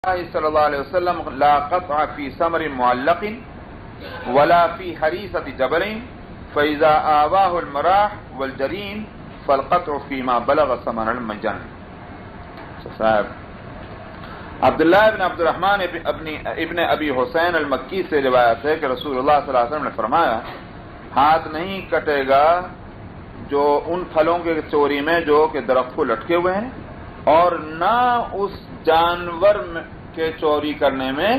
صلی اللہ علیہ وسلم لا قطع فی ثمر معلق ولا فی حریصۃ جبل فاذا آواہ المراح والجرین فالقطع فیما بلغ ثمن المجن. صاحب عبداللہ ابن عبد الرحمن ابن ابی حسین المکی سے روایت ہے کہ رسول اللہ صلی اللہ علیہ وسلم نے فرمایا ہاتھ نہیں کٹے گا جو ان پھلوں کے چوری میں جو کہ درخت کو لٹکے ہوئے ہیں، اور نہ اس جانور کے چوری کرنے میں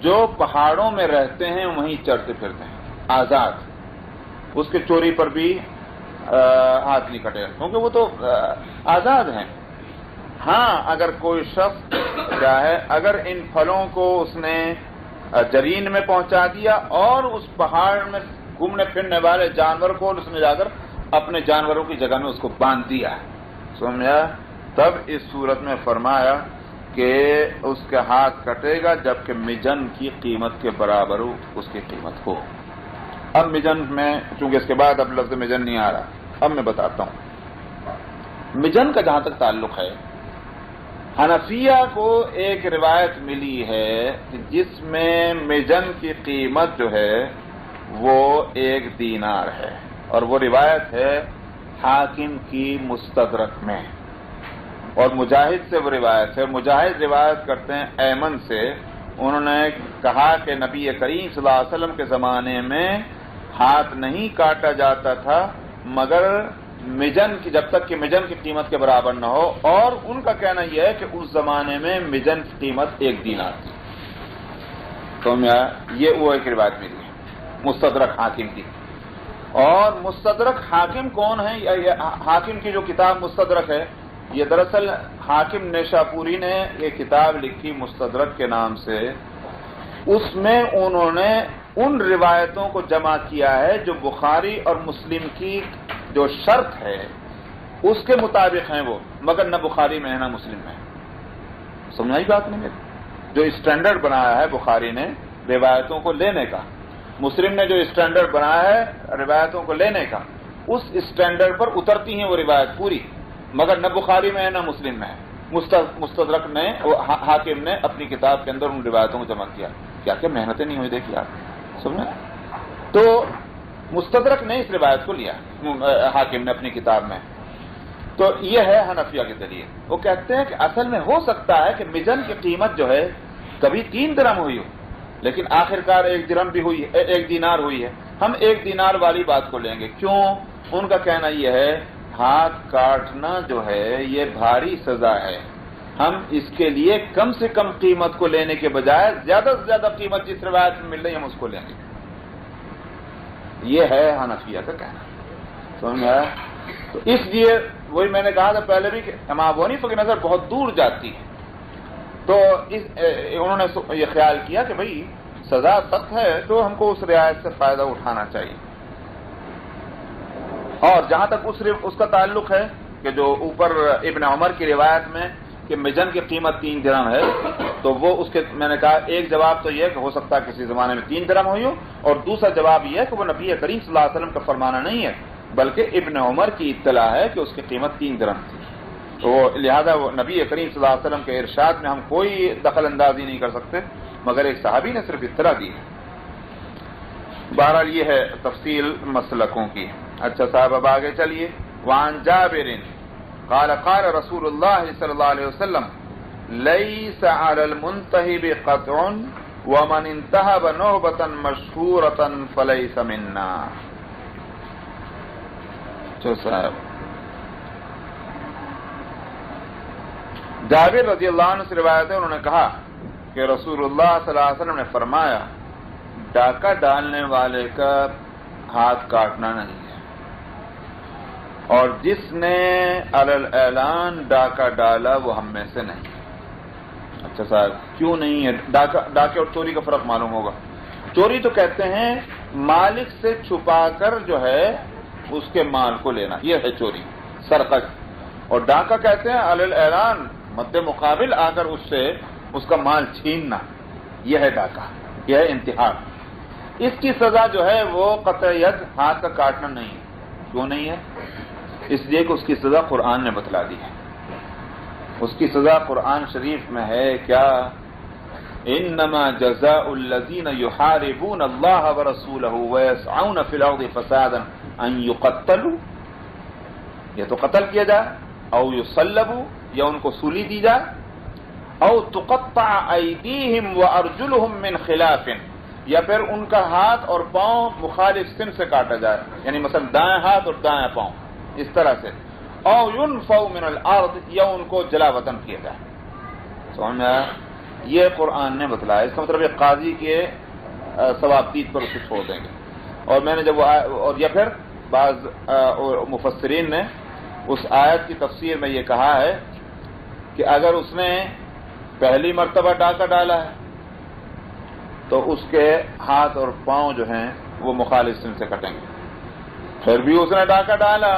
جو پہاڑوں میں رہتے ہیں وہیں چرتے پھرتے ہیں آزاد، اس کے چوری پر بھی ہاتھ نہیں کٹے گا کیونکہ وہ تو آزاد ہیں. ہاں اگر کوئی شخص کیا ہے اگر ان پھلوں کو اس نے جرین میں پہنچا دیا اور اس پہاڑ میں گھومنے پھرنے والے جانور کو اس نے جا کر اپنے جانوروں کی جگہ میں اس کو باندھ دیا ہے، سمجھا، تب اس صورت میں فرمایا کہ اس کا ہاتھ کٹے گا جبکہ مجن کی قیمت کے برابر اس کی قیمت ہو. اب مجن میں چونکہ اس کے بعد اب لفظ مجن نہیں آ رہا، اب میں بتاتا ہوں مجن کا جہاں تک تعلق ہے. حنفیہ کو ایک روایت ملی ہے کہ جس میں مجن کی قیمت جو ہے وہ 1 دینار ہے، اور وہ روایت ہے حاکم کی مستدرک میں، اور مجاہد سے وہ روایت ہے. مجاہد روایت کرتے ہیں ایمن سے، انہوں نے کہا کہ نبی کریم صلی اللہ علیہ وسلم کے زمانے میں ہاتھ نہیں کاٹا جاتا تھا مگر مجن کی، جب تک کہ مجن کی قیمت کے برابر نہ ہو، اور ان کا کہنا یہ ہے کہ اس زمانے میں مجن کی قیمت 1 دینار تھی. تو یہ وہ ایک روایت ملی ہے مستدرک حاکم کی. اور مستدرک حاکم کون ہے؟ حاکم کی جو کتاب مستدرک ہے یہ دراصل حاکم نیشاپوری نے یہ کتاب لکھی مستدرک کے نام سے. اس میں انہوں نے ان روایتوں کو جمع کیا ہے جو بخاری اور مسلم کی جو شرط ہے اس کے مطابق ہیں وہ، مگر نہ بخاری میں ہے نہ مسلم میں. سمجھائی بات نہیں میری؟ جو اسٹینڈرڈ بنایا ہے بخاری نے روایتوں کو لینے کا، مسلم نے جو اسٹینڈرڈ بنایا ہے روایتوں کو لینے کا، اس اسٹینڈرڈ پر اترتی ہیں وہ روایت پوری، مگر نہ بخاری میں ہے نہ مسلم میں ہے. مستدرک نے حاکم نے اپنی کتاب کے اندر ان روایتوں کو جمع کیا. کیا کیا محنتیں نہیں ہوئی دیکھیے آپ، سمجھے. تو مستدرک نے اس روایت کو لیا حاکم نے اپنی کتاب میں. تو یہ ہے حنفیہ کے دلیل. وہ کہتے ہیں کہ اصل میں ہو سکتا ہے کہ مجن کی قیمت جو ہے کبھی 3 درہم ہوئی ہو لیکن آخرکار 1 درہم بھی ہوئی ہے، 1 دینار ہوئی ہے. ہم 1 دینار والی بات کو لیں گے. کیوں؟ ان کا کہنا یہ ہے ہاتھ کاٹنا جو ہے یہ بھاری سزا ہے، ہم اس کے لیے کم سے کم قیمت کو لینے کے بجائے زیادہ سے زیادہ قیمت جس روایت میں مل رہی ہے ہم اس کو لیں گے. یہ ہے حنفیہ کا کہنا، سمجھ میں آیا؟ تو اس لیے وہی میں نے کہا تھا پہلے بھی کہ امام ابو حنیفہ کی نظر بہت دور جاتی ہے. تو انہوں نے یہ خیال کیا کہ بھئی سزا سخت ہے تو ہم کو اس رعایت سے فائدہ اٹھانا چاہیے. اور جہاں تک اس کا تعلق ہے کہ جو اوپر ابن عمر کی روایت میں کہ مجن کی قیمت 3 درہم ہے، تو وہ اس کے میں نے کہا ایک جواب تو یہ ہے کہ ہو سکتا ہے کسی زمانے میں 3 درہم ہوئی ہو، اور دوسرا جواب یہ ہے کہ وہ نبی کریم صلی اللہ علیہ وسلم کا فرمانا نہیں ہے بلکہ ابن عمر کی اطلاع ہے کہ اس کی قیمت 3 درہم تھی. تو لہذا وہ نبی کریم صلی اللہ علیہ وسلم کے ارشاد میں ہم کوئی دخل اندازی نہیں کر سکتے، مگر ایک صحابی نے صرف اطلاع دی ہے. بہرحال یہ ہے تفصیل مسلکوں کی. اچھا صاحب اب آگے چلیے. وعن جابر قال قال رسول اللہ صلی اللہ علیہ وسلم لیس علی المنتہب قطع ومن انتہب نہبۃ مشہورۃ فلیس منا. اچھا صاحب جابر رضی اللہ عنہ سے روایت ہے، انہوں نے کہا کہ رسول اللہ صلی اللہ علیہ وسلم نے فرمایا ڈاکہ ڈالنے والے کا ہاتھ کاٹنا نہیں ہے، اور جس نے علی الاعلان ڈاکہ ڈالا وہ ہم میں سے نہیں. اچھا صاحب کیوں نہیں ہے؟ ڈاکے اور چوری کا فرق معلوم ہوگا. چوری تو کہتے ہیں مالک سے چھپا کر جو ہے اس کے مال کو لینا، یہ ہے چوری، سرقت. اور ڈاکہ کہتے ہیں علی الاعلان مد مقابل آ کر اس سے اس کا مال چھیننا، یہ ہے ڈاکہ، یہ ہے انتحال. اس کی سزا جو ہے وہ قطع ید ہاتھ کا کاٹنا نہیں ہے. کیوں نہیں ہے؟ اس لیے کہ اس کی سزا قرآن نے بتلا دی ہے. اس کی سزا قرآن شریف میں ہے کیا انما جزاء الذین یحاربون اللہ ورسولہ ویسعون فی الارض فسادا ان یقتلوا، یا تو قتل کیا جائے، او یصلبوا، یا ان کو سولی دی جائے، او تقطع ایدیہم وارجلہم من خلاف، یا پھر ان کا ہاتھ اور پاؤں مخالف سمت سے کاٹا جائے، یعنی مثلا دائیں ہاتھ اور دائیں پاؤں اس طرح سے، او ينفوا من الارض، یا ان کو جلا وطن کیا جائے۔ سمجھ میں آیا؟ یہ قرآن نے بتلایا۔ اس کا مطلب یہ قاضی کے ثوابدید پر اسے چھوڑ دیں گے۔ اور میں نے جب اور یا پھر بعض مفسرین نے اس آیت کی تفسیر میں یہ کہا ہے کہ اگر اس نے پہلی مرتبہ ڈاکہ ڈالا ہے تو اس کے ہاتھ اور پاؤں جو ہیں وہ مخالف سمت سے کٹیں گے، پھر بھی اس نے ڈاکہ ڈالا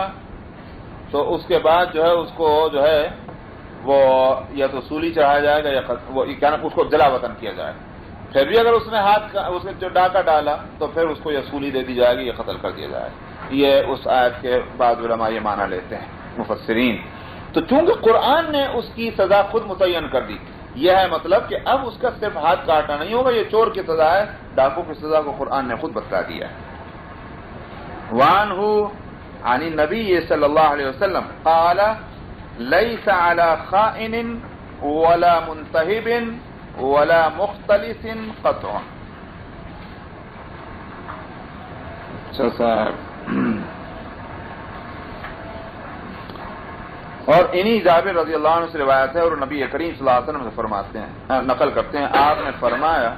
تو اس کے بعد جو ہے اس کو جو ہے وہ یا تو سولی چڑھایا جائے گا یا وہ کیا نام اس کو جلا وطن کیا جائے گا، پھر بھی اگر اس نے اس نے جو ڈاکہ ڈالا تو پھر اس کو یا سولی دے دی جائے گی یا قتل کر دیا جائے گا۔ یہ اس آیت کے بعض علماء یہ معنی لیتے ہیں مفسرین۔ تو چونکہ قرآن نے اس کی سزا خود متعین کر دی، یہ ہے مطلب کہ اب اس کا صرف ہاتھ کاٹنا نہیں ہوگا، یہ چور کی سزا ہے، ڈاکو کی سزا کو قرآن نے خود بتلا دیا ہے۔ وعنہ عن النبی صلی اللہ علیہ وسلم قال لیس علی خائن ولا منتہب ولا مختلس قطع۔ اچھا صاحب، اور انہی جابر رضی اللہ عنہ سے روایت ہے اور نبی کریم صلی اللہ علیہ وسلم سے فرماتے ہیں، نقل کرتے ہیں، آپ نے فرمایا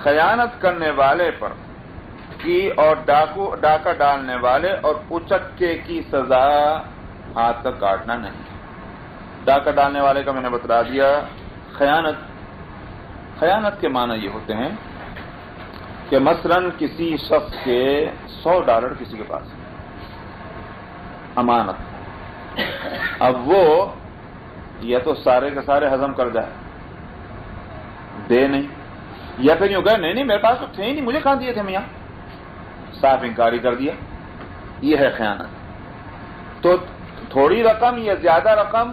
خیانت کرنے والے پر کی اور ڈاکہ ڈالنے والے اور اچکے کی سزا ہاتھ کا کاٹنا نہیں۔ ڈاکہ ڈالنے والے کا میں نے بتلا دیا۔ خیانت کے معنی یہ ہوتے ہیں کہ مثلا کسی شخص کے $100 کسی کے پاس امانت، اب وہ یا تو سارے کے سارے ہضم کر جائے، دے نہیں، یا پھر یوں کہ نہیں میرے پاس تو تھے ہی نہیں، مجھے کہاں دیے تھے میاں، صاف انکاری کر دیا، یہ ہے خیانت۔ تو تھوڑی رقم یا زیادہ رقم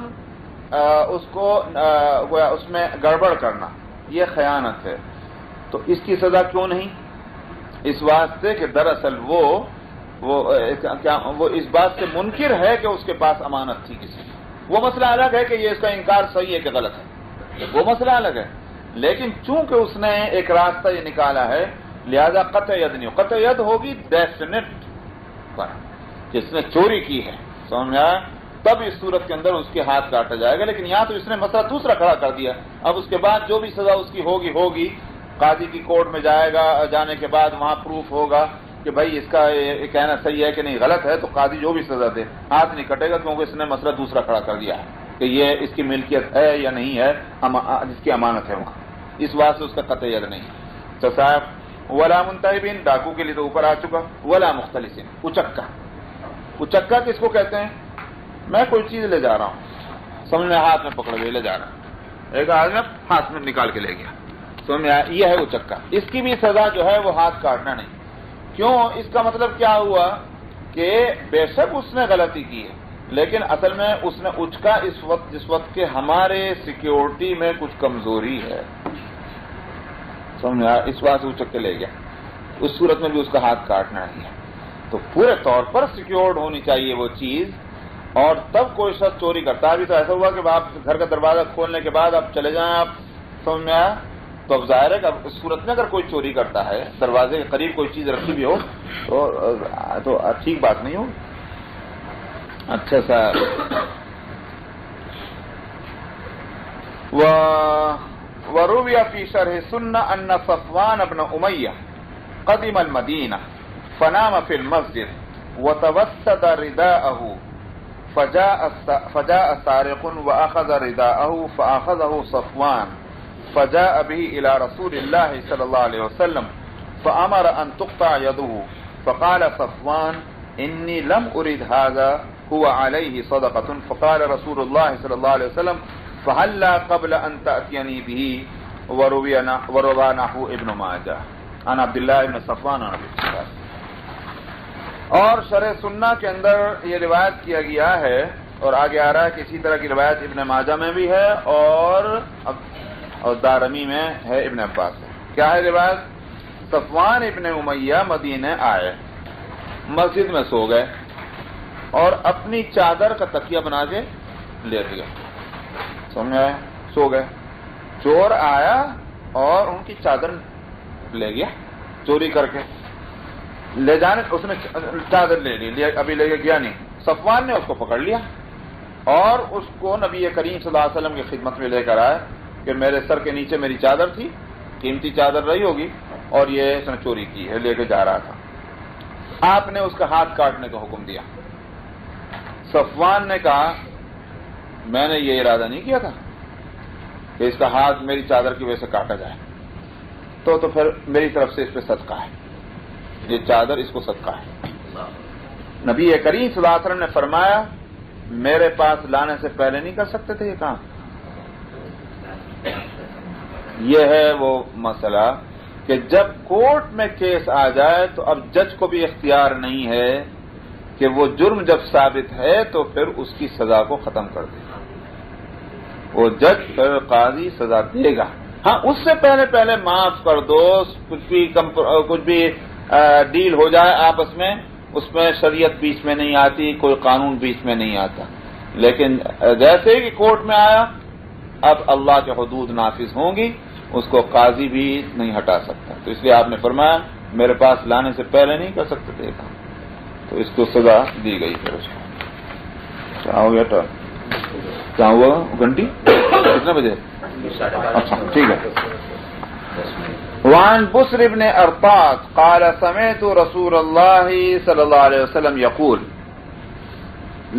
اس کو اس میں گڑبڑ کرنا، یہ خیانت ہے۔ تو اس کی سزا کیوں نہیں؟ اس واسطے کہ دراصل وہ اس بات سے منکر ہے کہ اس کے پاس امانت تھی کسی کی۔ وہ مسئلہ الگ ہے کہ یہ اس کا انکار صحیح ہے کہ غلط ہے، وہ مسئلہ الگ ہے، لیکن چونکہ اس نے ایک راستہ یہ نکالا ہے لہذا قطع ید نہیں ہو۔ قطع ید ہوگی ڈیفینٹ پر جس نے چوری کی ہے، سمجھ میں آیا؟ تب اس صورت کے اندر اس کے ہاتھ کاٹا جائے گا، لیکن یہاں تو اس نے مسئلہ دوسرا کھڑا کر دیا۔ اب اس کے بعد جو بھی سزا اس کی ہوگی، قاضی کی کورٹ میں جائے گا، جانے کے بعد وہاں پروف ہوگا کہ بھائی اس کا یہ کہنا صحیح ہے کہ نہیں غلط ہے، تو قاضی جو بھی سزا دے ہاتھ نہیں کٹے گا، کیونکہ اس نے مسئلہ دوسرا کھڑا کر دیا ہے کہ یہ اس کی ملکیت ہے یا نہیں ہے، جس کی امانت ہے وہاں، اس بات سے اس کا قطع ید نہیں۔ تو صاحب ولا منتہبین، ڈاکو کے لیے تو اوپر آ چکا، ولا مختلسین، اچکا کس کو کہتے ہیں؟ میں کوئی چیز لے جا رہا ہوں، سمجھ میں ہاتھ میں پکڑ ہوئے لے جا رہا ہوں، ایک آدمی ہاتھ میں نکال کے لے گیا، سمجھ میں یہ ہے اچکا۔ اس کی بھی سزا جو ہے وہ ہاتھ کاٹنا نہیں۔ کیوں؟ اس کا مطلب کیا ہوا کہ بے شک اس نے غلطی کی ہے، لیکن اصل میں اس نے اچکا جس وقت کہ ہمارے سیکیورٹی میں کچھ کمزوری ہے، سمجھ میں اس بات سے اچک کے لے گیا، اس صورت میں بھی اس کا ہاتھ کاٹنا نہیں ہے۔ تو پورے طور پر سیکیورڈ ہونی چاہیے وہ چیز، اور تب کوئی شخص چوری کرتا ہے۔ ابھی تو ایسا ہوا کہ آپ گھر کا دروازہ کھولنے کے بعد آپ چلے جائیں، آپ سمجھ میں آیا، تو اب ظاہر ہے کہ اس صورت میں اگر کوئی چوری کرتا ہے، دروازے کے قریب کوئی چیز رکھی بھی ہو تو ٹھیک بات نہیں ہو۔ اچھا سر، وروي في شرح السنة أن صفوان بن أمية قدم المدينة فنام في المسجد وتوسد رداءه فجاء سارق وأخذ رداءه فأخذه صفوان فجاء به إلى رسول الله صلى الله عليه وسلم فأمر أن تقطع يده فقال صفوان إني لم أرد هذا هو عليه صدقة فقال رسول الله صلى الله عليه وسلم فهلا قبل أن تأتيني به وروى نحو ابن ماجه عن عبد الله بن صفوان عن ابي هريره۔ اور شرح سنہ کے اندر یہ روایت کیا گیا ہے اور آگے آ رہا ہے کہ اسی طرح کی روایت ابن ماجہ میں بھی ہے اور اور دارمی میں ہے ابن عباس سے. کیا ہے روایت؟ صفوان ابن امیہ مدینے آئے، مسجد میں سو گئے اور اپنی چادر کا تکیہ بنا کے لیٹ گئے. سمجھا؟ سو گئے. چور آیا اور ان کی چادر لے گیا چوری کر کے. لے جانے اس نے چادر لے لی، ابھی لے کے گیا نہیں. صفوان نے اس کو پکڑ لیا اور اس کو نبی کریم صلی اللہ علیہ وسلم کی خدمت میں لے کر آیا کہ میرے سر کے نیچے میری چادر تھی، قیمتی چادر رہی ہوگی، اور یہ اس نے چوری کی ہے، لے کے جا رہا تھا. آپ نے اس کا ہاتھ کاٹنے کا حکم دیا. صفوان نے کہا میں نے یہ ارادہ نہیں کیا تھا کہ اس کا ہاتھ میری چادر کی وجہ سے کاٹا جائے، تو پھر میری طرف سے اس پہ صدقہ ہے، یہ چادر اس کو صدقہ ہے. نبی کریم صلی اللہ علیہ وسلم نے فرمایا میرے پاس لانے سے پہلے نہیں کر سکتے تھے یہ کام؟ یہ ہے وہ مسئلہ کہ جب کورٹ میں کیس آ جائے تو اب جج کو بھی اختیار نہیں ہے کہ وہ جرم جب ثابت ہے تو پھر اس کی سزا کو ختم کر دے گا. وہ جج پھر قاضی سزا دے گا. ہاں اس سے پہلے معاف کر دو، کچھ بھی ڈیل ہو جائے آپس میں، اس میں شریعت بیچ میں نہیں آتی، کوئی قانون بیچ میں نہیں آتا. لیکن جیسے ہی کورٹ میں آیا اب اللہ کے حدود نافذ ہوں گی، اس کو قاضی بھی نہیں ہٹا سکتا. تو اس لیے آپ نے فرمایا میرے پاس لانے سے پہلے نہیں کر سکتے تھے کام، تو اس کو سزا دی گئی. پھر اس کو کیا ہو گیا؟ کیا ہوا؟ گھنٹی کتنے بجے؟ اچھا ٹھیک ہے. وعن بسر بن ارطاس قال سمعت رسول الله صلى الله عليه وسلم يقول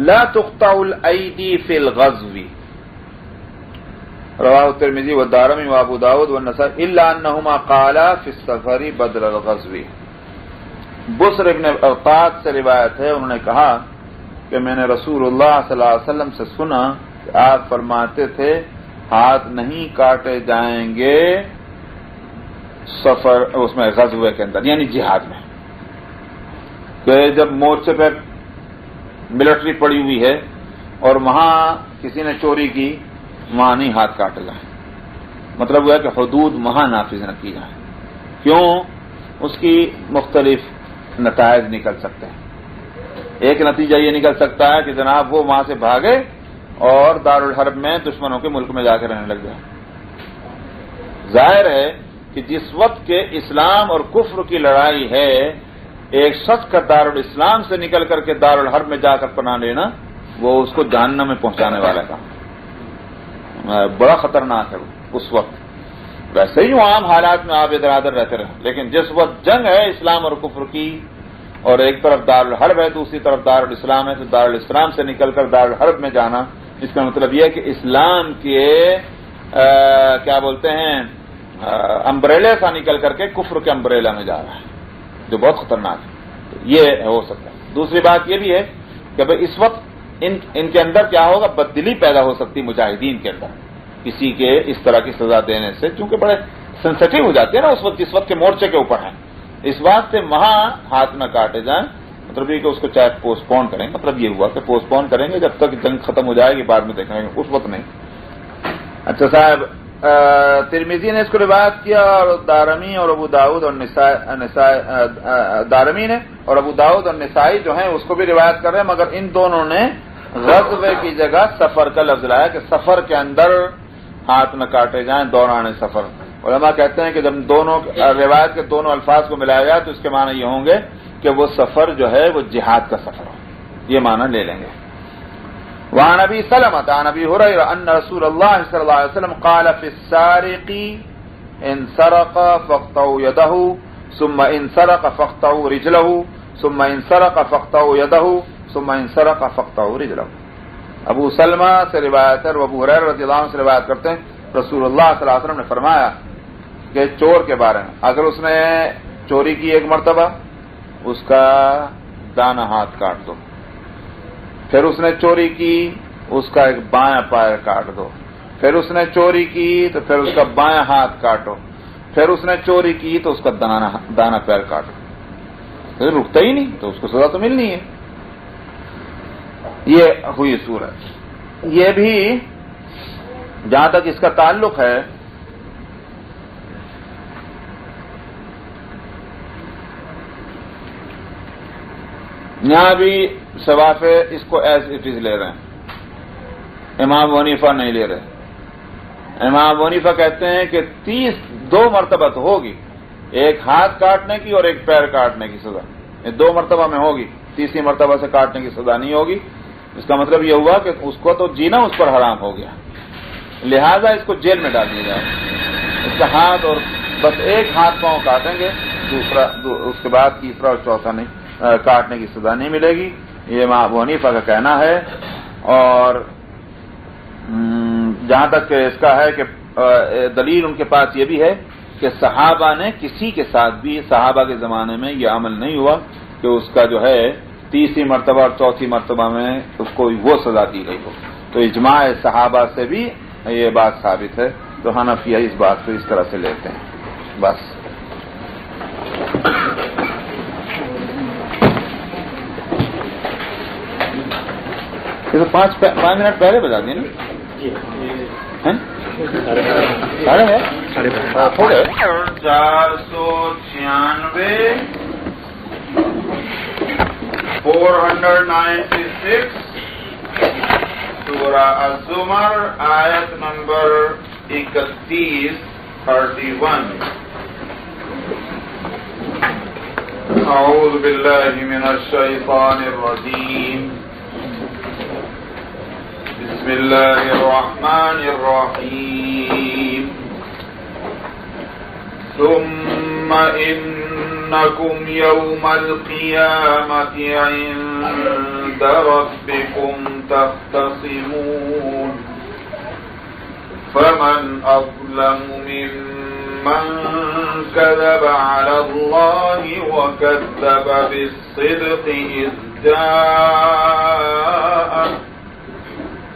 لا تقطع الايدي في الغزو رواه الترمذي والدارمي وابو داود والنسائي الا انهما قالا في السفر بدل الغزو. بسر ابن ارطاس سے روایت ہے، انہوں نے کہا کہ میں نے رسول اللہ صلی اللہ علیہ وسلم سے سنا کہ آپ فرماتے تھے ہاتھ نہیں کاٹے جائیں گے سفر اس میں غزوے کے اندر، یعنی جہاد میں، کہ جب مورچے پہ ملٹری پڑی ہوئی ہے اور وہاں کسی نے چوری کی وہاں نہیں ہاتھ کاٹے جائیں. مطلب وہ ہے کہ حدود وہاں نافذ نہ کی جائیں. کیوں؟ اس کی مختلف نتائج نکل سکتے ہیں. ایک نتیجہ یہ نکل سکتا ہے کہ جناب وہ وہاں سے بھاگے اور دارالحرب میں دشمنوں کے ملک میں جا کے رہنے لگ جائے. ظاہر ہے کہ جس وقت کے اسلام اور کفر کی لڑائی ہے، ایک شخص کا دارالاسلام سے نکل کر کے دارالحرب میں جا کر پناہ لینا وہ اس کو جہنم میں پہنچانے والا کام، بڑا خطرناک ہے اس وقت. ویسے ہی عام حالات میں آپ ادھر ادھر رہتے رہے، لیکن جس وقت جنگ ہے اسلام اور کفر کی اور ایک طرف دارالحرب ہے دوسری طرف دارالاسلام ہے، تو دارالاسلام سے نکل کر دارالحرب میں جانا، اس کا مطلب یہ ہے کہ اسلام کے کیا بولتے ہیں امبریلے سے نکل کر کے کفر کے امبریلا میں جا رہا ہے، جو بہت خطرناک ہے. یہ ہو سکتا ہے. دوسری بات یہ بھی ہے کہ بھئی اس وقت ان کے اندر کیا ہوگا، بددلی پیدا ہو سکتی مجاہدین کے اندر کسی کے اس طرح کی سزا دینے سے، چونکہ بڑے سینسٹیو ہو جاتے ہیں نا اس وقت جس وقت کے مورچے کے اوپر ہیں. اس واسطے وہاں ہاتھ نہ کاٹے جائیں. مطلب یہ کہ اس کو چاہے پوسٹ پون کریں، مطلب یہ ہوا کہ پوسٹ پون کریں گے جب تک جنگ ختم ہو جائے گی، بعد میں دیکھیں گے، اس وقت نہیں. اچھا صاحب، ترمذی نے اس کو روایت کیا اور دارمی اور ابو داؤد اور دارمی نے اور ابو داؤد اور نسائی جو ہیں اس کو بھی روایت کر رہے ہیں، مگر ان دونوں نے غزوے کی جگہ سفر کا لفظ لایا کہ سفر کے اندر ہاتھ نہ کاٹے جائیں دوران سفر. علماء کہتے ہیں کہ جب دونوں روایت کے دونوں الفاظ کو ملایا جائے تو اس کے معنی یہ ہوں گے کہ وہ سفر جو ہے وہ جہاد کا سفر ہو، یہ معنی لے لیں گے. وعن ابي سلمة عن ابي هريره ان رسول الله صلى الله عليه وسلم قال في السارق ان سرق فاقطعوا يده ثم ان سرق فاقطعوا رجله ثم ان سرق فاقطعوا يده ثم ان سرق فاقطعوا رجله. ابو سلمہ سے روایت ہے، ابو ہریرہ رضی اللہ عنہ سے روایت کرتے ہیں رسول اللہ صلی اللہ علیہ وسلم نے فرمایا کہ چور کے بارے میں اگر اس نے چوری کی ایک مرتبہ اس کا دانا ہاتھ کاٹ دو، پھر اس نے چوری کی اس کا ایک بایاں پیر کاٹ دو، پھر اس نے چوری کی تو پھر اس کا بایاں ہاتھ کاٹو، پھر اس نے چوری کی تو اس کا دانا پیر کاٹو. پھر رکتا ہی نہیں تو اس کو سزا تو ملنی ہے. یہ ہوئی صورت. یہ بھی جہاں تک اس کا تعلق ہے یہاں بھی ثواب اس کو ایز اٹ از لے رہے ہیں، امام ابو حنیفہ نہیں لے رہے۔ امام ابو حنیفہ کہتے ہیں کہ 2 مرتبہ تو ہوگی، ایک ہاتھ کاٹنے کی اور ایک پیر کاٹنے کی سزا، یہ 2 مرتبہ میں ہوگی، تیسری مرتبہ سے کاٹنے کی سزا نہیں ہوگی۔ اس کا مطلب یہ ہوا کہ اس کو تو جینا اس پر حرام ہو گیا، لہذا اس کو جیل میں ڈال دیا جائے، اس کا ہاتھ اور بس ایک ہاتھ پاؤں کاٹیں گے، اس کے بعد تیسرا اور چوتھا نہیں کاٹنے کی سزا نہیں ملے گی، یہ امام ابو حنیفہ کا کہنا ہے۔ اور جہاں تک کہ اس کا ہے کہ دلیل ان کے پاس یہ بھی ہے کہ صحابہ نے کسی کے ساتھ بھی صحابہ کے زمانے میں یہ عمل نہیں ہوا کہ اس کا جو ہے تیسری مرتبہ اور چوتھی مرتبہ میں اس کو وہ سزا دی گئی ہو، تو اجماع صحابہ سے بھی یہ بات ثابت ہے، تو حنفیہ اس بات کو اس طرح سے لیتے ہیں بس۔ یہ تو 5 منٹ پہلے بتا دیں نا، ساڑھے ہے 496 496 سورہ الزمر آیت نمبر 31 اعوذ باللہ من الشیطان الرجیم بسم اللہ الرحمن الرحیم ثم انکم یوم القیامة عند ربکم تختصمون فمن اظلم ممن كذب على الله وكذب بالصدق إذ جاءه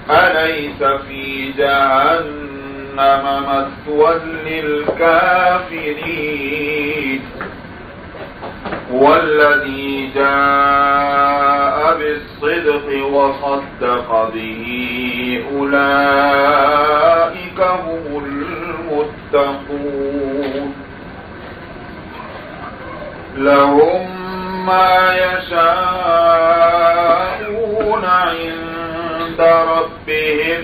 أليس في جهنم مثوى للكافرين والذي جاء بالصدق وصدق به أولئك هم المتقون لهم ما يشاءون عند ربهم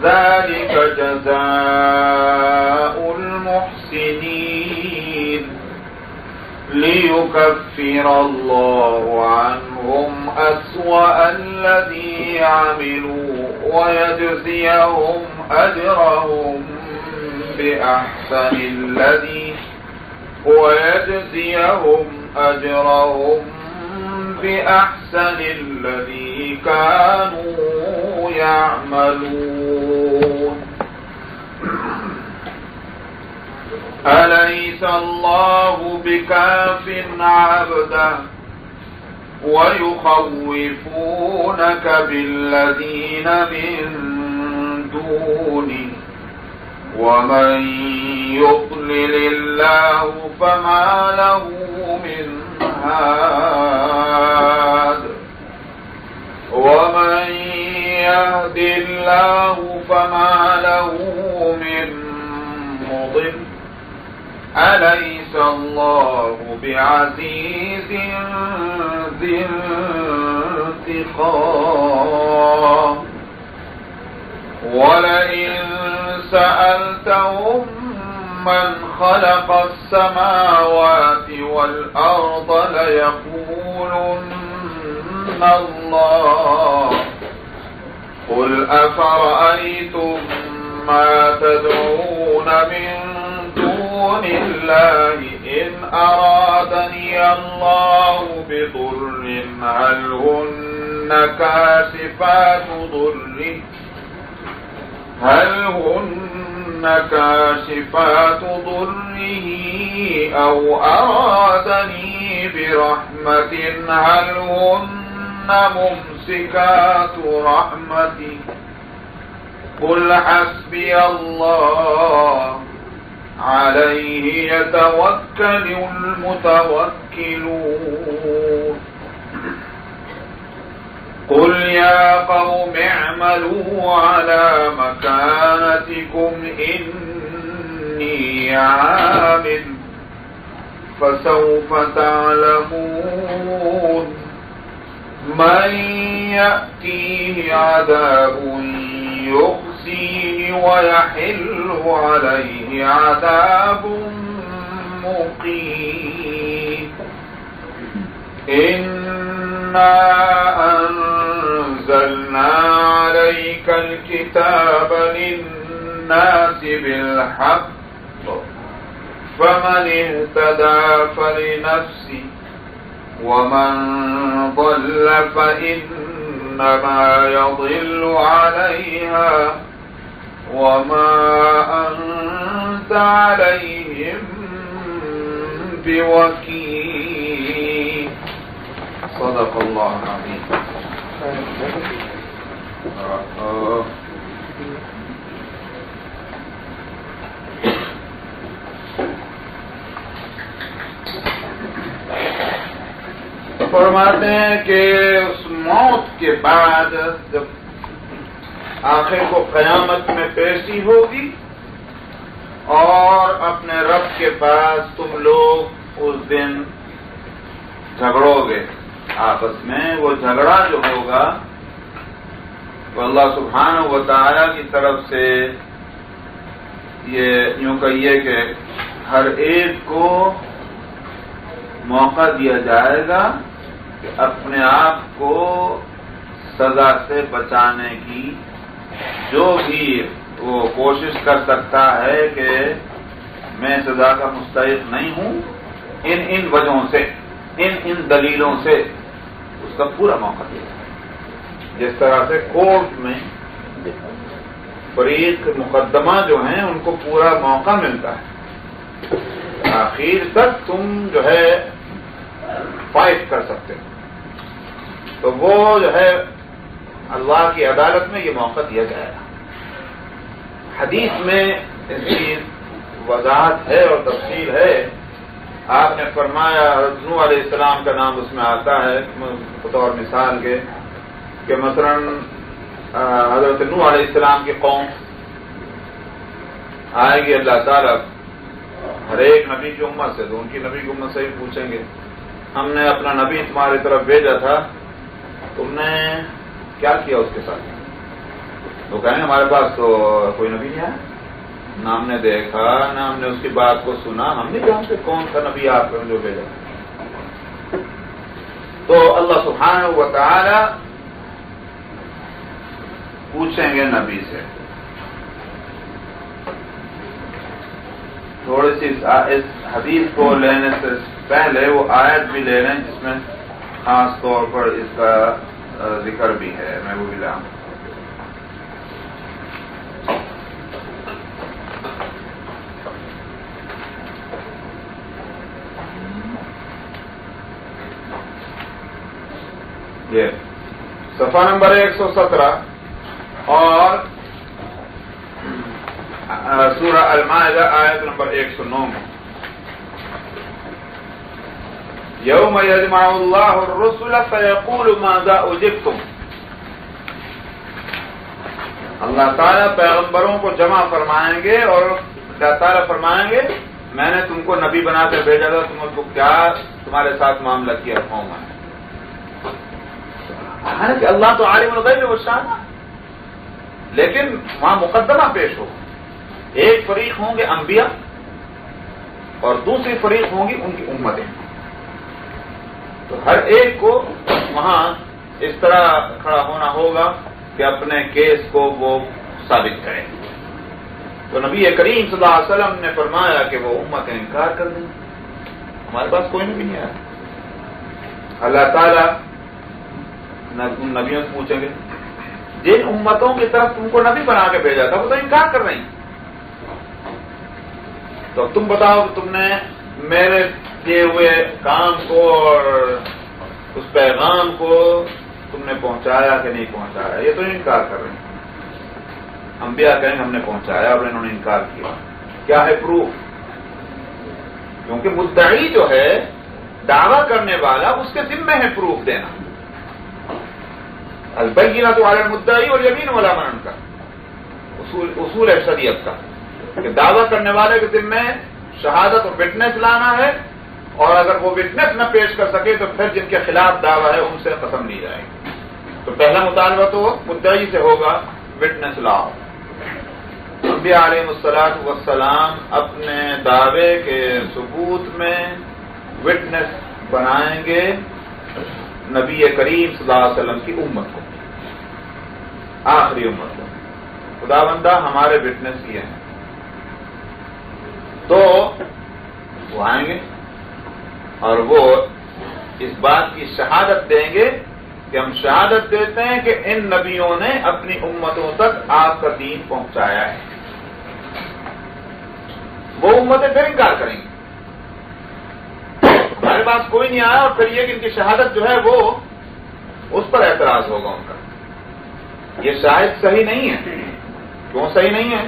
ذلك جزاء المحسنين ليكفر الله عنهم أسوأ الذي عملوا ويجزيهم أجرهم بأحسن الذي كانوا يعملون أليس الله بكاف عبده ويخوفونك بالذين من دونه ومن يضلل الله فما له من هاد ومن يهد الله فما له من مضل أليس الله بعزيز ذي انتقام ولئن سألتهم من خلق السماوات والأرض ليقولن الله قل أفرأيتم ما تدعون من دون الله إن أرادني الله بضر هل هن كاشفات ضره أو أرادني برحمة هل هن ممسكات رحمته قل حسبي الله عليه يتوكل المتوكلون قل يا قوم اعملوا على مكانتكم إني عامل فسوف تعلمون من يأتيه عذاب يخزيه ويحل عليه عذاب مقيم إنا أنزلنا عليك الكتاب للناس بالحق فمن اهتدى فلنفسه ومن ضل فإنما يضل عليها وما أنت عليهم بوكيل صدق الله العظيم. فرماتے ہیں کہ اس موت کے بعد جب آخر کو قیامت میں پیشی ہوگی اور اپنے رب کے پاس تم لوگ اس دن جھگڑو گے آپس میں، وہ جھگڑا جو ہوگا وہ اللہ سبحانہ و تعالی کی طرف سے یہ یوں کہیے کہ ہر ایک کو موقع دیا جائے گا کہ اپنے آپ کو سزا سے بچانے کی جو بھی وہ کوشش کر سکتا ہے کہ میں سزا کا مستحق نہیں ہوں، ان وجہوں سے، ان دلیلوں سے اس کا پورا موقع دیا جائے. جس طرح سے کورٹ میں فریق مقدمہ جو ہیں ان کو پورا موقع ملتا ہے، آخر تک تم جو ہے فائٹ کر سکتے ہو، تو وہ جو ہے اللہ کی عدالت میں یہ موقع دیا جائے گا. حدیث میں اس کی وضاحت ہے اور تفصیل ہے. آپ نے فرمایا نوح علیہ السلام کا نام اس میں آتا ہے بطور مثال کے کہ مثلا حضرت نوح علیہ السلام کی قوم آئے گی، اللہ تعالیٰ ہر ایک نبی کی امت سے تو ان کی نبی کی امت سے بھی پوچھیں گے ہم نے اپنا نبی تمہاری طرف بھیجا تھا، تم نے کیا کیا اس کے ساتھ؟ تو کہیں گے ہمارے پاس تو کوئی نبی نہیں آیا، نہ ہم نے دیکھا نہ ہم نے اس کی بات کو سنا، ہم نہیں جانتے کون سا نبی آپ نے جو بھیجا. تو اللہ سبحانہ و تعالی پوچھیں گے نبی سے. تھوڑی سی اس حدیث کو لینے سے پہلے وہ آیت بھی لے لیں جس میں خاص طور پر اس کا ذکر بھی ہے. میں وہ بھی لاؤں. یہ صفحہ نمبر 117 اور سورہ المائدہ آیت نمبر 109 میں یوم یجمع اللہ الرسل فیقول ماذا اجبتم. اللہ تعالیٰ پیغمبروں کو جمع فرمائیں گے اور اللہ تعالیٰ فرمائیں گے میں نے تم کو نبی بنا کر بھیجا تھا، تم کو کیا تمہارے ساتھ معاملہ کیا قوم ہے. حالانکہ اللہ تو عالم الغیب والشہادہ، لیکن وہاں مقدمہ پیش ہو. ایک فریق ہوں گے انبیاء اور دوسری فریق ہوں گی ان کی امتیں. تو ہر ایک کو وہاں اس طرح کھڑا ہونا ہوگا کہ اپنے کیس کو وہ ثابت کریں. تو نبی کریم صلی اللہ علیہ وسلم نے فرمایا کہ وہ امتیں انکار کر دیں، ہمارے پاس کوئی نبی نہیں آیا. اللہ تعالیٰ ان نبیوں سے پوچھیں گے جن امتوں کی طرف تم کو نبی بنا کے بھیجا تھا وہ تو انکار کر رہی ہیں، تو تم بتاؤ کہ تم نے میرے کیے ہوئے کام کو اور اس پیغام کو تم نے پہنچایا کہ نہیں پہنچایا. یہ تو انکار کر رہے ہیں. انبیاء کہیں ہم نے پہنچایا اور انہوں نے انکار کیا. کیا ہے پروف؟ کیونکہ مدعی جو ہے دعویٰ کرنے والا اس کے ذمہ ہے پروف دینا. البینۃ علی المدعی والیمین علی من انکر، اصول ہے شریعت کا کہ دعویٰ کرنے والے کے ذمہ شہادت اور وٹنس لانا ہے اور اگر وہ وٹنس نہ پیش کر سکے تو پھر جن کے خلاف دعویٰ ہے ان سے قسم لی جائے گی. تو پہلا مطالبہ تو مدعی سے ہوگا وٹنس لاؤ. انبیاء علیہ الصلوۃ والسلام اپنے دعوے کے ثبوت میں وٹنس بنائیں گے نبی کریم صلی اللہ علیہ وسلم کی امت کو، آخری امت کو. خدا بندہ ہمارے وٹنس یہ ہیں. تو وہ آئیں گے اور وہ اس بات کی شہادت دیں گے کہ ہم شہادت دیتے ہیں کہ ان نبیوں نے اپنی امتوں تک آپ کا دین پہنچایا ہے. وہ امتیں پھر انکار کریں گی، ہمارے پاس کوئی نہیں آیا، اور پھر یہ کہ ان کی شہادت جو ہے وہ اس پر اعتراض ہوگا ان کا. یہ شاہد صحیح نہیں ہے. کیوں صحیح نہیں ہے؟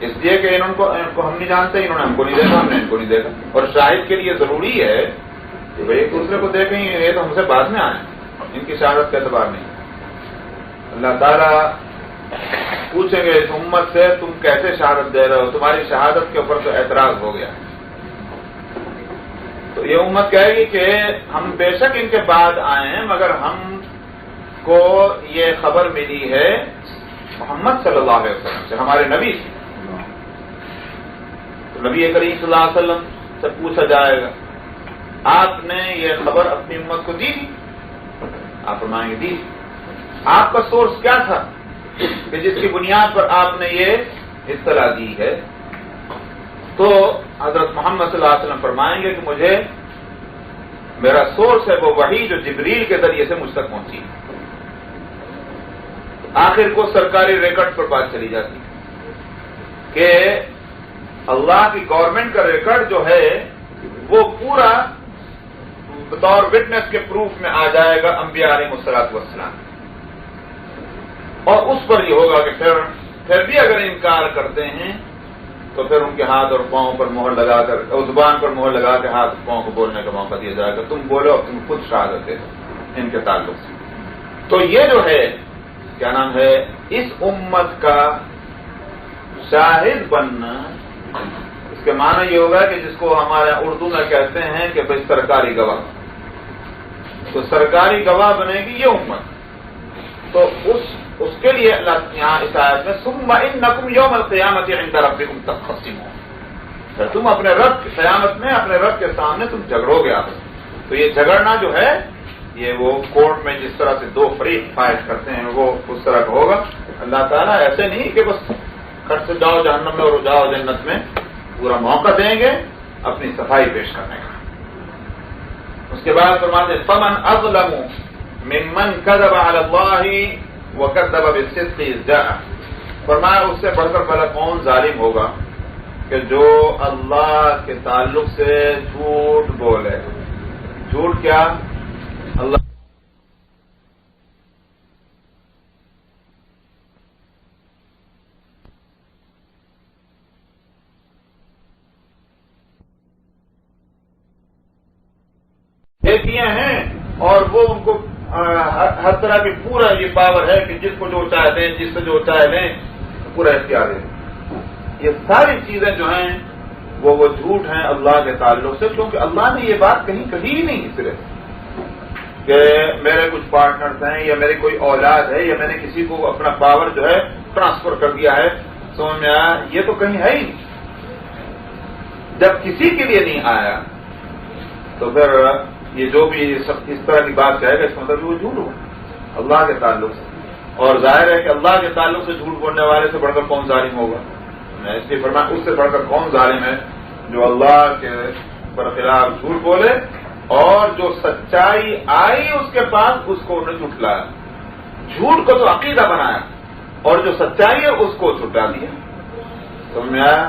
اس لیے کہ ان کو ہم نہیں جانتے، انہوں نے ہم کو نہیں دیکھا، ہم نے ان کو نہیں دیکھا. اور شاہد کے لیے ضروری ہے کہ بھائی ایک دوسرے کو دیکھیں. یہ تو ہم سے بعد میں آئے، ان کی شہادت کا اعتبار نہیں. اللہ تعالیٰ پوچھیں گے اس امت سے تم کیسے شہادت دے رہے ہو، تمہاری شہادت کے اوپر تو اعتراض ہو گیا. تو یہ امت کہے گی کہ ہم بے شک ان کے بعد آئے ہیں، مگر ہم کو یہ خبر ملی ہے محمد صلی اللہ علیہ وسلم سے، ہمارے نبی سے. تو نبی کریم صلی اللہ علیہ وسلم سے پوچھا جائے گا آپ نے یہ خبر اپنی امت کو دی تھی؟ آپ فرمائیں گے دی. آپ کا سورس کیا تھا کہ جس کی بنیاد پر آپ نے یہ اطلاع دی ہے؟ تو حضرت محمد صلی اللہ علیہ وسلم فرمائیں گے کہ مجھے میرا سورس ہے وہ وحی جو جبریل کے ذریعے سے مجھ تک پہنچی. آخر کو سرکاری ریکارڈ پر بات چلی جاتی کہ اللہ کی گورنمنٹ کا ریکارڈ جو ہے وہ پورا بطور وٹنس کے پروف میں آ جائے گا انبیاء علیہ الصلوۃ والسلام. اور اس پر یہ ہوگا کہ پھر بھی اگر انکار کرتے ہیں تو پھر ان کے ہاتھ اور پاؤں پر مہر لگا کر، زبان پر مہر لگا کے ہاتھ پاؤں کو بولنے کا موقع دیا جائے گا. تم بولو، تم خود شہادت دے دو ان کے تعلق سے. تو یہ جو ہے کیا نام ہے، اس امت کا شاہد بننا، اس کے معنی یہ ہوگا کہ جس کو ہمارے اردو میں کہتے ہیں کہ بھائی سرکاری گواہ. تو سرکاری گواہ بنے گی یہ امت. تو اس کے لیے اللہ یہاں اس آیت میں ثم انکم یوم القیامۃ عند ربکم تختصمون، پھر تم اپنے رب کی قیامت میں اپنے رب کے سامنے تم جھگڑو گے آپس میں. تو یہ جھگڑنا جو ہے یہ وہ کورٹ میں جس طرح سے دو فریق فائٹ کرتے ہیں وہ اس طرح کا ہوگا. اللہ تعالیٰ ایسے نہیں کہ بس کھٹ سے جاؤ جہنم میں اور جاؤ جنت میں، پورا موقع دیں گے اپنی صفائی پیش کرنے کا. اس کے بعد فرماتے ہیں فمن اظلم ممن کذب علی اللہ وکذب بالصدق اذ جاء. فرمایا اس سے بڑھ کر بھلا کون ظالم ہوگا کہ جو اللہ کے تعلق سے جھوٹ بولے. جھوٹ کیا؟ اللہ کیے ہیں اور وہ ان کو ہر طرح کی پورا یہ پاور ہے کہ جس کو جو چاہے دیں، جس سے جو چاہے لیں، پورا اختیار ہے. یہ ساری چیزیں جو ہیں وہ جھوٹ ہیں اللہ کے تعلق سے، کیونکہ اللہ نے یہ بات کہیں کہی ہی نہیں صرف کہ میرے کچھ پارٹنرز ہیں یا میری کوئی اولاد ہے یا میں نے کسی کو اپنا پاور جو ہے ٹرانسفر کر دیا ہے. سمجھ میں آیا؟ یہ تو کہیں ہے ہی. جب کسی کے لیے نہیں آیا تو پھر یہ جو بھی سب اس طرح کی بات کہے گا اس کا مطلب وہ جھوٹ ہوگا اللہ کے تعلق سے. اور ظاہر ہے کہ اللہ کے تعلق سے جھوٹ بولنے والے سے بڑھ کر کون ظالم ہوگا؟ میں اس لیے فرمایا اس سے بڑھ کر کون ظالم ہے جو اللہ کے برخلاف جھوٹ بولے اور جو سچائی آئی اس کے پاس اس کو انہوں نے جھٹلایا. جھوٹ کو تو عقیدہ بنایا اور جو سچائی ہے اس کو چھٹا دیا. سمجھ میں آیا؟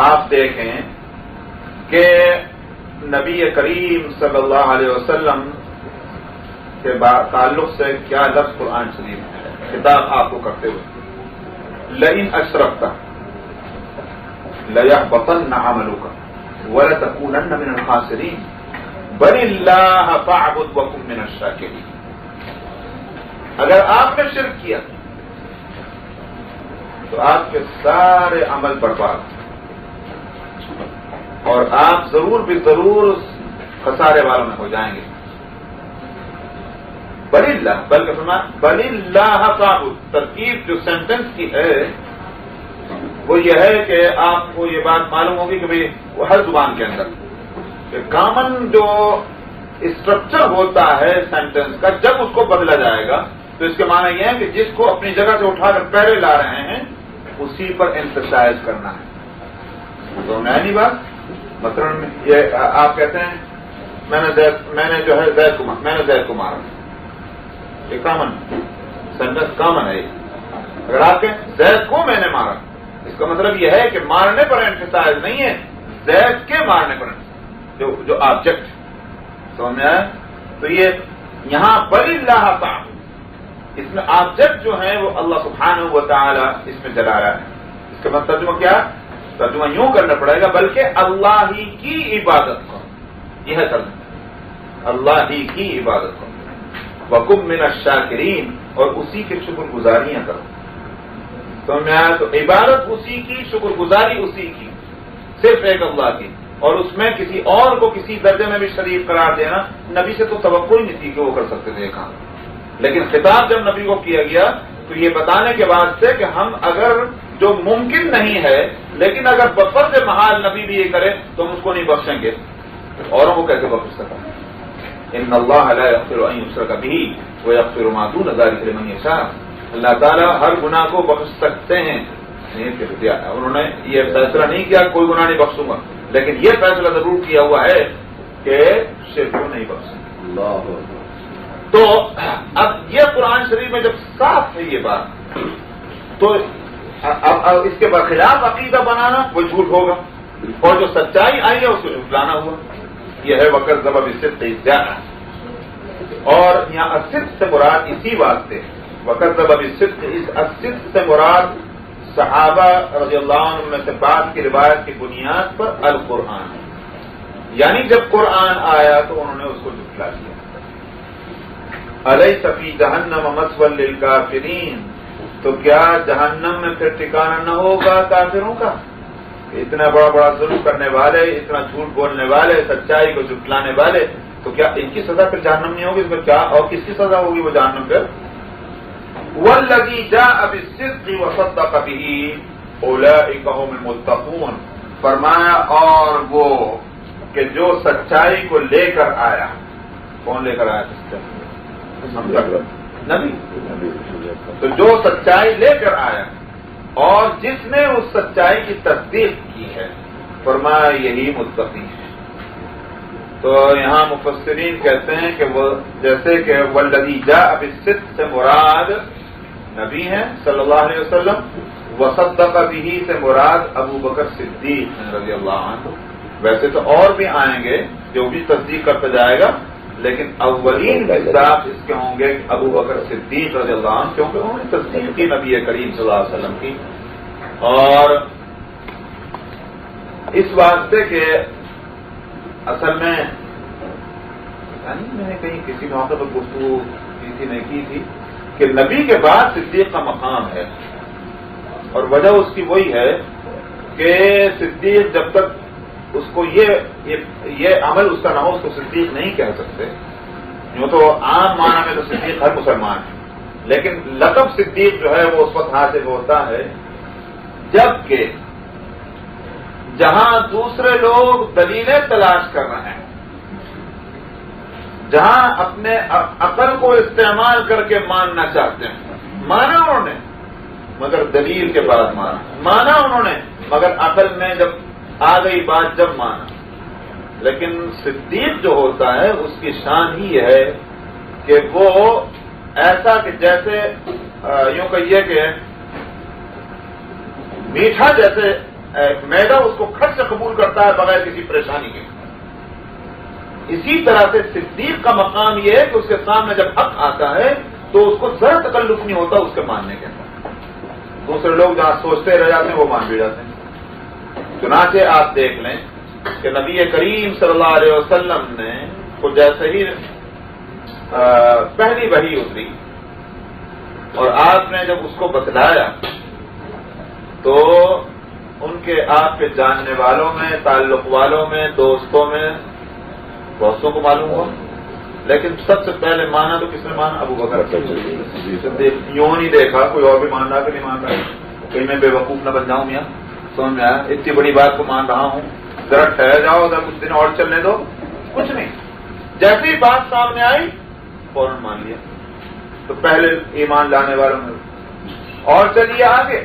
آپ دیکھیں کہ نبی کریم صلی اللہ علیہ وسلم کے تعلق سے کیا لفظ قرآن شریف ہے خطاب آپ کو کرتے ہوئے لئن اشرکت لیحبطن عملک ولتکونن من الخاسرین بل اللہ فاعبد وکن من الشاکرین. اگر آپ نے شرک کیا تو آپ کے سارے عمل برباد اور آپ ضرور بھی ضرور خسارے والوں میں ہو جائیں گے. بل اللہ، بلکہ فرمایا بل اللہ فاعبد. ترکیب جو سینٹنس کی ہے وہ یہ ہے کہ آپ کو یہ بات معلوم ہوگی کہ بھئی وہ ہر زبان کے اندر کامن جو اسٹرکچر ہوتا ہے سینٹنس کا، جب اس کو بدلا جائے گا تو اس کے معنی یہ ہے کہ جس کو اپنی جگہ سے اٹھا کر پہلے لا رہے ہیں اسی پر ایمفسائز کرنا ہے. تو نہیں بات مثلا یہ آپ کہتے ہیں میں نے جو ہے زید کو مارا، یہ کامن سینٹنس کامن ہے. اگر آپ کہیں زید کو میں نے مارا، اس کا مطلب یہ ہے کہ مارنے پر ایمفسائز نہیں ہے، زید کے مارنے پر جو آبجیکٹ. سمجھ میں آیا؟ تو یہ یہاں بل اللہ فاعبد، اس میں آبجیکٹ جو ہیں وہ اللہ سبحانہ و تعالی اس میں چلا رہا ہے. اس کا مطلب ترجمہ کیا؟ ترجمہ یوں کرنا پڑے گا بلکہ اللہ ہی کی عبادت کرو. یہ ہے ترجمہ، اللہ ہی کی عبادت کرو. وَكُن مِّنَ الشَّاكِرِينَ، اور اسی کی شکر گزاریاں کرو. سمجھ میں آیا؟ تو عبادت اسی کی، شکر گزاری اسی کی، صرف ایک اللہ کی. اور اس میں کسی اور کو کسی درجے میں بھی شریک قرار دینا نبی سے تو توقع ہی نہیں تھی کہ وہ کر سکتے تھے یہ کام. لیکن خطاب جب نبی کو کیا گیا تو یہ بتانے کے واسطے کہ ہم اگر جو ممکن نہیں ہے لیکن اگر بفرض محال نبی بھی یہ کرے تو ہم اس کو نہیں بخشیں گے، اوروں کو کیسے بخش سکیں؟ ان اللہ لا یغفر ان یشرک به ویغفر ما دون ذلک لمن یشاء. اللہ تعالیٰ ہر گناہ کو بخش سکتے ہیں. انہوں نے یہ فیصلہ نہیں کیا کوئی گناہ نہیں بخشوں گا، لیکن یہ فیصلہ ضرور کیا ہوا ہے کہ شرک کو نہیں بخشیں. تو اب یہ قرآن شریف میں جب صاف ہے یہ بات، تو اب اس کے برخلاف عقیدہ بنانا وہ جھوٹ ہوگا، اور جو سچائی آئی ہے اس کو جھٹلانا ہوا. یہ ہے وقت ضبط الصدق زیادہ. اور یہاں الصدق سے مراد اسی واسطے وقت ضبط الصدق، اس الصدق سے مراد صحابہ رضی اللہ عنہ میں سے بعض کی روایت کی بنیاد پر القرآن، یعنی جب قرآن آیا تو انہوں نے اس کو جھٹلا دیا. الیس فی جہنم مثوی للکافرین، تو کیا جہنم میں پھر ٹھکانہ نہ ہوگا کافروں کا؟ اتنا بڑا بڑا ظلم کرنے والے، اتنا جھوٹ بولنے والے، سچائی کو جھٹلانے والے، تو کیا ان کی سزا پھر جہنم نہیں ہوگی؟ اس میں کیا اور کس کی سزا ہوگی وہ جہنم پھر؟ والذی جاء بالصدق وصدق به اولئک هم المتقون. فرمایا اور وہ کہ جو سچائی کو لے کر آیا، کون لے کر آیا؟ نبی. تو جو سچائی لے کر آیا اور جس نے اس سچائی کی تصدیق کی ہے، فرمایا یہی متقی ہے. تو یہاں مفسرین کہتے ہیں کہ وہ جیسے کہ والذی جاء بالصدق سے مراد نبی ہیں صلی اللہ علیہ وسلم، وصدق به سے مراد ابو بکر صدیق رضی اللہ عنہ. ویسے تو اور بھی آئیں گے جو بھی تصدیق کرتا جائے گا، لیکن اولین حساب اس کے ہوں گے ابو بکر صدیق رضی اللہ عنہ، کیونکہ انہوں نے تصدیق کی نبی کریم صلی اللہ علیہ وسلم کی. اور اس واسطے کہ اصل میں میں نے کہیں کسی موقع پر گفتگو کسی نے کی تھی کہ نبی کے بعد صدیق کا مقام ہے، اور وجہ اس کی وہی ہے کہ صدیق جب تک اس کو یہ عمل اس کا نہ ہو اس کو صدیق نہیں کہہ سکتے. یوں تو عام معنی میں تو صدیق ہر مسلمان ہے، لیکن لقب صدیق جو ہے وہ اس وقت حاصل ہوتا ہے جبکہ جہاں دوسرے لوگ دلیلیں تلاش کر رہے ہیں، جہاں اپنے عقل کو استعمال کر کے ماننا چاہتے ہیں، مانا انہوں نے مگر دلیل کے بعد مانا انہوں نے مگر عقل میں جب آ گئی بات جب مانا. لیکن صدیق جو ہوتا ہے اس کی شان ہی ہے کہ وہ ایسا کہ جیسے یوں کہیے کہ میٹھا جیسے میدا اس کو کھٹ سے قبول کرتا ہے بغیر کسی پریشانی کے. اسی طرح سے صدیق کا مقام یہ ہے کہ اس کے سامنے جب حق آتا ہے تو اس کو ذرا تکلف نہیں ہوتا اس کے ماننے کے اندر. دوسرے لوگ جہاں سوچتے رہ جاتے ہیں وہ مان بھی جاتے ہیں. چنانچہ آپ دیکھ لیں کہ نبی کریم صلی اللہ علیہ وسلم نے کو جیسے ہی پہلی وحی اتری اور آپ نے جب اس کو بتلایا تو ان کے آپ کے جاننے والوں میں، تعلق والوں میں، دوستوں میں بہت سو کو معلوم ہوا، لیکن سب سے پہلے مانا تو کس نے مانا؟ ابو بکر صدیق۔ یوں نہیں دیکھا کوئی اور بھی مان رہا کہ نہیں مان رہا، کہیں میں بے وقوف نہ بن جاؤں میاں، سمجھ میں آیا؟ اتنی بڑی بات کو مان رہا ہوں، ذرا ٹھہر جاؤ، ذرا کچھ دن اور چلنے دو، کچھ نہیں، جیسی بات سامنے آئی فوراً مان لیا۔ تو پہلے ایمان لانے والوں نے۔ اور چلیے آگے،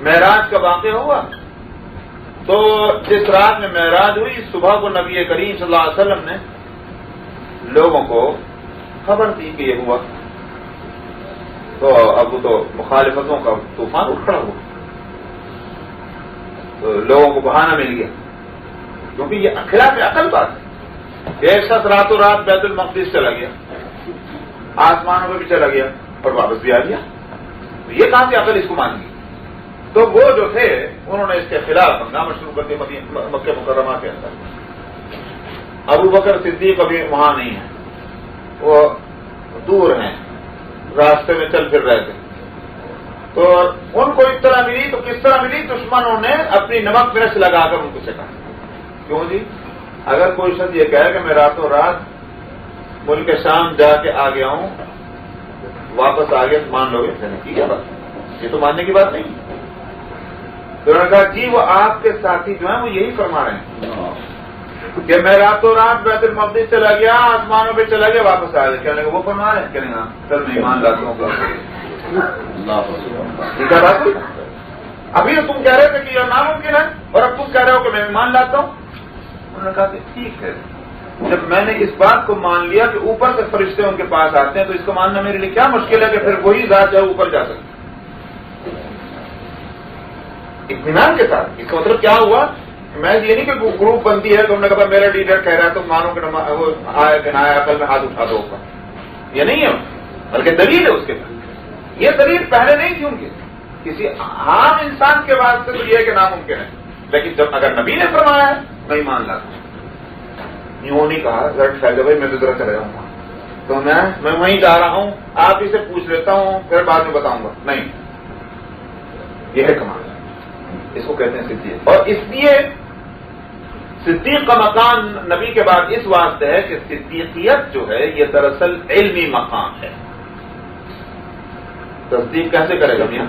معراج کا واقعہ ہوا تو جس رات میں معراج ہوئی، صبح کو نبی کریم صلی اللہ علیہ وسلم نے لوگوں کو خبر دی کہ یہ ہوا، تو اب تو مخالفتوں کا طوفان اٹھ کھڑا ہوا، تو لوگوں کو بہانہ مل گیا، کیونکہ یہ خلاف عقل بات ہے۔ ایک شخص راتوں رات بیت المقدس چلا گیا، آسمانوں میں بھی چلا گیا اور واپس بھی آ گیا، تو یہ کہاں سے عقل اس کو مان گئی؟ تو وہ جو تھے انہوں نے اس کے خلاف ہنگامہ شروع کر دیا مکہ مکرمہ کے اندر۔ ابو بکر صدیق ابھی وہاں نہیں ہے، وہ دور ہیں، راستے میں چل پھر رہے تھے، تو ان کو اطلاع ملی، تو کس طرح ملی؟ دشمنوں نے اپنی نمک مرچ لگا کر ان کو چکا۔ کیوں جی؟ اگر کوئی شخص یہ کہے کہ میں راتوں رات ملک شام جا کے آ گیا ہوں، واپس آ گیا، تو مان لو گے؟ ٹھیک ہے، بات یہ تو ماننے کی بات نہیں۔ تو انہوں نے کہا جی وہ آپ کے ساتھی جو ہیں وہ یہی فرما رہے ہیں کہ میں راتوں رات بیت المقدس چلا گیا، آسمانوں پہ چلا گیا، واپس آ گیا۔ کہنے کا وہ فرما رہے ہیں، کہنے گا سر میں ایمان لاتا ہوں۔ ٹھیک ہے بات ہوئی؟ ابھی تو تم کہہ رہے تھے کہ یہ ناممکن ہے، اور اب تم کہہ رہے ہو کہ میں ایمان لاتا ہوں۔ انہوں نے کہا کہ ٹھیک ہے، جب میں نے اس بات کو مان لیا کہ اوپر سے فرشتے ان کے پاس آتے ہیں، تو اس کو ماننا میرے لیے کیا مشکل ہے کہ پھر وہی ذات جو ہے اوپر جا سکتی اطمینان کے ساتھ۔ اس کا مطلب کیا ہوا؟ میں یہ نہیں کہ گروپ بنتی ہے، تم نے کہا میرا لیڈر کہہ رہا ہے تو مانو کہ وہ آیا کہ نہ آیا، کل میں ہاتھ اٹھا دو اوپر، یہ نہیں ہے، بلکہ دلیل ہے اس کے ساتھ۔ یہ دلیل پہلے نہیں تھی ان کی، کسی عام انسان کے واسطے تو یہ ہے کہ ناممکن ہے، لیکن جب اگر نبی نے فرمایا ہے میں ایمان لاتا ہوں۔ یوں نہیں کہا ذرا ٹھہر بھائی میں تو ذرا چلے جاؤں گا، تو میں وہیں جا رہا ہوں، آپ اسے پوچھ لیتا ہوں پھر بعد میں بتاؤں گا، نہیں، یہ ہے کمال، اس کو کہتے ہیں صدیق۔ اور اس لیے صدیق کا مقام نبی کے بعد اس واسطے ہے کہ صدیقیت جو ہے یہ دراصل علمی مقام ہے۔ تصدیق کیسے کرے گا میاں؟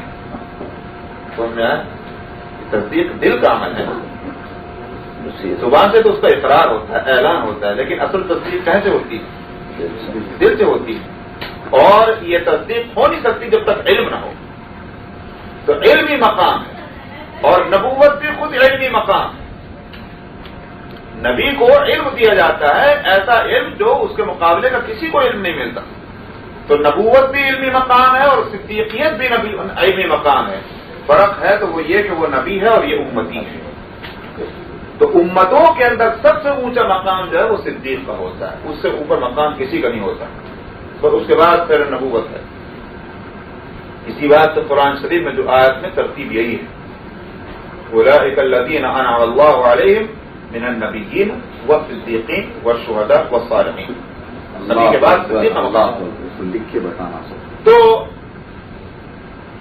تصدیق دل کا عمل ہے، زبان سے تو اس کا اقرار ہوتا ہے، اعلان ہوتا ہے، لیکن اصل تصدیق کیسے ہوتی ہے؟ دل سے ہوتی ہے، اور یہ تصدیق ہو نہیں سکتی جب تک علم نہ ہو۔ تو علمی مقام ہے، اور نبوت بھی خود علمی مقام ہے۔ نبی کو علم دیا جاتا ہے، ایسا علم جو اس کے مقابلے کا کسی کو علم نہیں ملتا۔ تو نبوت بھی علمی مقام ہے اور صدیقیت بھی علمی مقام ہے۔ فرق ہے تو وہ یہ کہ وہ نبی ہے اور یہ امتی ہے۔ تو امتوں کے اندر سب سے اونچا مقام جو ہے وہ صدیق کا ہوتا ہے، اس سے اوپر مقام کسی کا نہیں ہوتا، اور اس کے بعد پھر نبوت ہے۔ اسی بات تو قرآن شریف میں جو آیت میں ترتیب یہی ہے، اولئک الذین انعم اللہ علیہم من النبیین والصدیقین والشہداء والصالحین۔ نبی کے بعد صدیق کا مقام لکھ کے بتانا۔ تو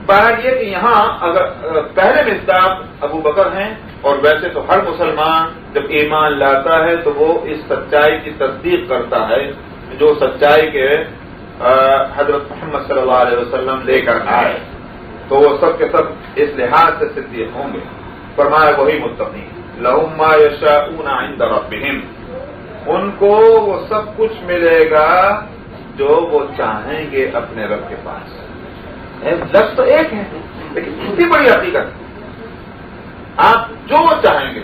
بہرحال یہ کہ یہاں اگر پہلے مصداق ابو بکر ہیں، اور ویسے تو ہر مسلمان جب ایمان لاتا ہے تو وہ اس سچائی کی تصدیق کرتا ہے جو سچائی کے حضرت محمد صلی اللہ علیہ وسلم لے کر آئے، تو وہ سب کے سب اس لحاظ سے صدیق ہوں گے۔ فرمایا وہی متقین لہم ما یشاءون عند ربہم، ان کو وہ سب کچھ ملے گا جو وہ چاہیں گے اپنے رب کے پاس۔ لفظ تو ایک ہے لیکن اتنی بڑی حقیقت، آپ جو چاہیں گے۔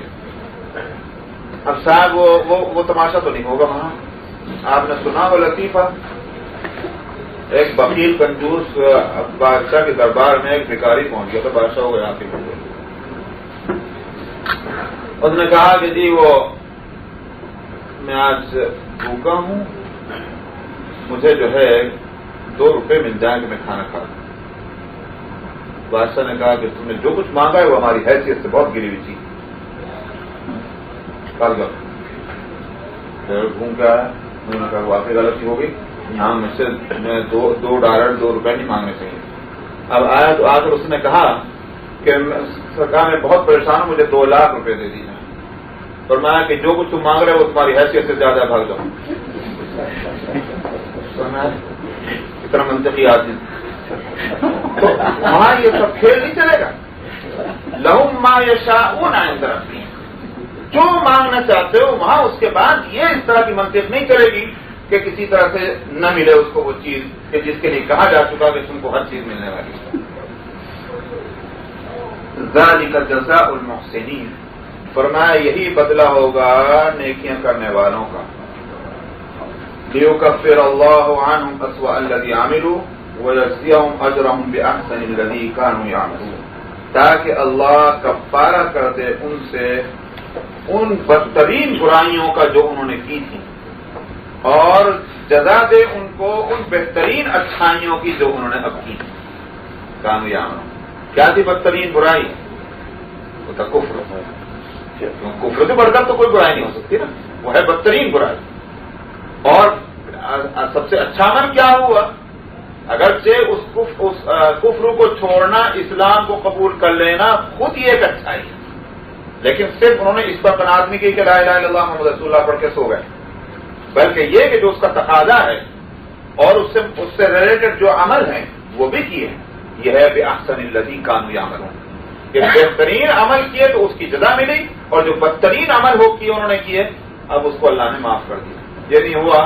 اب صاحب وہ تماشا تو نہیں ہوگا وہاں، آپ نے سنا وہ لطیفہ، ایک بخیل کنجوس بادشاہ کے دربار میں ایک بھکاری پہنچ گیا تھا، بادشاہ ہو گیا آپ کے، اس نے کہا کہ جی وہ میں آج بھوکا ہوں، مجھے جو ہے 2 روپے مل جائیں کہ میں کھانا کھا لوں۔ بادشاہ نے کہا کہ تم نے جو کچھ مانگا ہے وہ ہماری حیثیت سے بہت گری ہوئی چیز، پھر گھوم کے آیا، انہوں نے کہا واقعی غلطی ہو گئی، یہاں مجھ سے $2 2 روپے نہیں مانگنے چاہیے۔ اب آیا تو آ کر اس نے کہا کہ سرکار میں بہت پریشان ہوں، مجھے 2 لاکھ روپے دے دیجیے۔ فرمایا کہ جو کچھ تم مانگ رہے ہو وہ تمہاری حیثیت سے زیادہ، بھاگ جاؤ. اتنا منطقی آدمی. تو وہاں یہ سب کھیل نہیں چلے گا. لہم ما یشاءون عند ربہم، جو مانگنا چاہتے ہو وہاں اس کے بعد یہ اس طرح کی منطق نہیں چلے گی کہ کسی طرح سے نہ ملے اس کو وہ چیز کہ جس کے لیے کہا جا چکا کہ تم کو ہر چیز ملنے والی ہے. ذالک جزاء المحسنین، فرمایا یہی بدلہ ہوگا نیکیاں کرنے والوں کا. لیکفر اللہ عنہم اسوأ الذی عملوا ویجزیہم اجرہم باحسن الذی کانوا یعملون، تاکہ اللہ کفارہ کر دے ان سے ان بدترین برائیوں کا جو انہوں نے کی تھی، اور جزا دے ان کو ان بہترین اچھائیوں کی جو انہوں نے اب کی. کامیاب کیا تھی بدترین برائی؟ وہ تھا کفر. کفر سے بڑھ کر تو کوئی برائی نہیں ہو سکتی نا، وہ ہے بدترین برائی. اور سب سے اچھا عمل کیا ہوا؟ اگرچہ اس کفر کو چھوڑنا، اسلام کو قبول کر لینا خود ہی ایک اچھائی ہے، لیکن صرف انہوں نے اس پر قناعت نہیں کی کہ لا الہ الا اللہ محمد رسول اللہ پڑھ کے سو گئے، بلکہ یہ کہ جو اس کا تقاضا ہے اور اس سے ریلیٹڈ جو عمل ہیں وہ بھی کیے. یہ ہے بِأَحْسَنِ الَّذِي كَانُوا يَعْمَلُونَ، کہ بہترین عمل کیے تو اس کی جزا ملی، اور جو بدترین عمل ہو کیے انہوں نے کیے اب اس کو اللہ نے معاف کر دیا. یہ نہیں ہوا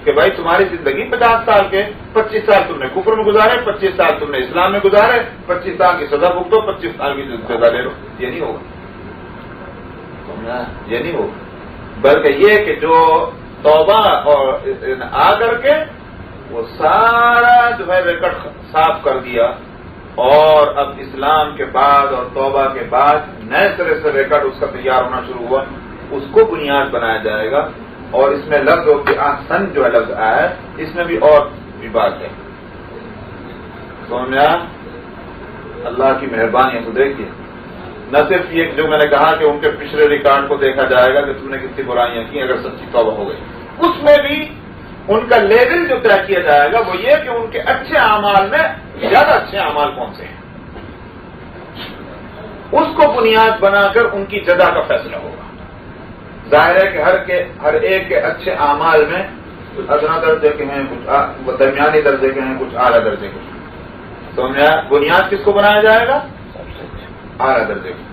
کہ بھائی تمہاری زندگی 50 سال کے 25 سال تم نے کفر میں گزارے، 25 سال تم نے اسلام میں گزارے، 25 سال کی سزا بھگتو، 25 سال کی سزا لے لو. یہ نہیں ہوگا، یہ نہیں ہوگا. بلکہ یہ کہ جو توبہ اور آ کر کے وہ سارا جو ہے ریکارڈ صاف کر دیا، اور اب اسلام کے بعد اور توبہ کے بعد نئے سرے سے ریکارڈ اس کا تیار ہونا شروع ہوا، اس کو بنیاد بنایا جائے گا. اور اس میں لفظ احسن جو ہے لفظ آیا ہے اس میں بھی اور بھی بات ہے. سمجھا؟ اللہ کی مہربانی ہے. تو دیکھیے نہ صرف یہ جو میں نے کہا کہ ان کے پچھلے ریکارڈ کو دیکھا جائے گا کہ تم نے کتنی برائیاں کی اگر سچی توبہ ہو گئی، اس میں بھی ان کا لیول جو طے کیا جائے گا وہ یہ کہ ان کے اچھے اعمال میں زیادہ اچھے اعمال کون سے ہیں، اس کو بنیاد بنا کر ان کی جزا کا فیصلہ ہوگا. ظاہر ہے کہ ہر ایک کے اچھے اعمال میں کچھ ادنا درجے کے ہیں، کچھ درمیانی درجے کے ہیں، کچھ اعلیٰ درجے کے ہیں. تو بنیاد کس کو بنایا جائے گا؟ اعلیٰ درجے کے.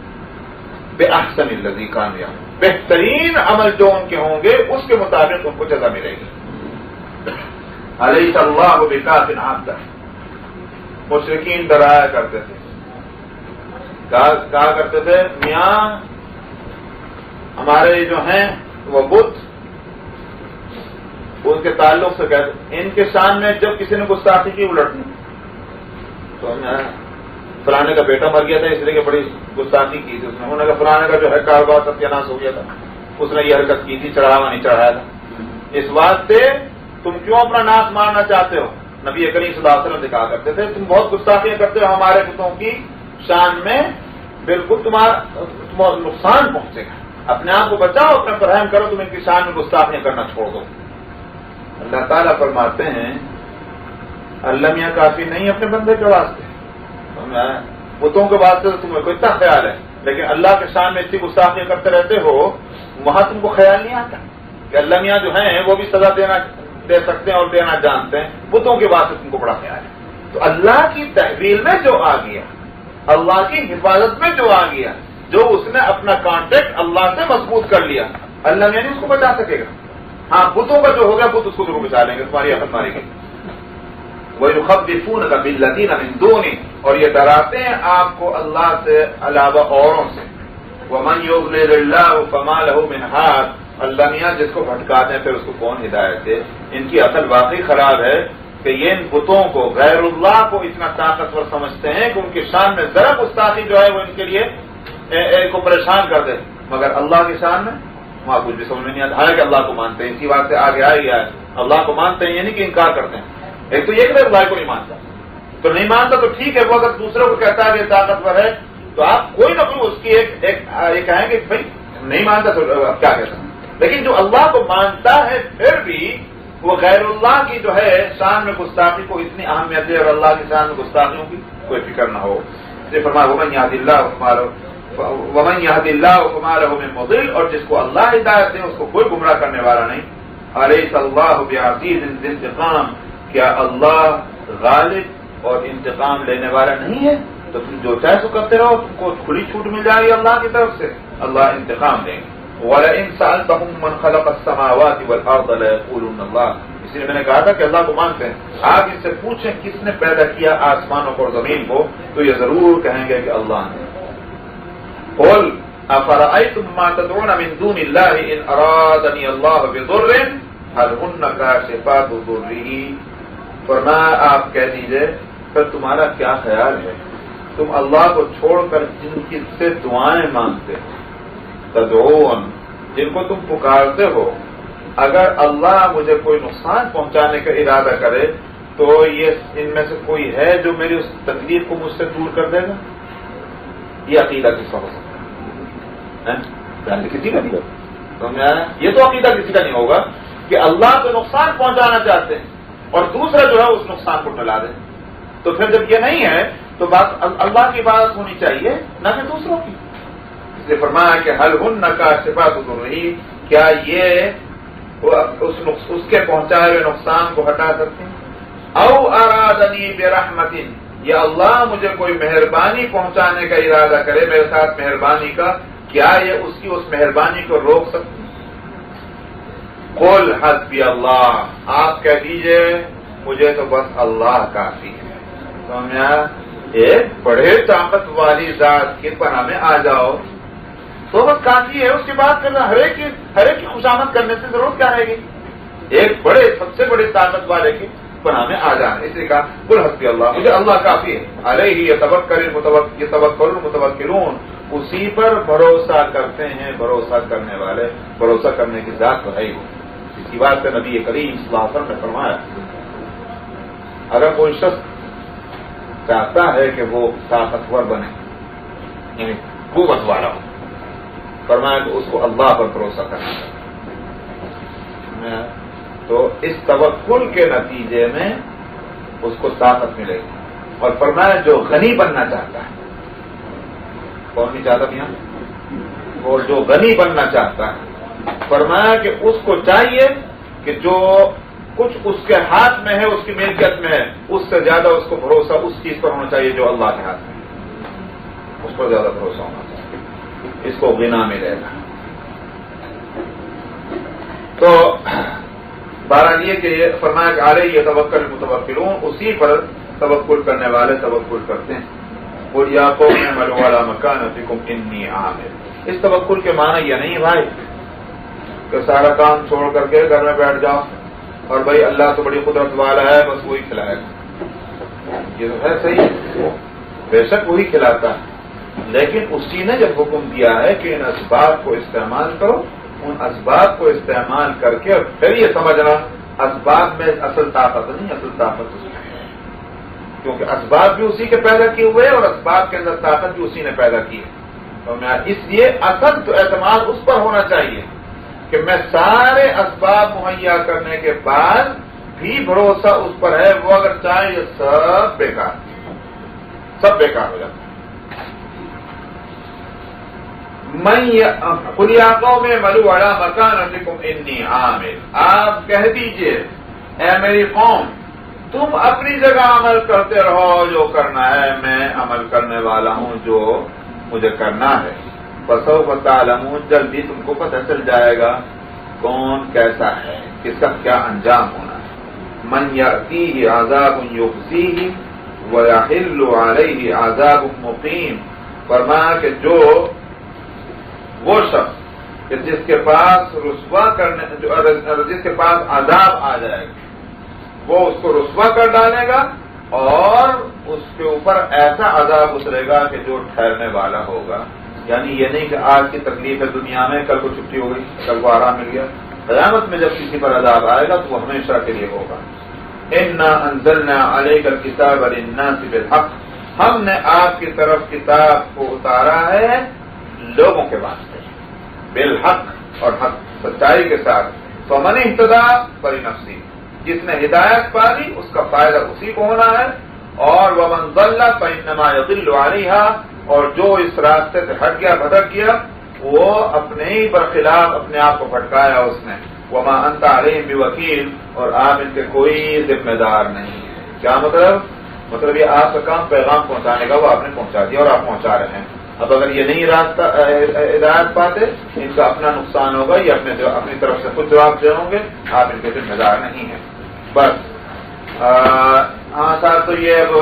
بِأَحْسَنِ الَّذِي كَانُوا يَعْمَلُونَ، بہترین عمل جو ان کے ہوں گے اس کے مطابق ان کو جزا ملے گی. علیہ اللہ بکاف عبدہ، مشرکین ڈرایا کرتے تھے، کہا کرتے تھے میاں ہمارے جو ہیں وہ بت، ان کے تعلق سے کہتے ان کے شان میں جب کسی نے گستاخی کی الٹنی، تو فلانے کا بیٹا مر گیا تھا اس لیے کہ بڑی گستاخی کی تھی اس نے، انہوں نے کہا فلانے کا جو ہے کاروبار ستیہ ناش ہو گیا تھا، اس نے یہ حرکت کی تھی، چڑھاوا نہیں چڑھایا تھا، اس واسطے تم کیوں اپنا ناک مارنا چاہتے ہو؟ نبی کریم صلی اللہ علیہ وسلم کہا کرتے تھے تم بہت گستاخیاں کرتے ہو ہمارے بتوں کی شان میں، بالکل تمہارا نقصان پہنچے گا، اپنے آپ کو بچاؤ، اپنا فرہم کرو، تم ان کی شان میں گستاخیاں کرنا چھوڑ دو. اللہ تعالیٰ فرماتے ہیں اللہ میاں کافی نہیں اپنے بندے کے واسطے، بتوں کے واسطے تو تمہیں کوئی اتنا خیال ہے، لیکن اللہ کے شان میں اتنی گستاخیاں کرتے رہتے ہو، وہاں تم کو خیال نہیں آتا کہ اللہ میاں جو ہیں وہ بھی سزا دے سکتے ہیں اور دینا جانتے ہیں، بتوں کے واسطے تم کو بڑا خیال ہے. تو اللہ کی تحویل میں جو آ گیا، اللہ کی حفاظت میں جو آ گیا، جو اس نے اپنا کانٹیکٹ اللہ سے مضبوط کر لیا، اللہ میاں نہیں اس کو بچا سکے گا. ہاں بتوں کا جو ہو گیا بت اس کو ضرور بچا لیں گے، تمہاری حفاظت مارے گی. وَيُخَوِّفُونَكَ بِالَّذِينَ مِن دُونِهِ، اور یہ ڈراتے ہیں آپ کو اللہ سے علاوہ اوروں سے. وَمَن يُضْلِلِ اللَّهُ فَمَا لَهُ مِنْ هَادٍ، اللہ میاں جس کو بھٹکا دیں پھر اس کو کون ہدایت دے. ان کی عقل واقعی خراب ہے کہ یہ ان بتوں کو غیر اللہ کو اتنا طاقتور سمجھتے ہیں کہ ان کی شان میں ذرا گستاخی جو ہے وہ ان کے لیے کو پریشان کر دے، مگر اللہ کی شان میں وہاں کچھ بھی سمجھ میں نہیں آتا. حالانکہ اللہ کو مانتے ہیں، اسی بات سے آگے آ گیا ہے، اللہ کو مانتے ہیں یہ نہیں کہ انکار کرتے ہیں. ایک تو یہ کہ اللہ کو نہیں مانتا، تو نہیں مانتا تو ٹھیک ہے، وہ اگر دوسروں کو کہتا ہے کہ طاقتور ہے تو آپ کوئی نہ کوئی اس کی ایک کہیں گے بھائی نہیں مانتا تو اب کیا کہتا ہے. لیکن جو اللہ کو مانتا ہے پھر بھی وہ غیر اللہ کی جو ہے شان میں گستاخی کو اتنی اہمیت ہے اور اللہ کی شان میں گستاخیوں کی کوئی فکر نہ ہو. اس لیے فرمایا ومن یہد اللہ ومن یہد اللہ فما لہ من مضل، اور جس کو اللہ ہدایت دے اس کو کوئی گمراہ کرنے والا نہیں۔ الیس اللہ بعزیز ذی انتقام، کیا اللہ غالب اور انتقام لینے والا نہیں ہے؟ تو تم جو چاہے تو کرتے رہو، تم کو کھلی چھوٹ مل جائے گی اللہ کی طرف سے، اللہ انتقام دیں گے۔ وَلَئِن سَأَلْتَهُم مَّن خَلَقَ السَّمَاوَاتِ وَالْأَرْضَ لَيَقُولُنَّ اللَّهُ، اس لیے میں نے کہا تھا کہ اللہ کو مانتے ہیں، آپ اس سے پوچھیں کس نے پیدا کیا آسمانوں کو اور زمین کو، تو یہ ضرور کہیں گے کہ اللہ نے۔ قُلْ أَفَرَأَيْتُم مَّا تَدْعُونَ مِن دُونِ اللَّهِ إِنْ أَرَادَنِيَ اللَّهُ بِضُرٍّ هَلْ هُنَّ كَاشِفَاتُ ضُرِّهِ، فرمایا آپ کہہ دیجئے پھر تمہارا کیا خیال ہے، تم اللہ کو چھوڑ کر جن کی سے دعائیں مانگتے ہو، تدعون، جن کو تم پکارتے ہو، اگر اللہ مجھے کوئی نقصان پہنچانے کا ارادہ کرے تو یہ ان میں سے کوئی ہے جو میری اس تکلیف کو مجھ سے دور کر دے گا؟ یہ عقیدہ کس کا ہو سکتا ہے؟ کسی کا نہیں ہوگا۔ یہ تو عقیدہ کسی کا نہیں ہوگا کہ اللہ کو نقصان پہنچانا چاہتے ہیں اور دوسرا جو ہے اس نقصان کو ٹلا دے۔ تو پھر جب یہ نہیں ہے تو بات اللہ کی عبادت ہونی چاہیے نہ کہ دوسروں کی۔ اس لیے فرمایا کہ حل ہن کاشفات ضرّہ، کیا یہ اس کے پہنچائے ہوئے نقصان کو ہٹا سکتے ہیں؟ او ارادنی برحمت، یا اللہ مجھے کوئی مہربانی پہنچانے کا ارادہ کرے میرے ساتھ مہربانی کا، کیا یہ اس کی اس مہربانی کو روک سکتے ہیں؟ قل حسبی اللہ، آپ کہہ دیجئے مجھے تو بس اللہ کافی ہے۔ سمجھا؟ ایک بڑے طاقت والی ذات کے پناہ میں آ جاؤ تو بس کافی ہے، اس کے بعد پھر ہر ایک کی خوشامد کرنے سے ضرورت کیا رہے گی؟ ایک بڑے سب سے بڑے طاقت والے کی پناہ میں آ جانا، اس لیے کہا قل حسبی اللہ، مجھے اللہ کافی ہے۔ علیہ یتوکل المتوکلون، اسی پر بھروسہ کرتے ہیں بھروسہ کرنے والے، بھروسہ کرنے کی ذات تو ہے ہی وہ۔ اس کی بات پہ نبی کریم صلی اللہ علیہ وسلم نے فرمایا اگر کوئی شخص چاہتا ہے کہ وہ طاقتور بنے یعنی قوت والا ہو، فرمایا کہ اس کو اللہ پر بھروسہ کرنا چاہیے، تو اس توکل کے نتیجے میں اس کو طاقت ملے گی۔ اور فرمایا جو غنی بننا چاہتا ہے، کون نہیں چاہتا یہاں، اور جو غنی بننا چاہتا ہے، فرمایا کہ اس کو چاہیے کہ جو کچھ اس کے ہاتھ میں ہے، اس کی ملکیت میں ہے، اس سے زیادہ اس کو بھروسہ اس چیز پر ہونا چاہیے جو اللہ کے ہاتھ میں ہے، اس پر زیادہ بھروسہ ہونا چاہیے، اس کو غنا ملے گا۔ تو بہرحال یہ کہ فرمایا کہ علیہ یتوکل المتوکلون، اسی پر توکل کرنے والے توکل کرتے ہیں۔ قل یا قوم اعملوا علی مکانتکم انی عامل، اس توکل کے معنی یہ نہیں بھائی کہ سارا کام چھوڑ کر کے گھر میں بیٹھ جاؤ اور بھائی اللہ تو بڑی قدرت والا ہے بس وہی کھلائے گا، یہ تو ہے صحیح، بے شک وہی کھلاتا ہے، لیکن اسی نے جب حکم دیا ہے کہ ان اسباب کو استعمال کرو، ان اسباب کو استعمال کر کے پھر یہ سمجھنا اسباب میں اصل طاقت نہیں، اصل طاقت اس میں ہے، کیونکہ اسباب بھی اسی کے پیدا کیے ہوئے اور اسباب کے اندر طاقت بھی اسی نے پیدا کی ہے۔ تو اس لیے اصل تو اعتماد اس پر ہونا چاہیے کہ میں سارے اسباب مہیا کرنے کے بعد بھی بھروسہ اس پر ہے، وہ اگر چاہے یہ سب بیکار ہو جاتا ہے۔ قل یا قوم اعملوا علی مکانتکم انی عامل، آپ کہہ دیجئے اے میری قوم تم اپنی جگہ عمل کرتے رہو، جو کرنا ہے میں عمل کرنے والا ہوں جو مجھے کرنا ہے۔ فسوف تعلمون، جلدی تم کو پتہ چل جائے گا کون کیسا ہے، کس کا کیا انجام ہونا ہے۔ من یأتیہ عذاب یخزیہ ویحل علیہ عذاب مقیم، فرمایا کہ وہ شخص کہ جس کے پاس جس کے پاس عذاب آ جائے گا وہ اس کو رسوا کر ڈالے گا اور اس کے اوپر ایسا عذاب اترے گا کہ جو ٹھہرنے والا ہوگا، یعنی یہ نہیں کہ آج کی تکلیف ہے دنیا میں، کل کو چھٹی ہو گئی، کل کو آرام مل گیا، قیامت میں جب کسی پر عذاب آئے گا تو وہ ہمیشہ کے لیے ہوگا۔ انا انزلنا علیک الکتاب للناس بالحق، ہم نے آپ کی طرف کتاب کو اتارا ہے لوگوں کے واسطے بالحق، اور حق سچائی کے ساتھ۔ فمن اہتدی فلنفسہ، جس نے ہدایت پا لی اس کا فائدہ اسی کو ہونا ہے، اور ومن ضل فانما یضل علیہا، اور جو اس راستے سے ہٹ گیا بھٹک گیا وہ اپنے ہی برخلاف اپنے آپ کو بھٹکایا اس نے. وما انت علیہم بوکیل، اور آپ ان کے کوئی ذمہ دار نہیں ہے. کیا مطلب یہ آپ کا کام پیغام پہنچانے کا، وہ آپ نے پہنچا دیا اور آپ پہنچا رہے ہیں. اب اگر یہ نہیں راستہ ہدایت پاتے ان کا اپنا نقصان ہوگا، یہ اپنی طرف سے خود جواب دے ہوں گے، آپ ان کے ذمہ دار نہیں ہیں. بس ہاں صاحب تو یہ اب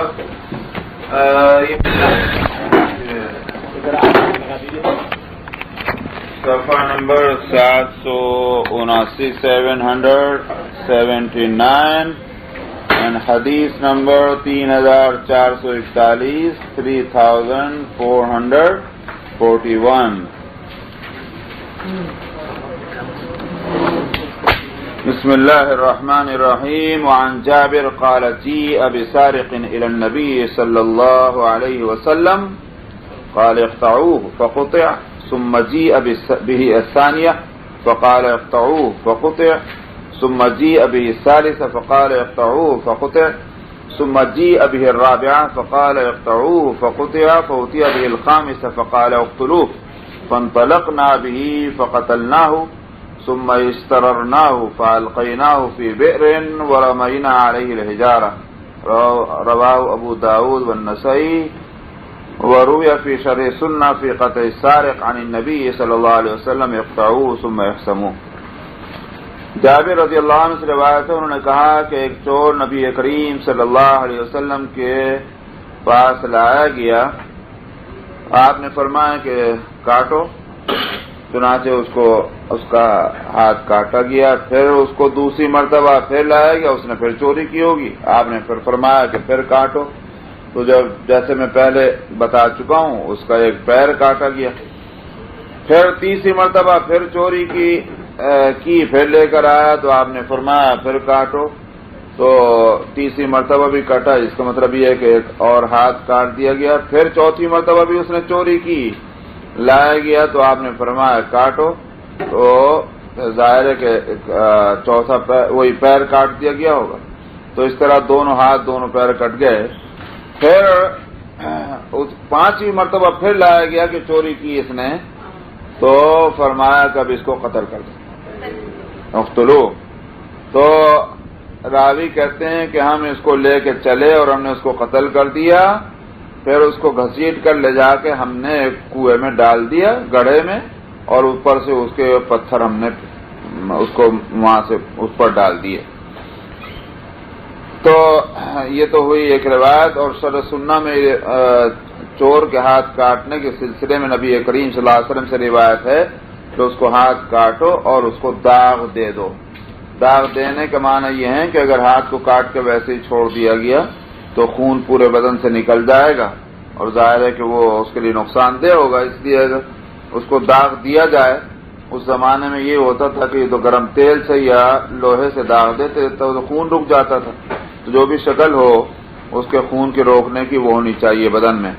صفحہ نمبر 779 779 and حدیث نمبر 3441 3441. بسم الله الرحمن الرحيم. وعن جابر قال جيء بسارق إلى النبي صلى الله عليه وسلم قال اقطعوه فقطع، ثم جيء به الثانية فقال اقطعوه فقطع، ثم جيء به الثالثة فقال اقطعوه فقطع، ثم جيء به الرابعة فقال اقطعوه فقطع، فأتي به الخامسة فقال اقتلوه، فانطلقنا به فقتلناه، ثم استررناه فألقيناه في بئر ورمينا عليه الحجارة. رواه أبو داود والنسائي. وروي في شرح سنة في قطع السارق عن النبي صلى الله عليه وسلم اقطعوه ثم احسموه. جابر رضی اللہ عنہ سے روایت ہے، انہوں نے کہا کہ ایک چور نبی کریم صلی اللہ علیہ وسلم کے پاس لایا گیا، آپ نے فرمایا کہ کاٹو، چنانچہ اس کا ہاتھ کاٹا گیا. پھر اس کو دوسری مرتبہ پھر لایا گیا، اس نے پھر چوری کی ہوگی، آپ نے پھر فرمایا کہ پھر کاٹو. تو جیسے میں پہلے بتا چکا ہوں اس کا ایک پیر کاٹا گیا. پھر تیسری مرتبہ پھر چوری کی پھر لے کر آیا تو آپ نے فرمایا پھر کاٹو. تو تیسری مرتبہ بھی کاٹا، اس کا مطلب یہ ہے کہ ایک اور ہاتھ کاٹ دیا گیا. پھر چوتھی مرتبہ بھی اس نے چوری کی، لایا گیا تو آپ نے فرمایا کاٹو. تو ظاہر ہے کہ چوتھا وہی پیر کاٹ دیا گیا ہوگا. تو اس طرح دونوں ہاتھ دونوں پیر کٹ گئے. پھر پانچویں مرتبہ پھر لایا گیا کہ چوری کی اس نے، تو فرمایا کہ اب اس کو قتل کر دو، اقتلو. تو راوی کہتے ہیں کہ ہم اس کو لے کے چلے اور ہم نے اس کو قتل کر دیا. پھر اس کو گھسیٹ کر لے جا کے ہم نے ایک کنویں میں ڈال دیا، گڑھے میں، اور اوپر سے اس کے پتھر ہم نے اس کو وہاں سے اس پر ڈال دیے. تو یہ تو ہوئی ایک روایت. اور شرح سنہ میں چور کے ہاتھ کاٹنے کے سلسلے میں نبی کریم صلی اللہ علیہ وسلم سے روایت ہے کہ اس کو ہاتھ کاٹو اور اس کو داغ دے دو. داغ دینے کا معنی یہ ہے کہ اگر ہاتھ کو کاٹ کے ویسے ہی چھوڑ دیا گیا تو خون پورے بدن سے نکل جائے گا اور ظاہر ہے کہ وہ اس کے لیے نقصان دہ ہوگا. اس لیے اگر اس کو داغ دیا جائے، اس زمانے میں یہ ہوتا تھا کہ تو گرم تیل سے یا لوہے سے داغ دیتے تو خون رک جاتا تھا. تو جو بھی شکل ہو اس کے خون کے روکنے کی وہ ہونی چاہیے بدن میں.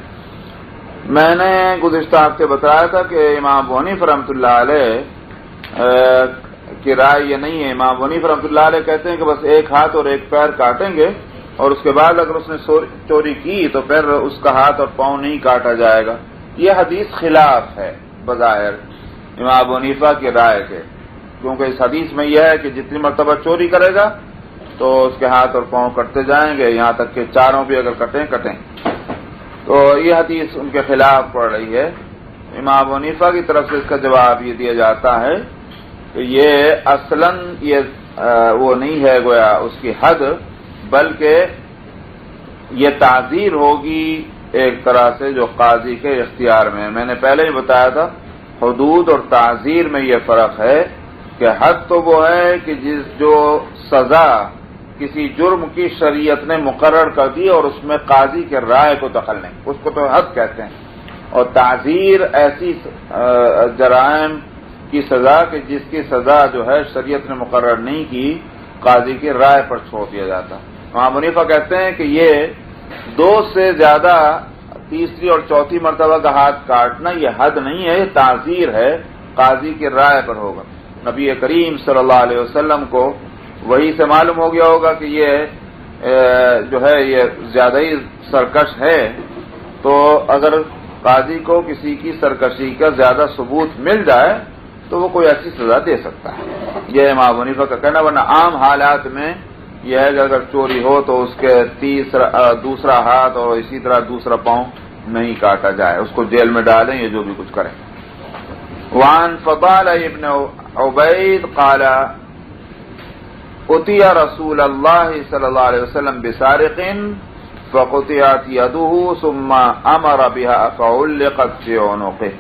میں نے گزشتہ ہفتے بتایا تھا کہ امام ابو حنیفہ رحمۃ اللہ علیہ کی رائے یہ نہیں ہے. امام ابو حنیفہ رحمۃ اللہ علیہ کہتے ہیں کہ بس ایک ہاتھ اور ایک پیر کاٹیں گے، اور اس کے بعد اگر اس نے چوری کی تو پھر اس کا ہاتھ اور پاؤں نہیں کاٹا جائے گا. یہ حدیث خلاف ہے بظاہر امام ابو حنیفہ کی رائے کے، کیونکہ اس حدیث میں یہ ہے کہ جتنی مرتبہ چوری کرے گا تو اس کے ہاتھ اور پاؤں کٹتے جائیں گے، یہاں تک کہ چاروں بھی اگر کٹیں. تو یہ حدیث ان کے خلاف پڑ رہی ہے. امام ابو حنیفہ کی طرف سے اس کا جواب یہ دیا جاتا ہے کہ یہ اصلاً یہ وہ نہیں ہے گویا اس کی حد، بلکہ یہ تعزیر ہوگی ایک طرح سے جو قاضی کے اختیار میں. میں نے پہلے ہی بتایا تھا حدود اور تعزیر میں یہ فرق ہے کہ حد تو وہ ہے کہ جو سزا کسی جرم کی شریعت نے مقرر کر دی اور اس میں قاضی کے رائے کو دخل نہیں، اس کو تو حد کہتے ہیں. اور تعزیر ایسی جرائم کی سزا کہ جس کی سزا جو ہے شریعت نے مقرر نہیں کی، قاضی کی رائے پر چھوڑ دیا جاتا. امام حنیفہ کہتے ہیں کہ یہ دو سے زیادہ تیسری اور چوتھی مرتبہ کا ہاتھ کاٹنا یہ حد نہیں ہے، یہ تعزیر ہے، قاضی کی رائے پر ہوگا. نبی کریم صلی اللہ علیہ وسلم کو وہی سے معلوم ہو گیا ہوگا کہ یہ جو ہے یہ زیادہ ہی سرکش ہے، تو اگر قاضی کو کسی کی سرکشی کا زیادہ ثبوت مل جائے تو وہ کوئی ایسی سزا دے سکتا ہے. یہ امام ابو حنیفہ کا کہنا. ورنہ عام حالات میں یہ ہے کہ اگر چوری ہو تو اس کے دوسرا ہاتھ اور اسی طرح دوسرا پاؤں نہیں کاٹا جائے، اس کو جیل میں ڈالیں، یہ جو بھی کچھ کریں. وعن فضالہ ابن عبید قال اتي رسول اللہ صلی اللہ علیہ وسلم بسارق فقطعت يده ثم امر بها فعلقت في عنقه.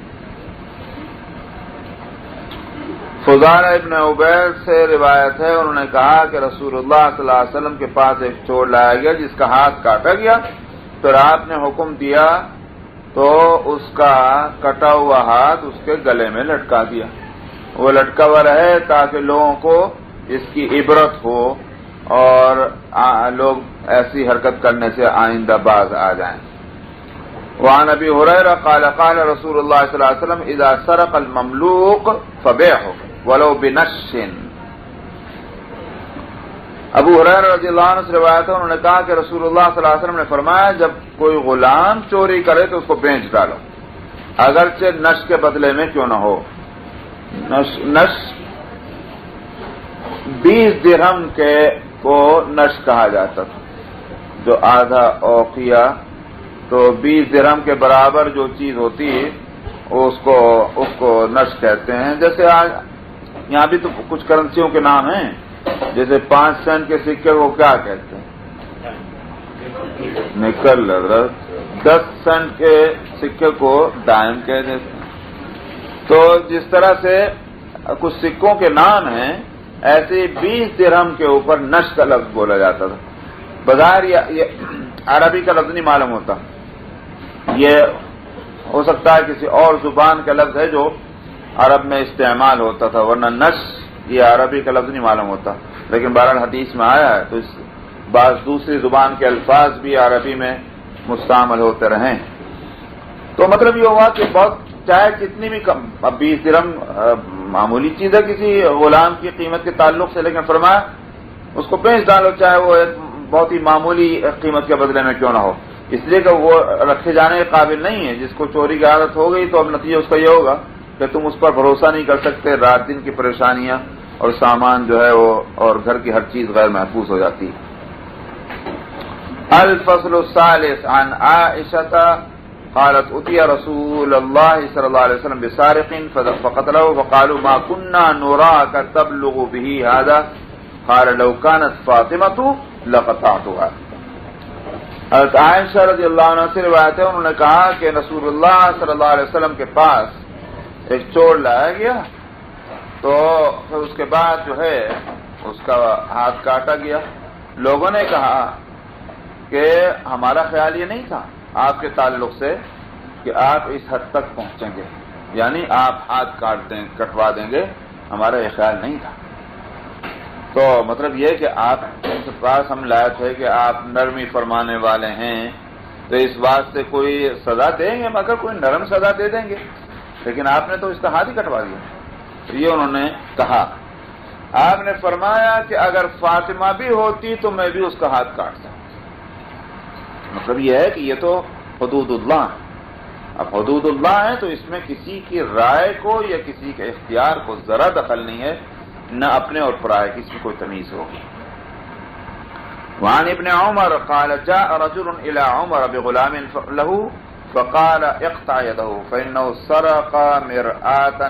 فضالہ ابن عبید سے روایت ہے، انہوں نے کہا کہ رسول اللہ صلی اللہ علیہ وسلم کے پاس ایک چور لایا گیا جس کا ہاتھ کاٹا گیا، پھر آپ نے حکم دیا تو اس کا کٹا ہوا ہاتھ اس کے گلے میں لٹکا دیا. وہ لٹکا ہوا رہے تاکہ لوگوں کو اس کی عبرت ہو اور لوگ ایسی حرکت کرنے سے آئندہ باز آ جائیں. وعن ابی ہریرہ قال قال رسول اللہ صلی اللہ علیہ وسلم اذا سرق المملوک فبیعه ولو بنش. ابو ہریرہ رضی اللہ عنہ سے روایت ہے، انہوں نے کہا کہ رسول اللہ صلی اللہ علیہ وسلم نے فرمایا جب کوئی غلام چوری کرے تو اس کو بیچ ڈالو، اگرچہ نش کے بدلے میں کیوں نہ ہو. نش 20 درہم کے کو نش کہا جاتا تھا، جو آدھا اوقیہ، تو 20 درہم کے برابر جو چیز ہوتی ہے اس کو نش کہتے ہیں. جیسے آج یہاں بھی تو کچھ کرنسیوں کے نام ہیں، جیسے 5 سینٹ کے سکے کو کیا کہتے ہیں؟ نکل. 10 سینٹ کے سکے کو ڈائم کہہ دیتے ہیں. تو جس طرح سے کچھ سکوں کے نام ہیں، ایسے 20 درہم کے اوپر نش کا لفظ بولا جاتا تھا. بظاہر یہ عربی کا لفظ نہیں معلوم ہوتا، یہ ہو سکتا ہے کسی اور زبان کا لفظ ہے جو عرب میں استعمال ہوتا تھا، ورنہ نش یہ عربی کا لفظ نہیں معلوم ہوتا. لیکن بہرحال حدیث میں آیا ہے تو اس بعض دوسری زبان کے الفاظ بھی عربی میں مستعمل ہوتے رہیں. تو مطلب یہ ہوا کہ بہت چاہے کتنی بھی کم، اب 20 درہم معمولی چیز ہے کسی غلام کی قیمت کے تعلق سے، لیکن فرمایا اس کو بیچ ڈالو چاہے وہ ایک بہت ہی معمولی قیمت کے بدلے میں کیوں نہ ہو، اس لیے کہ وہ رکھے جانے کے قابل نہیں ہے. جس کو چوری کی عادت ہو گئی تو اب نتیجہ اس کا یہ ہوگا کہ تم اس پر بھروسہ نہیں کر سکتے، رات دن کی پریشانیاں اور سامان جو ہے وہ اور گھر کی ہر چیز غیر محفوظ ہو جاتی ہے. الفصل الثالث عن عائشة قالت اتي رسول الله صلى الله عليه وسلم بسارق فقتله فقالوا ما كنا نراك تبلغ به هذا قال لو كانت فاطمة لقطعتها. حضرت عائشہ رضی اللہ عنہ سے روایت ہے، انہوں نے کہا کہ رسول اللہ صلی اللہ علیہ وسلم کے پاس ایک چور لایا گیا تو پھر اس کے بعد جو ہے اس کا ہاتھ کاٹا گیا. لوگوں نے کہا کہ ہمارا خیال یہ نہیں تھا آپ کے تعلق سے کہ آپ اس حد تک پہنچیں گے، یعنی آپ ہاتھ کٹوا دیں گے، ہمارا یہ خیال نہیں تھا. تو مطلب یہ کہ آپ کے پاس ہم لائے تھے کہ آپ نرمی فرمانے والے ہیں، تو اس بات سے کوئی سزا دیں گے مگر کوئی نرم سزا دے دیں گے، لیکن آپ نے تو اس کا ہاتھ ہی کٹوا دیا. یہ انہوں نے کہا. آپ نے فرمایا کہ اگر فاطمہ بھی ہوتی تو میں بھی اس کا ہاتھ کاٹتا. مطلب یہ ہے کہ یہ تو حدود اللہ ہے. اب حدود اللہ ہے تو اس میں کسی کی رائے کو یا کسی کے اختیار کو ذرا دخل نہیں ہے، نہ اپنے اور پرائے کی اس میں کوئی تمیز ہوگی. وعن ابن عمر قال جاء رجل الى عمر بغلام له فقال اقطع يده فانه سرق مرآة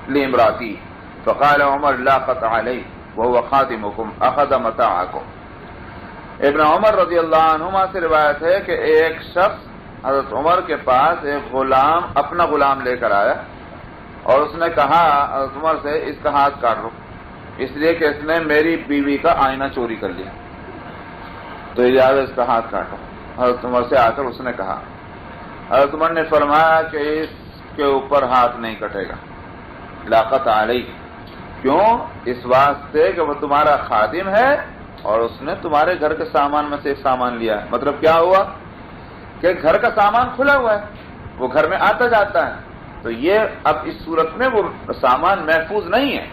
لامرأته فقال عمر لا قطع عليه وهو خادمكم اخذ متاعكم. ابن عمر رضی اللہ عنہما سے روایت ہے کہ ایک شخص حضرت عمر کے پاس ایک غلام اپنا غلام لے کر آیا اور اس نے کہا حضرت عمر سے اس کا ہاتھ کاٹ لو، اس لیے کہ اس نے میری بیوی کا آئینہ چوری کر لیا، تو اجازت اس کا ہاتھ کاٹو. حضرت عمر سے آ کر اس نے کہا. حضرت عمر نے فرمایا کہ اس کے اوپر ہاتھ نہیں کٹے گا. لا قطع علیہ، کیوں؟ اس واسطے کہ وہ تمہارا خادم ہے اور اس نے تمہارے گھر کے سامان میں سے ایک سامان لیا ہے. مطلب کیا ہوا کہ گھر کا سامان کھلا ہوا ہے، وہ گھر میں آتا جاتا ہے، تو یہ اب اس صورت میں وہ سامان محفوظ نہیں ہے.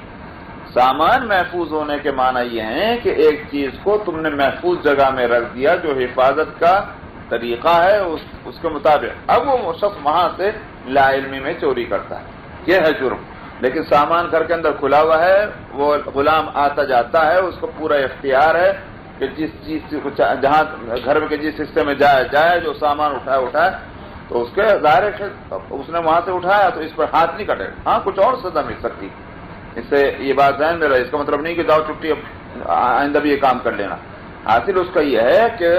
سامان محفوظ ہونے کے معنی یہ ہیں کہ ایک چیز کو تم نے محفوظ جگہ میں رکھ دیا جو حفاظت کا طریقہ ہے اس کے مطابق، اب وہ شخص وہاں سے لا علمی میں چوری کرتا ہے، یہ ہے جرم۔ لیکن سامان گھر کے اندر کھلا ہوا ہے، وہ غلام آتا جاتا ہے، اس کو پورا اختیار ہے کہ جس چیز کو جہاں گھر کے جس حصے میں جائے جو سامان اٹھائے تو اس کے ظاہر ہے اس نے وہاں سے اٹھایا تو اس پر ہاتھ نہیں کٹے، ہاں کچھ اور سزا مل سکتی۔ اس سے یہ بات ذہن میں رہے، اس کا مطلب نہیں کہ جاؤ چھٹی اب آئندہ بھی یہ کام کر لینا۔ حاصل اس کا یہ ہے کہ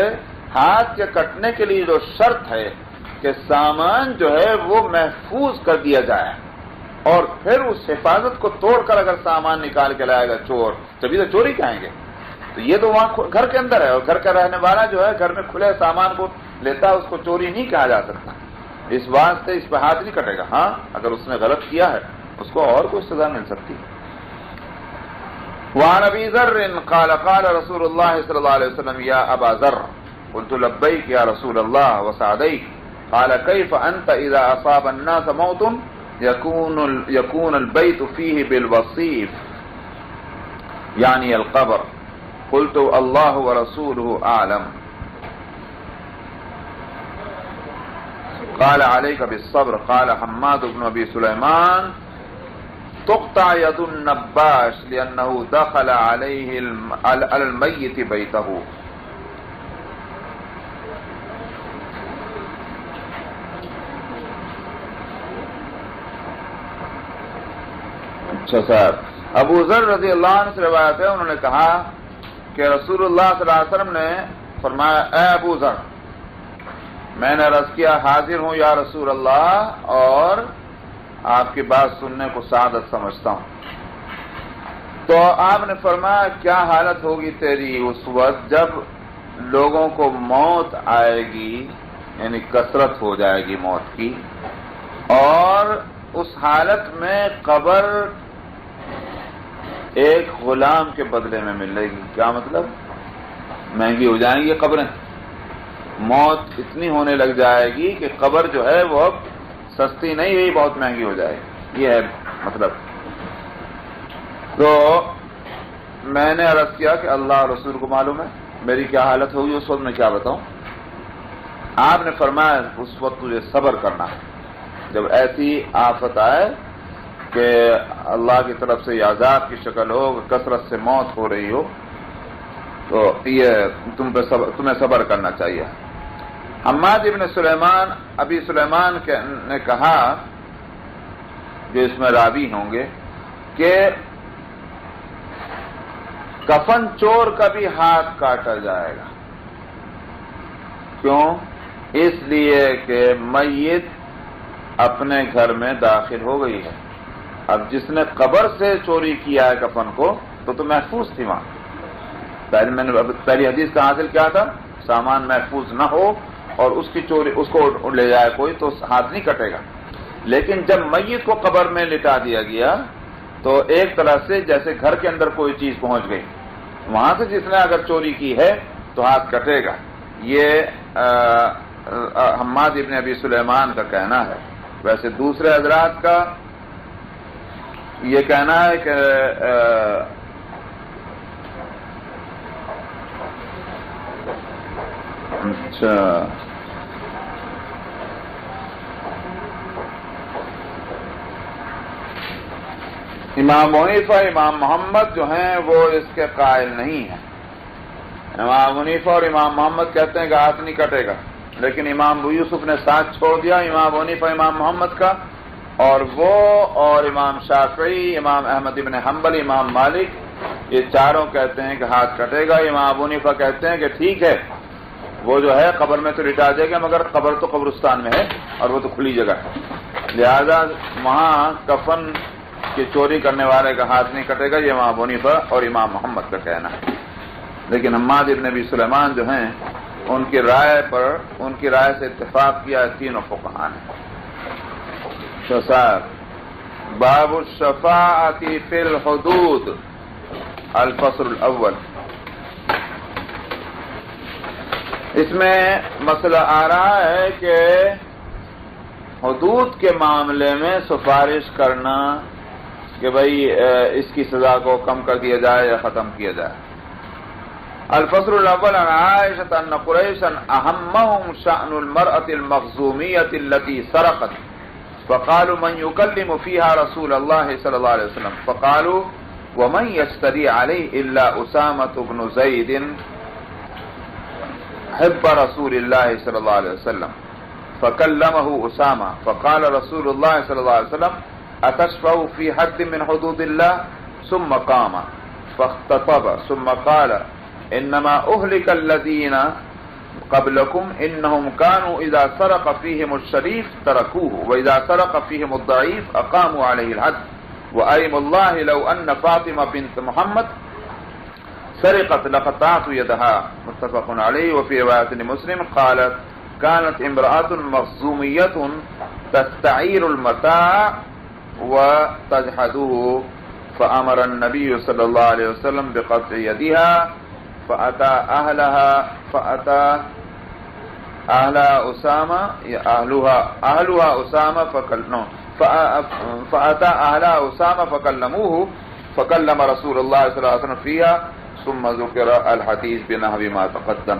ہاتھ کے کٹنے کے لیے جو شرط ہے کہ سامان جو ہے وہ محفوظ کر دیا جائے، اور پھر اس حفاظت کو توڑ کر اگر سامان نکال کے لائے گا چور، تبھی تو چوری کہیں گے۔ تو یہ تو وہاں گھر کے اندر ہے، اور گھر کا رہنے والا جو ہے گھر میں کھلے سامان کو لیتا ہے، اس کو چوری نہیں کہا جا سکتا، اس واسطے اس پہ ہاتھ نہیں کٹے گا۔ ہاں اگر اس نے غلط کیا ہے اس کو اور کوئی سزا مل سکتی۔ وعن ابی ذر قال قال رسول اللہ صلی اللہ علیہ وسلم یا ابا ذر قلت لبیک یا رسول اللہ وسعدیک قال کیف انت اذا اصاب الناس موت يكون البيت فيه بالوصيف يعني القبر قلت الله ورسوله أعلم قال عليك بالصبر قال حماد بن أبي سليمان تقطع يد النباش لأنه دخل عليه على الميت بيته۔ اچھا صاحب، ابو ذر رضی اللہ عنہ سے روایت ہے، انہوں نے کہا کہ رسول اللہ صلی اللہ علیہ وسلم نے فرمایا اے ابو ذر، میں نے عرض کیا حاضر ہوں یا رسول اللہ، اور آپ کی بات سننے کو سعادت سمجھتا ہوں۔ تو آپ نے فرمایا کیا حالت ہوگی تیری اس وقت جب لوگوں کو موت آئے گی، یعنی کثرت ہو جائے گی موت کی، اور اس حالت میں قبر ایک غلام کے بدلے میں ملے گی۔ کیا مطلب؟ مہنگی ہو جائیں گی قبریں، موت اتنی ہونے لگ جائے گی کہ قبر جو ہے وہ اب سستی نہیں ہوئی، بہت مہنگی ہو جائے گی، یہ ہے مطلب۔ تو میں نے عرض کیا کہ اللہ رسول کو معلوم ہے میری کیا حالت ہوگی اس وقت، میں کیا بتاؤں؟ آپ نے فرمایا اس وقت تجھے صبر کرنا ہے، جب ایسی آفت آئے کہ اللہ کی طرف سے عذاب کی شکل ہو، کثرت سے موت ہو رہی ہو، تو یہ تمہیں صبر کرنا چاہیے۔ حماد ابن سلیمان ابی سلیمان نے کہا، جو اس میں راوی ہوں گے، کہ کفن چور کا بھی ہاتھ کاٹا جائے گا۔ کیوں؟ اس لیے کہ میت اپنے گھر میں داخل ہو گئی ہے، اب جس نے قبر سے چوری کیا ہے کفن کو تو محفوظ تھی وہاں۔ پہلی حدیث کا حاصل کیا تھا؟ سامان محفوظ نہ ہو اور اس کی چوری اس کو لے جائے کوئی تو ہاتھ نہیں کٹے گا۔ لیکن جب میت کو قبر میں لٹا دیا گیا تو ایک طرح سے جیسے گھر کے اندر کوئی چیز پہنچ گئی، وہاں سے جس نے اگر چوری کی ہے تو ہاتھ کٹے گا۔ یہ حماد ابن ابی سلیمان کا کہنا ہے۔ ویسے دوسرے حضرات کا یہ کہنا ہے کہ اچھا امام حنیفہ امام محمد جو ہیں وہ اس کے قائل نہیں ہیں۔ امام حنیفہ اور امام محمد کہتے ہیں کہ ہاتھ نہیں کٹے گا، لیکن امام ابو یوسف نے ساتھ چھوڑ دیا امام حنیفہ امام محمد کا، اور وہ اور امام شافعی، امام احمد ابن حنبل، امام مالک، یہ چاروں کہتے ہیں کہ ہاتھ کٹے گا۔ امام ابو حنیفہ کہتے ہیں کہ ٹھیک ہے، وہ جو ہے قبر میں تو لٹا دے گا، مگر قبر تو قبرستان میں ہے اور وہ تو کھلی جگہ ہے، لہذا وہاں کفن کی چوری کرنے والے کا ہاتھ نہیں کٹے گا۔ یہ امام ابو حنیفہ اور امام محمد کا کہنا ہے۔ لیکن حماد ابن ابی سلیمان جو ہیں ان کی رائے سے اتفاق کیا ہے تینوں فقہاء نے۔ باب الشفاعۃ فی الحدود، الفصل الاول۔ اس میں مسئلہ آ رہا ہے کہ حدود کے معاملے میں سفارش کرنا کہ بھئی اس کی سزا کو کم کر دیا جائے یا ختم کیا جائے۔ الفصل الاول عن عائشة ان قريشا اهمهم شأن المرأة المخزومية التي سرقت فقالوا من يكلم فيها رسول الله صلى الله عليه وسلم فقالوا ومن يشتري عليه الا اسامة بن زيد حب رسول الله صلى الله عليه وسلم فكلمه اسامة فقال رسول الله صلى الله عليه وسلم اتشفع في حد من حدود الله ثم قام فاختطب ثم قال انما اهلك الذين قبلكم انهم كانوا اذا سرق فيهم الشريف تركوه واذا سرق فيهم الضعيف اقاموا عليه الحد وايم الله لو ان فاطمة بنت محمد سرقت لقطعت يدها متفق عليه. وفي رواية لمسلم قالت كانت امرأة مخزومية تستعير المتاع وتجحده فأمر النبي صلى الله عليه وسلم بقطع يدها فأتى أهلها أسامة أهلها أسامة فأتى أهلها أسامة فكلموه فكلم رسول الله صلى الله عليه وسلم فيها ثم ذكر الحديث بنحو ما تقدم.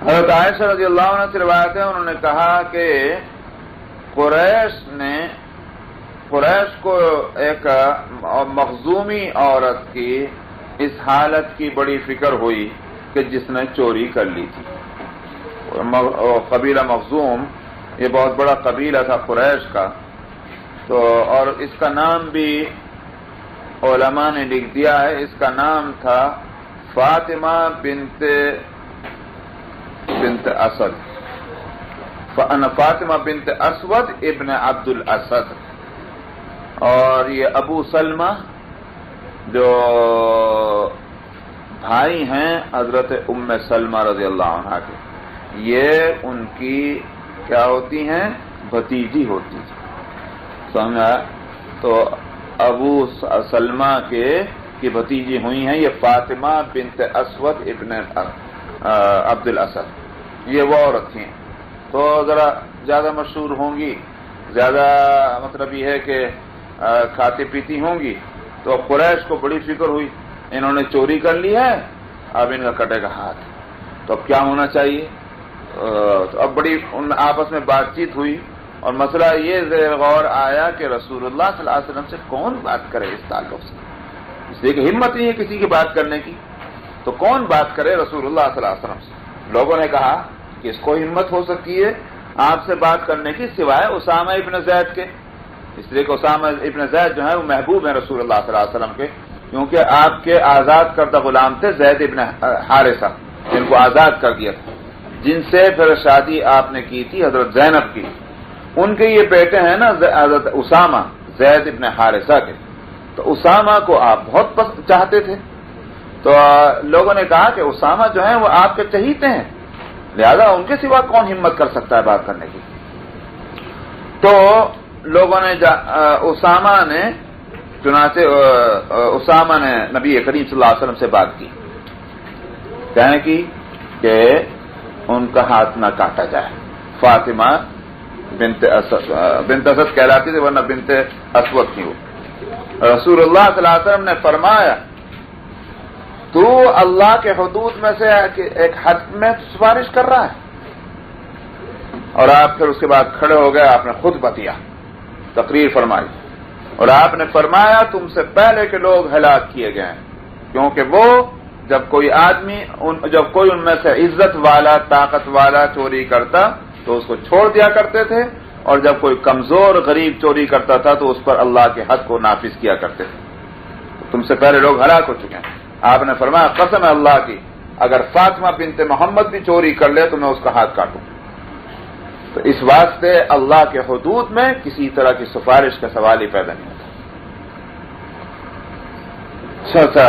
حضرت عائشہ رضی اللہ عنہ سے روایت ہے انہوں نے کہا کہ قریش کو ایک مخزومی عورت کی اس حالت کی بڑی فکر ہوئی کہ جس نے چوری کر لی تھی. قبیلہ مخزوم یہ بہت بڑا قبیلہ تھا قریش کا، تو اور اس کا نام بھی علماء نے لکھ دیا ہے، اس کا نام تھا فاطمہ بنت اسد، فاطمہ بنت اسود ابن عبد الاسد. اور یہ ابو سلمہ جو بھائی ہیں حضرت ام سلمہ رضی اللہ عنہ کے، یہ ان کی کیا ہوتی ہیں؟ بھتیجی ہوتی تھی. سمجھا؟ تو ابو سلمہ کی بھتیجی ہوئی ہیں یہ فاطمہ بنت اسود ابن عبد الاسد، یہ وہ عورت تھیں. تو ذرا زیادہ مشہور ہوں گی، زیادہ مطلب یہ ہے کہ کھاتی پیتی ہوں گی. تو قریش کو بڑی فکر ہوئی انہوں نے چوری کر لی ہے، اب ان کا کٹے گا ہاتھ، تو اب کیا ہونا چاہیے؟ تو اب بڑی ان آپس میں بات چیت ہوئی اور مسئلہ یہ زیر غور آیا کہ رسول اللہ صلی اللہ علیہ وسلم سے کون بات کرے اس تعلق سے، اس لیے کہ ہمت نہیں ہے کسی کی بات کرنے کی، تو کون بات کرے رسول اللہ صلی اللہ علیہ وسلم سے. لوگوں نے کہا کہ اس کو ہمت ہو سکتی ہے آپ سے بات کرنے کی سوائے اسامہ ابن زید کے، اس لیے کہ اسامہ ابن زید جو ہے وہ محبوب ہیں رسول اللہ صلی اللہ علیہ وسلم کے، کیونکہ آپ کے آزاد کردہ غلام تھے زید ابن حارثہ، جن کو آزاد کر دیا تھا، جن سے پھر شادی آپ نے کی تھی حضرت زینب کی. ان کے یہ بیٹے ہیں نا حضرت اسامہ زید ابن حارثہ کے، تو اسامہ کو آپ بہت چاہتے تھے. تو لوگوں نے کہا کہ اسامہ جو ہیں وہ آپ کے چہیتے ہیں، لہذا ان کے سوا کون ہمت کر سکتا ہے بات کرنے کی. تو لوگوں نے اسامہ نے نبی کریم صلی اللہ علیہ وسلم سے بات کی، کہنے کی کہ ان کا ہاتھ نہ کاٹا جائے. فاطمہ بنت اسد کہلاتی تھی ورنہ بنت اسود تھی وہ. رسول اللہ صلی اللہ علیہ وسلم نے فرمایا تو اللہ کے حدود میں سے ایک حد میں سفارش کر رہا ہے. اور آپ پھر اس کے بعد کھڑے ہو گئے، آپ نے خود بتیا تقریر فرمائی اور آپ نے فرمایا تم سے پہلے کے لوگ ہلاک کیے گئے ہیں، کیونکہ وہ جب کوئی ان میں سے عزت والا طاقت والا چوری کرتا تو اس کو چھوڑ دیا کرتے تھے، اور جب کوئی کمزور غریب چوری کرتا تھا تو اس پر اللہ کے حق کو نافذ کیا کرتے تھے. تم سے پہلے لوگ ہلاک ہو چکے ہیں. آپ نے فرمایا قسم ہے اللہ کی اگر فاطمہ بنت محمد بھی چوری کر لے تو میں اس کا ہاتھ کاٹوں. تو اس واسطے اللہ کے حدود میں کسی طرح کی سفارش کا سوال ہی پیدا نہیں ہوتا.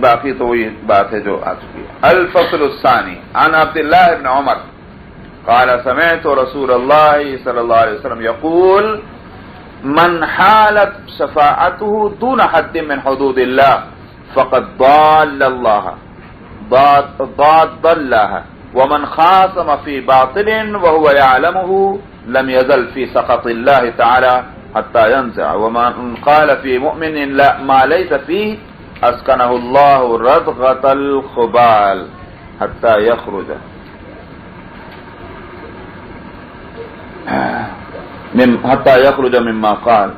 باقی تو وہی بات ہے جو آ چکی ہے. الفصل الثانی عن عبد الله بن عمر قال سمعت رسول الله صلی اللہ علیہ وسلم يقول من حالت شفاعته دون حد من حدود الله فقد ضال الله ضاد الله ومن خاصم في باطل وهو يعلمه لم يزل في سخط الله تعالى حتى ينزع ومن قال في مؤمن لا ما ليس فيه اسكنه الله ردغة الخبال حتى يخرج مما قال.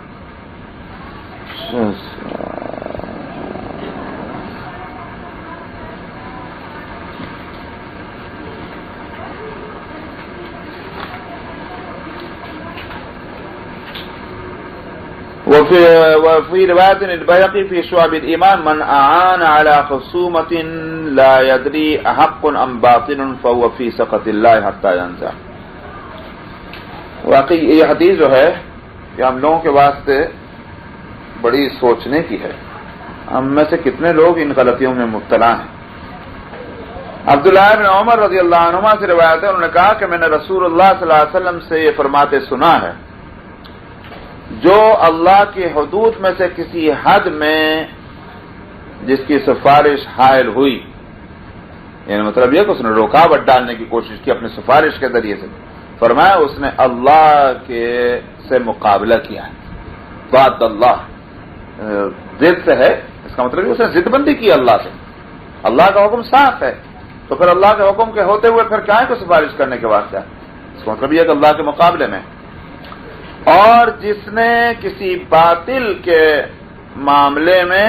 وفي رواية البيهقي في شعب الإيمان من أعان على خصومة لا يدري أحق أم باطل فهو في سخط الله حتى ينزع. واقعی یہ حدیث جو ہے کہ ہم لوگوں کے واسطے بڑی سوچنے کی ہے. ہم میں سے کتنے لوگ ان غلطیوں میں مبتلا ہیں. عبداللہ بن عمر رضی اللہ عنہما سے روایت ہے، انہوں نے کہا کہ میں نے رسول اللہ صلی اللہ علیہ وسلم سے یہ فرماتے سنا ہے، جو اللہ کی حدود میں سے کسی حد میں جس کی سفارش حائل ہوئی، یعنی مطلب یہ کہ اس نے رکاوٹ ڈالنے کی کوشش کی اپنی سفارش کے ذریعے سے، فرمایا اس نے اللہ کے سے مقابلہ کیا ہے. بات اللہ ضد سے ہے، اس کا مطلب اس نے ضد بندی کی اللہ سے. اللہ کا حکم صاف ہے تو پھر اللہ کے حکم کے ہوتے ہوئے پھر کیا ہے کوئی سفارش کرنے کے واسطے؟ اس کا مطلب یہ کہ اللہ کے مقابلے میں. اور جس نے کسی باطل کے معاملے میں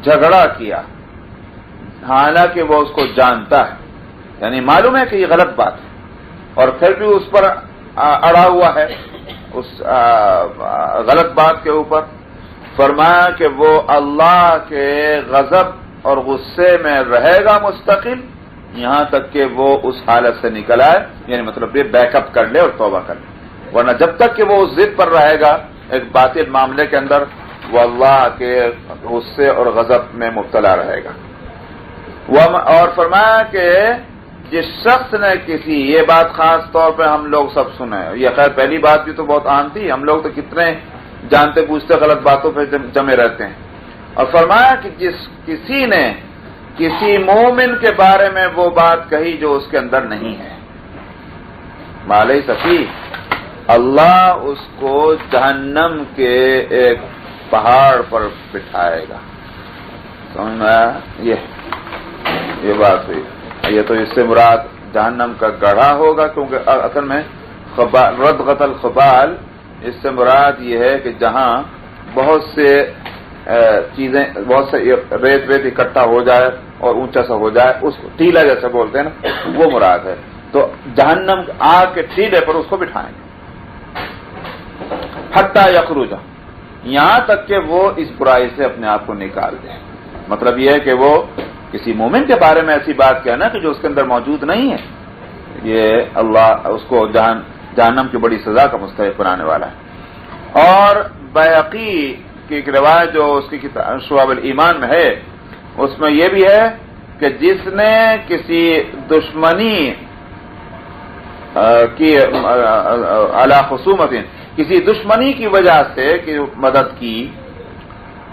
جھگڑا کیا حالانکہ وہ اس کو جانتا ہے، یعنی معلوم ہے کہ یہ غلط بات ہے اور پھر بھی اس پر اڑا ہوا ہے اس غلط بات کے اوپر، فرمایا کہ وہ اللہ کے غضب اور غصے میں رہے گا مستقل یہاں تک کہ وہ اس حالت سے نکل آئے، یعنی مطلب یہ بیک اپ کر لے اور توبہ کر لے. ورنہ جب تک کہ وہ اس ضد پر رہے گا ایک باطل معاملے کے اندر، وہ اللہ کے غصے اور غضب میں مبتلا رہے گا. اور فرمایا کہ جس شخص نے کسی، یہ بات خاص طور پہ ہم لوگ سب سنے، یہ خیر پہلی بات بھی تو بہت عام تھی، ہم لوگ تو کتنے جانتے بوجھتے غلط باتوں پہ جمے رہتے ہیں. اور فرمایا کہ جس کسی نے کسی مومن کے بارے میں وہ بات کہی جو اس کے اندر نہیں ہے، مالئی صفی، اللہ اس کو جہنم کے ایک پہاڑ پر بٹھائے گا. سمجھ میں آیا؟ یہ بات ہوئی. یہ تو اس سے مراد جہنم کا گڑھا ہوگا، کیونکہ اصل میں ردغۃ الخبال اس سے مراد یہ ہے کہ جہاں بہت سے چیزیں، بہت سے ریت اکٹھا ہو جائے اور اونچا سا ہو جائے، اس کو ٹیلا جیسے بولتے ہیں نا، وہ مراد ہے. تو جہنم آگ کے ٹیلے پر اس کو بٹھائیں گے حتی یخرج، یہاں تک کہ وہ اس برائی سے اپنے آپ کو نکال دے. مطلب یہ ہے کہ وہ کسی مومن کے بارے میں ایسی بات کہنا کہ جو اس کے اندر موجود نہیں ہے، یہ اللہ اس کو جہنم کی بڑی سزا کا مستحق بنانے والا ہے. اور بیہقی کی ایک روایت جو اس کی شعب الایمان میں ہے، اس میں یہ بھی ہے کہ جس نے کسی دشمنی کی علی خصومت، کسی دشمنی کی وجہ سے کی مدد کی،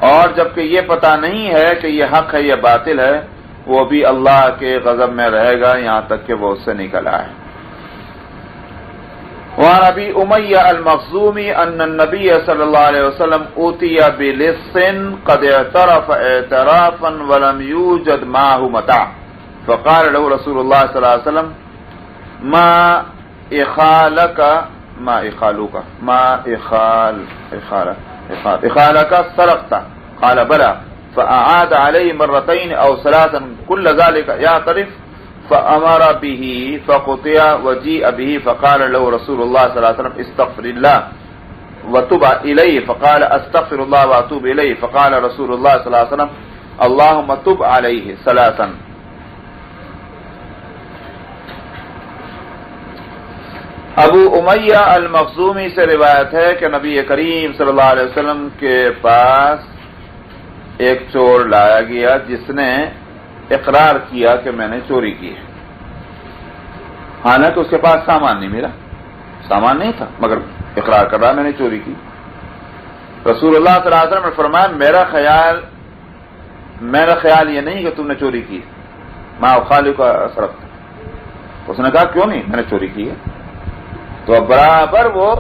اور جبکہ یہ پتہ نہیں ہے کہ یہ حق ہے یا باطل ہے، وہ بھی اللہ کے غضب میں رہے گا یہاں تک کہ وہ اس سے نکل آئے. وعن ابی امیہ المخزومی ان النبی صلی اللہ علیہ وسلم اوتی بلص قد اعترف اعترافا ولم یوجد معه متاع فقال له رسول اللہ صلی اللہ علیہ وسلم ما اخالک سرقت؟ قال بلى فأعاد عليه مرتين أو ثلاثا كل ذلك يعترف فأمر به فقطع وجيء به فقال له رسول الله صلى الله عليه وسلم استغفر الله وتب إليه فقال أستغفر الله وأتوب إليه فقال رسول الله صلى الله عليه وسلم اللهم تب عليه ثلاثا. ابو امیہ المخزومی سے روایت ہے کہ نبی کریم صلی اللہ علیہ وسلم کے پاس ایک چور لایا گیا جس نے اقرار کیا کہ میں نے چوری کی ہے، حالانکہ اس کے پاس سامان نہیں، میرا سامان نہیں تھا، مگر اقرار کر رہا میں نے چوری کی. رسول اللہ صلی اللہ علیہ وسلم نے فرمایا میرا خیال میرا خیال یہ نہیں کہ تم نے چوری کی، ما خالق اسرف. اس نے کہا کیوں نہیں، میں نے چوری کی ہے. تو اب برابر وہ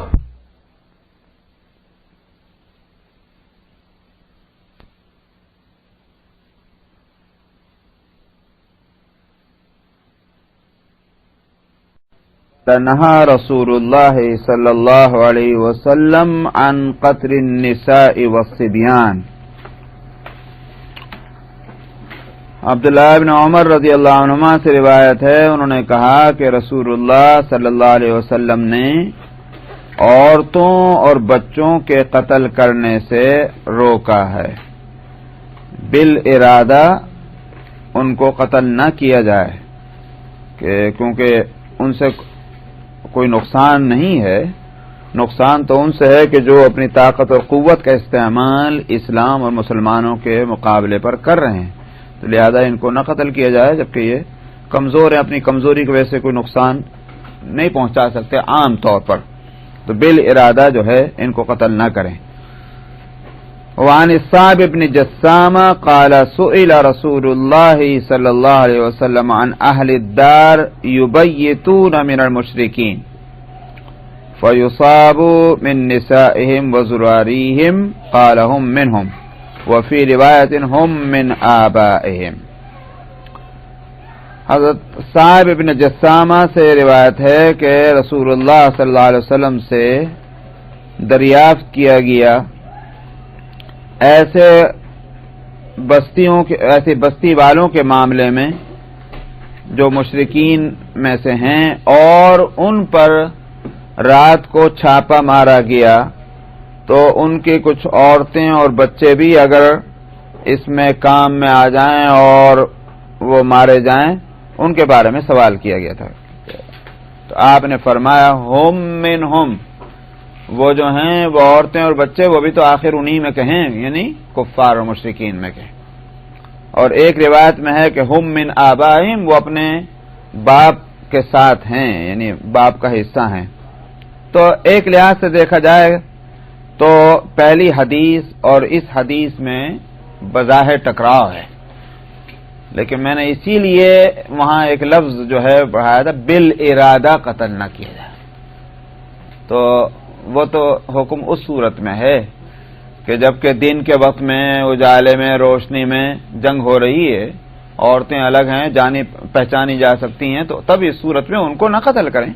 نہى رسول اللہ صلی اللہ علیہ وسلم عن قتل النساء والصبیان. عبداللہ ابن عمر رضی اللہ عنہما سے روایت ہے، انہوں نے کہا کہ رسول اللہ صلی اللہ علیہ وسلم نے عورتوں اور بچوں کے قتل کرنے سے روکا ہے، بالارادہ ان کو قتل نہ کیا جائے، کہ کیونکہ ان سے کوئی نقصان نہیں ہے. نقصان تو ان سے ہے کہ جو اپنی طاقت اور قوت کا استعمال اسلام اور مسلمانوں کے مقابلے پر کر رہے ہیں، تو لہذا ان کو نہ قتل کیا جائے، جبکہ یہ کمزور ہیں، اپنی کمزوری کی وجہ سے کوئی نقصان نہیں پہنچا سکتے عام طور پر، تو بالارادہ جو ہے ان کو قتل نہ کریں. وعن الصعب بن جسامہ قال سئل رسول اللہ صلی اللہ علیہ وسلم عن اہل الدار یبیتون من المشرکین فیصابوا من نسائهم وذراریهم قال هم منهم وفی روایت هم من آبائهم. حضرت صعب بن جسامہ سے روایت ہے کہ رسول اللہ صلی اللہ علیہ وسلم سے دریافت کیا گیا ایسے بستی والوں کے معاملے میں جو مشرکین میں سے ہیں، اور ان پر رات کو چھاپا مارا گیا تو ان کی کچھ عورتیں اور بچے بھی اگر اس میں کام میں آ جائیں اور وہ مارے جائیں، ان کے بارے میں سوال کیا گیا تھا. تو آپ نے فرمایا ہم منہم، وہ جو ہیں وہ عورتیں اور بچے وہ بھی تو آخر انہی میں کہیں، یعنی کفار اور مشرکین میں کہیں. اور ایک روایت میں ہے کہ ہم من آبائہم، وہ اپنے باپ کے ساتھ ہیں، یعنی باپ کا حصہ ہیں. تو ایک لحاظ سے دیکھا جائے تو پہلی حدیث اور اس حدیث میں بظاہر ٹکراؤ ہے، لیکن میں نے اسی لیے وہاں ایک لفظ جو ہے بڑھایا تھا بالارادہ قتل نہ کیا جائے. تو وہ تو حکم اس صورت میں ہے کہ جبکہ دن کے وقت میں اجالے میں روشنی میں جنگ ہو رہی ہے، عورتیں الگ ہیں، جانی پہچانی جا سکتی ہیں، تو تب اس صورت میں ان کو نہ قتل کریں.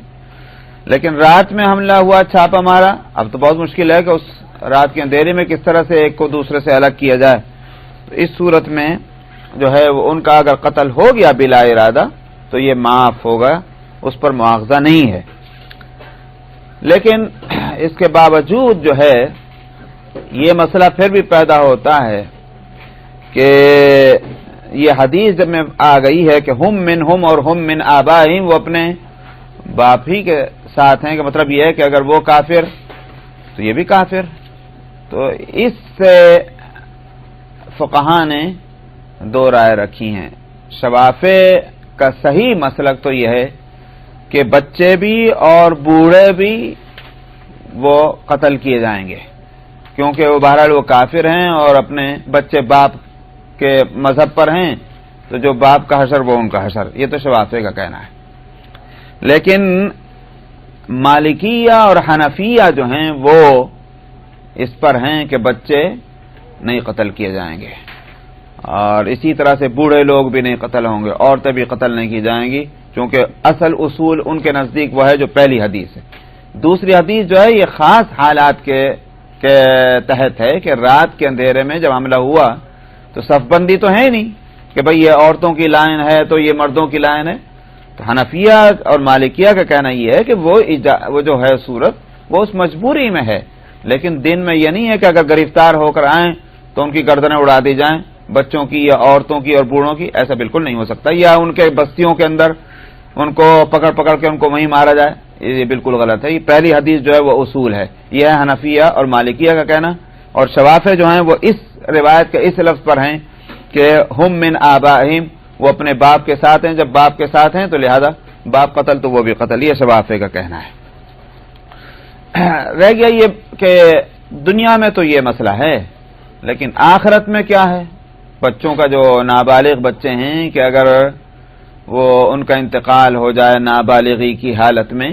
لیکن رات میں حملہ ہوا، چھاپا مارا، اب تو بہت مشکل ہے کہ اس رات کے اندھیرے میں کس طرح سے ایک کو دوسرے سے الگ کیا جائے. تو اس صورت میں جو ہے وہ ان کا اگر قتل ہو گیا بلا ارادہ تو یہ معاف ہوگا، اس پر مواخذہ نہیں ہے. لیکن اس کے باوجود جو ہے یہ مسئلہ پھر بھی پیدا ہوتا ہے کہ یہ حدیث جب میں آ گئی ہے کہ ہم من ہم اور ہم من آبائہم، وہ اپنے باپ ہی کے ساتھ ہیں، کہ مطلب یہ ہے کہ اگر وہ کافر تو یہ بھی کافر. تو اس سے فقہاء نے دو رائے رکھی ہیں. شوافع کا صحیح مسلک تو یہ ہے کہ بچے بھی اور بوڑھے بھی وہ قتل کیے جائیں گے، کیونکہ وہ بہرحال وہ کافر ہیں اور اپنے بچے باپ کے مذہب پر ہیں، تو جو باپ کا حشر وہ ان کا حشر. یہ تو شوافع کا کہنا ہے. لیکن مالکیہ اور حنفیہ جو ہیں وہ اس پر ہیں کہ بچے نہیں قتل کیے جائیں گے، اور اسی طرح سے بوڑھے لوگ بھی نہیں قتل ہوں گے، عورتیں بھی قتل نہیں کی جائیں گی، کیونکہ اصل اصول ان کے نزدیک وہ ہے جو پہلی حدیث ہے. دوسری حدیث جو ہے یہ خاص حالات کے تحت ہے کہ رات کے اندھیرے میں جب حملہ ہوا تو صف بندی تو ہے نہیں کہ بھئی یہ عورتوں کی لائن ہے تو یہ مردوں کی لائن ہے. تو حنفیہ اور مالکیہ کا کہنا یہ ہے کہ وہ جو ہے صورت وہ اس مجبوری میں ہے، لیکن دن میں یہ نہیں ہے کہ اگر گرفتار ہو کر آئیں تو ان کی گردنیں اڑا دی جائیں، بچوں کی یا عورتوں کی اور بوڑھوں کی. ایسا بالکل نہیں ہو سکتا، یا ان کے بستیوں کے اندر ان کو پکڑ کے ان کو وہیں مارا جائے، یہ بالکل غلط ہے. یہ پہلی حدیث جو ہے وہ اصول ہے، یہ ہے حنفیہ اور مالکیہ کا کہنا. اور شوافع جو ہیں وہ اس روایت کے اس لفظ پر ہیں کہ ہم من آبائہم، وہ اپنے باپ کے ساتھ ہیں، جب باپ کے ساتھ ہیں تو لہذا باپ قتل تو وہ بھی قتل. یہ شوافع کا کہنا ہے. رہ گیا یہ کہ دنیا میں تو یہ مسئلہ ہے، لیکن آخرت میں کیا ہے؟ بچوں کا جو نابالغ بچے ہیں کہ اگر وہ ان کا انتقال ہو جائے نابالغی کی حالت میں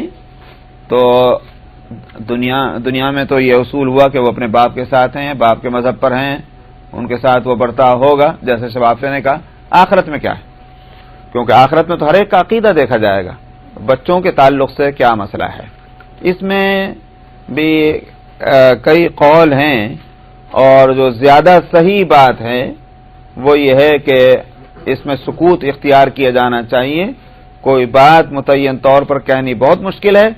تو دنیا میں تو یہ اصول ہوا کہ وہ اپنے باپ کے ساتھ ہیں، باپ کے مذہب پر ہیں، ان کے ساتھ وہ برتاؤ ہوگا جیسے شبابے نے کہا۔ آخرت میں کیا ہے؟ کیونکہ آخرت میں تو ہر ایک کا عقیدہ دیکھا جائے گا، بچوں کے تعلق سے کیا مسئلہ ہے۔ اس میں بھی کئی قول ہیں، اور جو زیادہ صحیح بات ہے وہ یہ ہے کہ اس میں سکوت اختیار کیا جانا چاہیے۔ کوئی بات متعین طور پر کہنی بہت مشکل ہے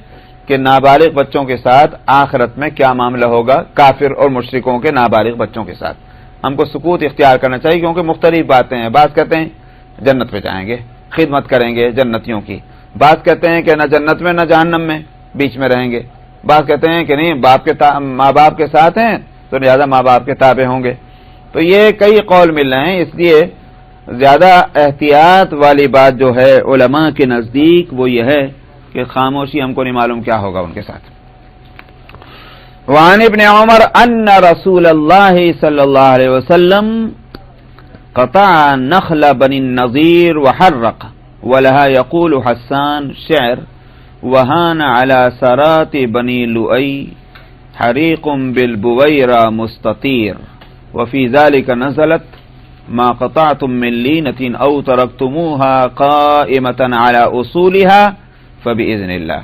کہ نابالغ بچوں کے ساتھ آخرت میں کیا معاملہ ہوگا، کافر اور مشرکوں کے نابالغ بچوں کے ساتھ۔ ہم کو سکوت اختیار کرنا چاہیے، کیونکہ مختلف باتیں ہیں۔ بعض کہتے ہیں جنت میں جائیں گے، خدمت کریں گے جنتیوں کی، بعض کہتے ہیں کہ نہ جنت میں نہ جہنم میں، بیچ میں رہیں گے، بعض کہتے ہیں کہ نہیں ماں باپ کے ساتھ ہیں تو لہذا ماں باپ کے تابع ہوں گے۔ تو یہ کئی قول مل رہے ہیں، اس لیے زیادہ احتیاط والی بات جو ہے علماء کے نزدیک وہ یہ ہے کہ خاموشی، ہم کو نہیں معلوم کیا ہوگا ان کے ساتھ۔ وعن ابن عمر ان رسول اللہ صلی اللہ علیہ وسلم قطع نخل بنی النضیر وحرق ولها يقول حسان شعر وهان على سرات بني لؤي حريق بالبويرة مستطير وفي ذلك نزلت ما قطعتم من لينة أو تركتموها قائمة على أصولها فبإذن الله۔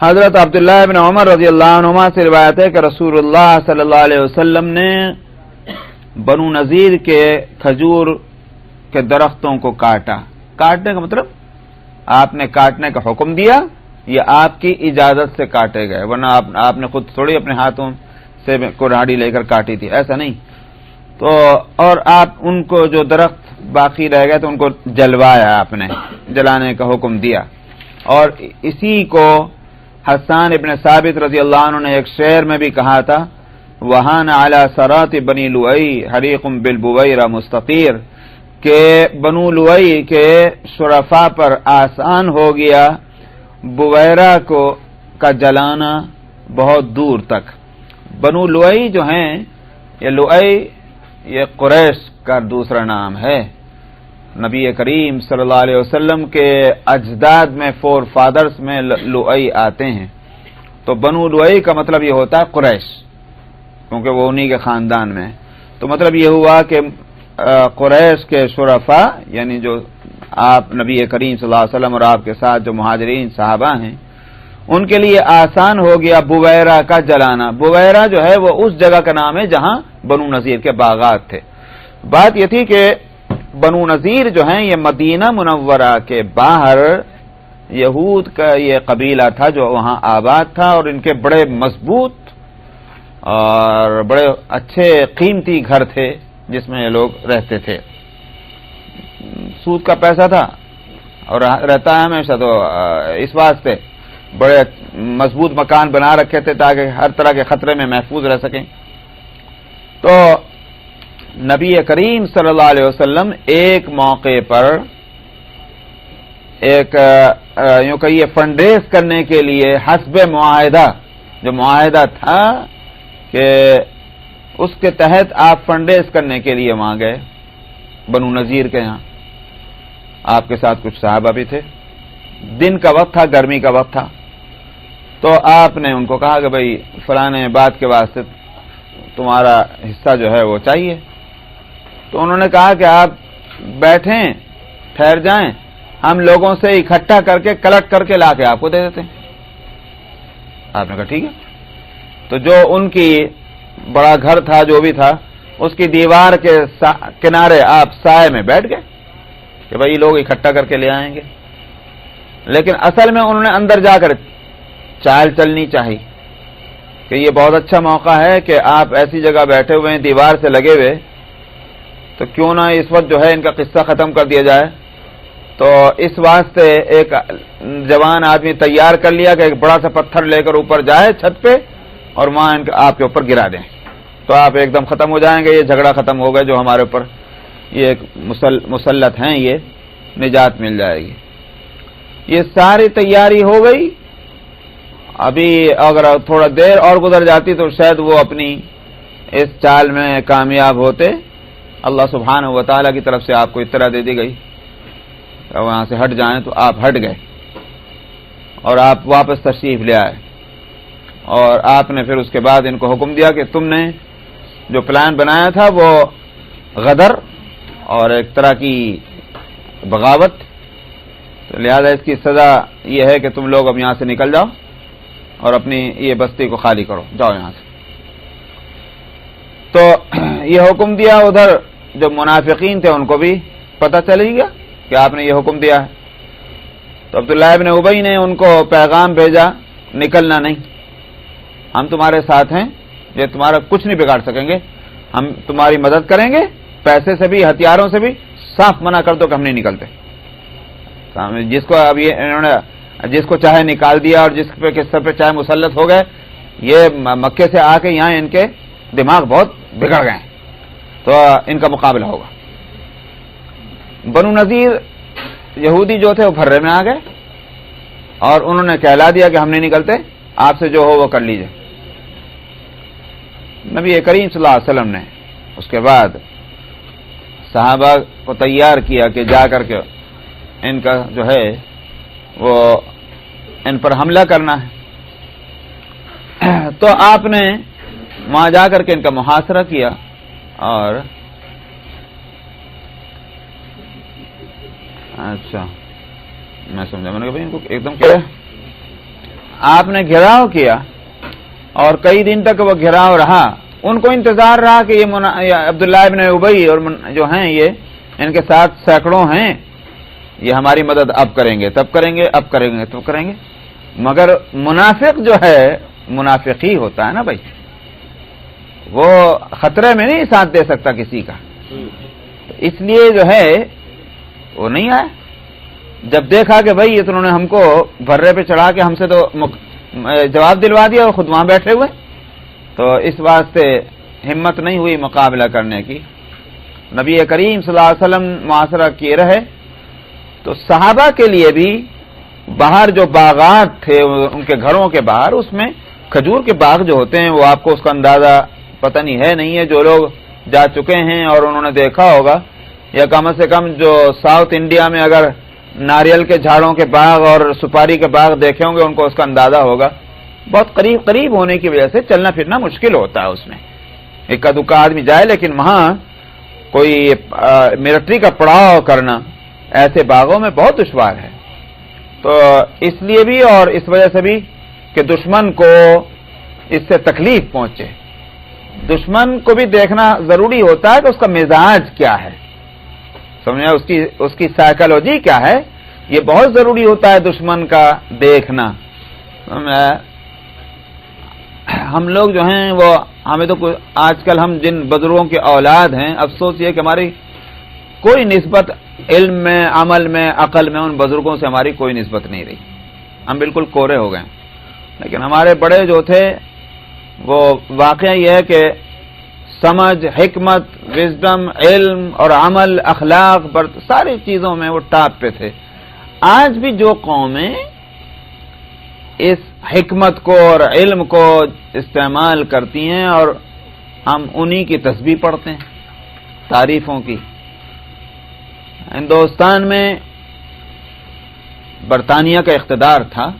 حضرت عبداللہ ابن عمر رضی اللہ عنہما سے روایت ہے کہ رسول اللہ صلی اللہ علیہ وسلم نے بنو نذیر کے کھجور کے درختوں کو کاٹا۔ کاٹنے کا مطلب آپ نے کاٹنے کا حکم دیا یا آپ کی اجازت سے کاٹے گئے، ورنہ آپ نے خود تھوڑی اپنے ہاتھوں سے کراڑی لے کر کاٹی تھی، ایسا نہیں۔ تو اور آپ ان کو جو درخت باقی رہ گئے تو ان کو جلوایا، آپ نے جلانے کا حکم دیا۔ اور اسی کو حسان ابن ثابت رضی اللہ عنہ نے ایک شعر میں بھی کہا تھا، وہان علی سرات بنی لؤی حریق بالبویرہ مستطیر، کہ بنو لؤی کے شرفاء پر آسان ہو گیا بویرہ کا جلانا بہت دور تک۔ بنو لؤی جو ہیں، یہ لؤی یہ قریش کا دوسرا نام ہے۔ نبی کریم صلی اللہ علیہ وسلم کے اجداد میں فور فادرز میں لؤی آتے ہیں، تو بنو لؤی کا مطلب یہ ہوتا ہے قریش، کیونکہ وہ انہی کے خاندان میں۔ تو مطلب یہ ہوا کہ قریش کے شرفاء، یعنی جو آپ نبی کریم صلی اللہ علیہ وسلم اور آپ کے ساتھ جو مہاجرین صحابہ ہیں، ان کے لیے آسان ہو گیا بویرہ کا جلانا۔ بویرہ جو ہے وہ اس جگہ کا نام ہے جہاں بنو نذیر کے باغات تھے۔ بات یہ تھی کہ بنو نذیر جو ہیں یہ مدینہ منورہ کے باہر یہود کا یہ قبیلہ تھا جو وہاں آباد تھا، اور ان کے بڑے مضبوط اور بڑے اچھے قیمتی گھر تھے جس میں یہ لوگ رہتے تھے۔ سود کا پیسہ تھا اور رہتا ہے ہمیشہ، تو اس واسطے بڑے مضبوط مکان بنا رکھے تھے تاکہ ہر طرح کے خطرے میں محفوظ رہ سکیں۔ تو نبی کریم صلی اللہ علیہ وسلم ایک موقع پر یوں کہیے فنڈ ریز کرنے کے لیے حسب معاہدہ، جو معاہدہ تھا کہ اس کے تحت آپ فنڈ ریز کرنے کے لیے وہاں گئے بنو نذیر کے یہاں۔ آپ کے ساتھ کچھ صحابہ بھی تھے، دن کا وقت تھا، گرمی کا وقت تھا، تو آپ نے ان کو کہا کہ بھئی فلانے بات کے واسطے تمہارا حصہ جو ہے وہ چاہیے۔ تو انہوں نے کہا کہ آپ بیٹھیں، ٹھہر جائیں، ہم لوگوں سے اکٹھا کر کے کلٹ کر کے لا کے آپ کو دے دیتے ہیں۔ آپ نے کہا ٹھیک ہے۔ تو جو ان کی بڑا گھر تھا، جو بھی تھا، اس کی دیوار کے کنارے آپ سائے میں بیٹھ گئے کہ بھائی لوگ اکٹھا کر کے لے آئیں گے۔ لیکن اصل میں انہوں نے اندر جا کر چال چلنی چاہیے کہ یہ بہت اچھا موقع ہے کہ آپ ایسی جگہ بیٹھے ہوئے ہیں دیوار سے لگے ہوئے، تو کیوں نہ اس وقت جو ہے ان کا قصہ ختم کر دیا جائے۔ تو اس واسطے ایک جوان آدمی تیار کر لیا کہ ایک بڑا سا پتھر لے کر اوپر جائے چھت پہ اور وہاں آپ کے اوپر گرا دیں، تو آپ ایک دم ختم ہو جائیں گے، یہ جھگڑا ختم ہوگا جو ہمارے اوپر یہ ایک مسلط ہیں، یہ نجات مل جائے گی۔ یہ ساری تیاری ہو گئی۔ ابھی اگر تھوڑا دیر اور گزر جاتی تو شاید وہ اپنی اس چال میں کامیاب ہوتے اللہ سبحانہ و تعالیٰ کی طرف سے آپ کو اطلاع دے دی گئی، وہاں سے ہٹ جائیں تو آپ ہٹ گئے اور آپ واپس تشریف لے آئے، اور آپ نے پھر اس کے بعد ان کو حکم دیا کہ تم نے جو پلان بنایا تھا وہ غدر اور ایک طرح کی بغاوت، تو لہذا اس کی سزا یہ ہے کہ تم لوگ اب یہاں سے نکل جاؤ اور اپنی یہ بستی کو خالی کرو، جاؤ یہاں سے۔ تو یہ حکم دیا، ادھر جو منافقین تھے ان کو بھی پتہ چل ہی گیا کہ آپ نے یہ حکم دیا ہے، تو عبداللہ ابن ابی نے ان کو پیغام بھیجا نکلنا نہیں، ہم تمہارے ساتھ ہیں، یہ تمہارا کچھ نہیں بگاڑ سکیں گے، ہم تمہاری مدد کریں گے، پیسے سے بھی ہتھیاروں سے بھی، صاف منع کر دو کہ ہم نہیں نکلتے۔ جس کو اب یہ انہوں نے جس کو چاہے نکال دیا اور جس پہ کس پہ چاہے مسلط ہو گئے، یہ مکے سے آ کے یہاں ان کے دماغ بہت بگڑ گئے ہیں، تو ان کا مقابلہ ہوگا۔ بنو نذیر یہودی جو تھے وہ پھرے میں آ گئے اور انہوں نے کہلا دیا کہ ہم نہیں نکلتے، آپ سے جو ہو وہ کر لیجئے۔ نبی کریم صلی اللہ علیہ وسلم نے اس کے بعد صحابہ کو تیار کیا کہ جا کر کے ان کا جو ہے وہ ان پر حملہ کرنا ہے، تو آپ نے وہاں جا کر کے ان کا محاصرہ کیا، اور اچھا میں سمجھا، میں نے کہا بھائی ان کو ایک دم کیا آپ نے گھیراؤ کیا، اور کئی دن تک وہ گھیراؤ رہا، ان کو انتظار رہا کہ یہ عبداللہ ابن ابی اور جو ہیں یہ ان کے ساتھ سینکڑوں ہیں، یہ ہماری مدد اب کریں گے، تب کریں گے، اب کریں گے، تب کریں گے، مگر منافق جو ہے منافق ہی ہوتا ہے نا بھائی، وہ خطرے میں نہیں ساتھ دے سکتا کسی کا، اس لیے جو ہے وہ نہیں آیا۔ جب دیکھا کہ بھائی انہوں نے ہم کو بھرے پہ چڑھا کے ہم سے تو جواب دلوا دیا اور خود وہاں بیٹھے ہوئے، تو اس واسطے ہمت نہیں ہوئی مقابلہ کرنے کی۔ نبی کریم صلی اللہ علیہ وسلم معاشرہ کیے رہے، تو صحابہ کے لیے بھی باہر جو باغات تھے ان کے گھروں کے باہر، اس میں کھجور کے باغ جو ہوتے ہیں وہ آپ کو اس کا اندازہ پتہ نہیں ہے نہیں ہے، جو لوگ جا چکے ہیں اور انہوں نے دیکھا ہوگا، یا کم سے کم جو ساؤتھ انڈیا میں اگر ناریل کے جھاڑوں کے باغ اور سپاری کے باغ دیکھے ہوں گے ان کو اس کا اندازہ ہوگا، بہت قریب قریب ہونے کی وجہ سے چلنا پھرنا مشکل ہوتا ہے، اس میں اکا دکا آدمی جائے، لیکن وہاں کوئی ملٹری کا پڑاؤ کرنا ایسے باغوں میں بہت دشوار ہے، تو اس لیے بھی اور اس وجہ سے بھی کہ دشمن کو اس سے تکلیف پہنچے، دشمن کو بھی دیکھنا ضروری ہوتا ہے کہ اس کا مزاج کیا ہے، سمجھا، اس کی سائیکالوجی کیا ہے، یہ بہت ضروری ہوتا ہے دشمن کا دیکھنا۔ ہم لوگ جو ہیں وہ ہمیں تو آج کل ہم جن بزرگوں کے اولاد ہیں، افسوس یہ کہ ہماری کوئی نسبت علم میں، عمل میں، عقل میں ان بزرگوں سے ہماری کوئی نسبت نہیں رہی، ہم بالکل کورے ہو گئے، لیکن ہمارے بڑے جو تھے وہ واقعہ یہ ہے کہ سمجھ، حکمت، وزڈم، علم اور عمل، اخلاق، ساری چیزوں میں وہ ٹاپ پہ تھے۔ آج بھی جو قومیں اس حکمت کو اور علم کو استعمال کرتی ہیں اور ہم انہی کی تسبیح پڑھتے ہیں، تعریفوں کی۔ ہندوستان میں برطانیہ کا اقتدار تھا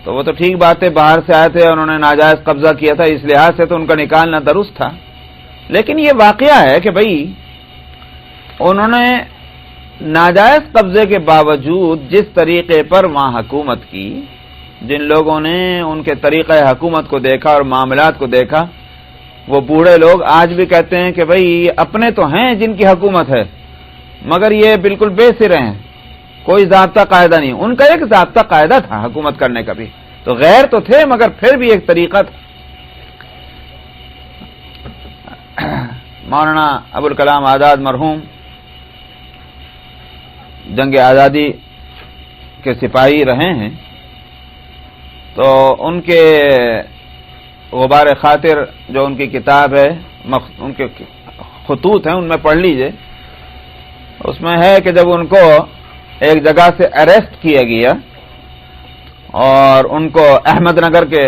تو وہ تو ٹھیک بات ہے، باہر سے آئے تھے، انہوں نے ناجائز قبضہ کیا تھا، اس لحاظ سے تو ان کا نکالنا درست تھا، لیکن یہ واقعہ ہے کہ بھئی انہوں نے ناجائز قبضے کے باوجود جس طریقے پر وہاں حکومت کی، جن لوگوں نے ان کے طریقہ حکومت کو دیکھا اور معاملات کو دیکھا، وہ بوڑھے لوگ آج بھی کہتے ہیں کہ بھئی اپنے تو ہیں جن کی حکومت ہے، مگر یہ بالکل بے سرے ہیں، کوئی ضابطہ قاعدہ نہیں۔ ان کا ایک ضابطہ قاعدہ تھا حکومت کرنے کا بھی، تو غیر تو تھے مگر پھر بھی ایک طریقہ تھا۔ مولانا ابوالکلام آزاد مرحوم جنگ آزادی کے سپاہی رہے ہیں، تو ان کے غبار خاطر جو ان کی کتاب ہے، ان کے خطوط ہیں، ان میں پڑھ لیجئے، اس میں ہے کہ جب ان کو ایک جگہ سے اریسٹ کیا گیا اور ان کو احمد نگر کے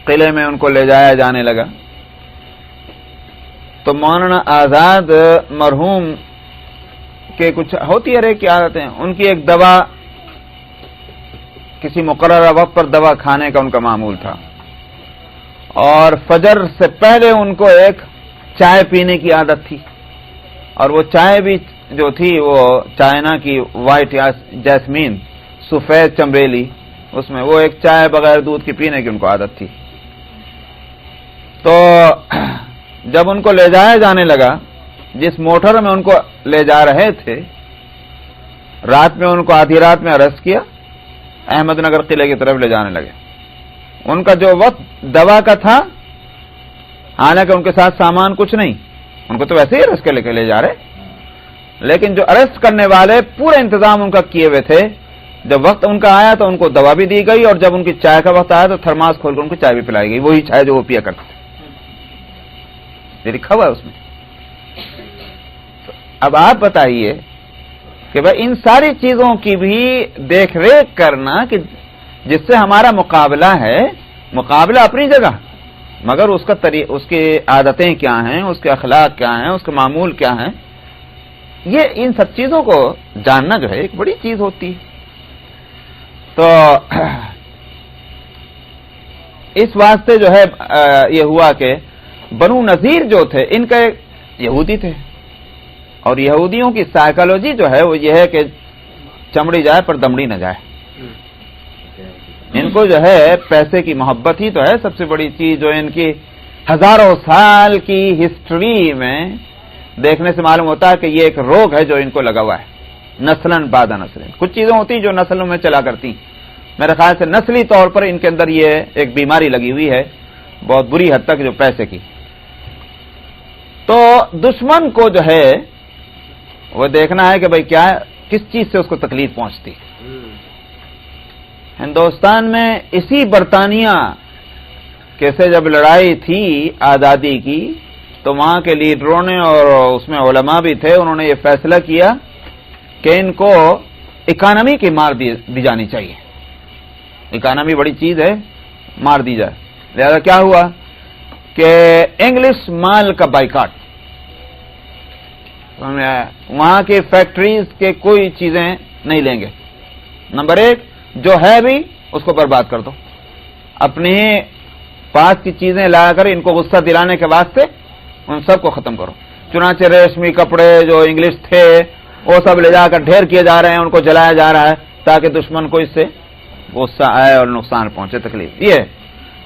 قلعے میں ان کو لے جایا جانے لگا، تو مولانا آزاد مرحوم کے کچھ ہوتی ہے کی عادتیں، ان کی ایک دوا، کسی مقررہ وقت پر دوا کھانے کا ان کا معمول تھا، اور فجر سے پہلے ان کو ایک چائے پینے کی عادت تھی، اور وہ چائے بھی جو تھی وہ چائنا کی وائٹ جیسمین، سفید چمبیلی، اس میں وہ ایک چائے بغیر دودھ کی پینے کی ان کو عادت تھی۔ تو جب ان کو لے جایا جانے لگا، جس موٹر میں ان کو لے جا رہے تھے، رات میں ان کو آدھی رات میں اریسٹ کیا، احمد نگر قلعے کی طرف لے جانے لگے۔ ان کا جو وقت دوا کا تھا، حالانکہ ان کے ساتھ سامان کچھ نہیں، ان کو تو ویسے ہی اریسٹ کر لے جا رہے، لیکن جو اریسٹ کرنے والے پورا انتظام ان کا کیے ہوئے تھے، جب وقت ان کا آیا تو ان کو دوا بھی دی گئی، اور جب ان کی چائے کا وقت آیا تو تھرماس کھول کر ان کو چائے بھی پلائی گئی، وہی چائے جو وہ پیا کرتے تھے، یہ لکھا ہوا ہے اس میں۔ اب آپ بتائیے کہ بھائی ان ساری چیزوں کی بھی دیکھ ریکھ کرنا کہ جس سے ہمارا مقابلہ ہے، مقابلہ اپنی جگہ، مگر اس کی عادتیں کیا ہیں، اس کے اخلاق کیا ہیں، اس کے معمول کیا ہیں، یہ ان سب چیزوں کو جاننا جو ہے ایک بڑی چیز ہوتی ہے۔ تو اس واسطے جو ہے یہ ہوا کہ بنو نذیر جو تھے، ان کا یہودی تھے، اور یہودیوں کی سائیکالوجی جو ہے وہ یہ ہے کہ چمڑی جائے پر دمڑی نہ جائے۔ ان کو جو ہے پیسے کی محبت ہی تو ہے سب سے بڑی چیز، جو ان کی ہزاروں سال کی ہسٹری میں دیکھنے سے معلوم ہوتا ہے کہ یہ ایک روگ ہے جو ان کو لگا ہوا ہے، نسلاً بعد نسلیں۔ کچھ چیزیں ہوتی ہیں جو نسلوں میں چلا کرتی، میرے خیال سے نسلی طور پر ان کے اندر یہ ایک بیماری لگی ہوئی ہے بہت بری حد تک، جو پیسے کی۔ تو دشمن کو جو ہے وہ دیکھنا ہے کہ بھئی کیا کس چیز سے اس کو تکلیف پہنچتی۔ ہندوستان میں اسی برطانیہ کے سے جب لڑائی تھی آزادی کی، تو وہاں کے لیڈروں نے اور اس میں علماء بھی تھے، انہوں نے یہ فیصلہ کیا کہ ان کو اکانومی کی مار دی جانی چاہیے، اکانومی بڑی چیز ہے، مار دی جائے۔ لہذا کیا ہوا کہ انگلش مال کا بائیکاٹ، وہاں کی فیکٹریز کے کوئی چیزیں نہیں لیں گے، نمبر ایک جو ہے بھی اس کو برباد کر دو، اپنے پاس کی چیزیں لا کر ان کو غصہ دلانے کے واسطے ان سب کو ختم کرو۔ چنانچہ ریشمی کپڑے جو انگلش تھے وہ سب لے جا کر ڈھیر کیے جا رہے ہیں، ان کو جلایا جا رہا ہے تاکہ دشمن کو اس سے غصہ آئے اور نقصان پہنچے، تکلیف۔ یہ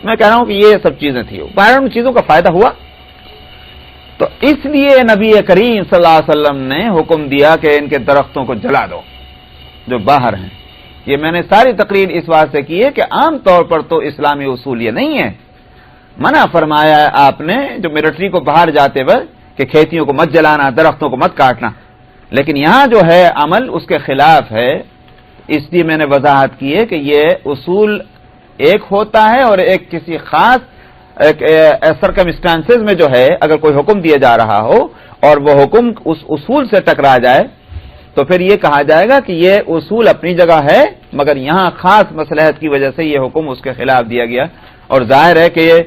میں کہہ رہا ہوں کہ یہ سب چیزیں تھیں، باہر ان چیزوں کا فائدہ ہوا، تو اس لیے نبی کریم صلی اللہ علیہ وسلم نے حکم دیا کہ ان کے درختوں کو جلا دو جو باہر ہیں۔ یہ میں نے ساری تقریر اس واسطے کی ہے کہ عام طور پر تو اسلامی اصول یہ نہیں ہے، منع فرمایا ہے آپ نے جو ملٹری کو باہر جاتے وقت کہ کھیتیوں کو مت جلانا، درختوں کو مت کاٹنا، لیکن یہاں جو ہے عمل اس کے خلاف ہے، اس لیے میں نے وضاحت کی ہے کہ یہ اصول ایک ہوتا ہے، اور ایک کسی خاص سرکمسٹانسز میں جو ہے اگر کوئی حکم دیا جا رہا ہو اور وہ حکم اس اصول سے ٹکرا جائے تو پھر یہ کہا جائے گا کہ یہ اصول اپنی جگہ ہے، مگر یہاں خاص مصلحت کی وجہ سے یہ حکم اس کے خلاف دیا گیا۔ اور ظاہر ہے کہ یہ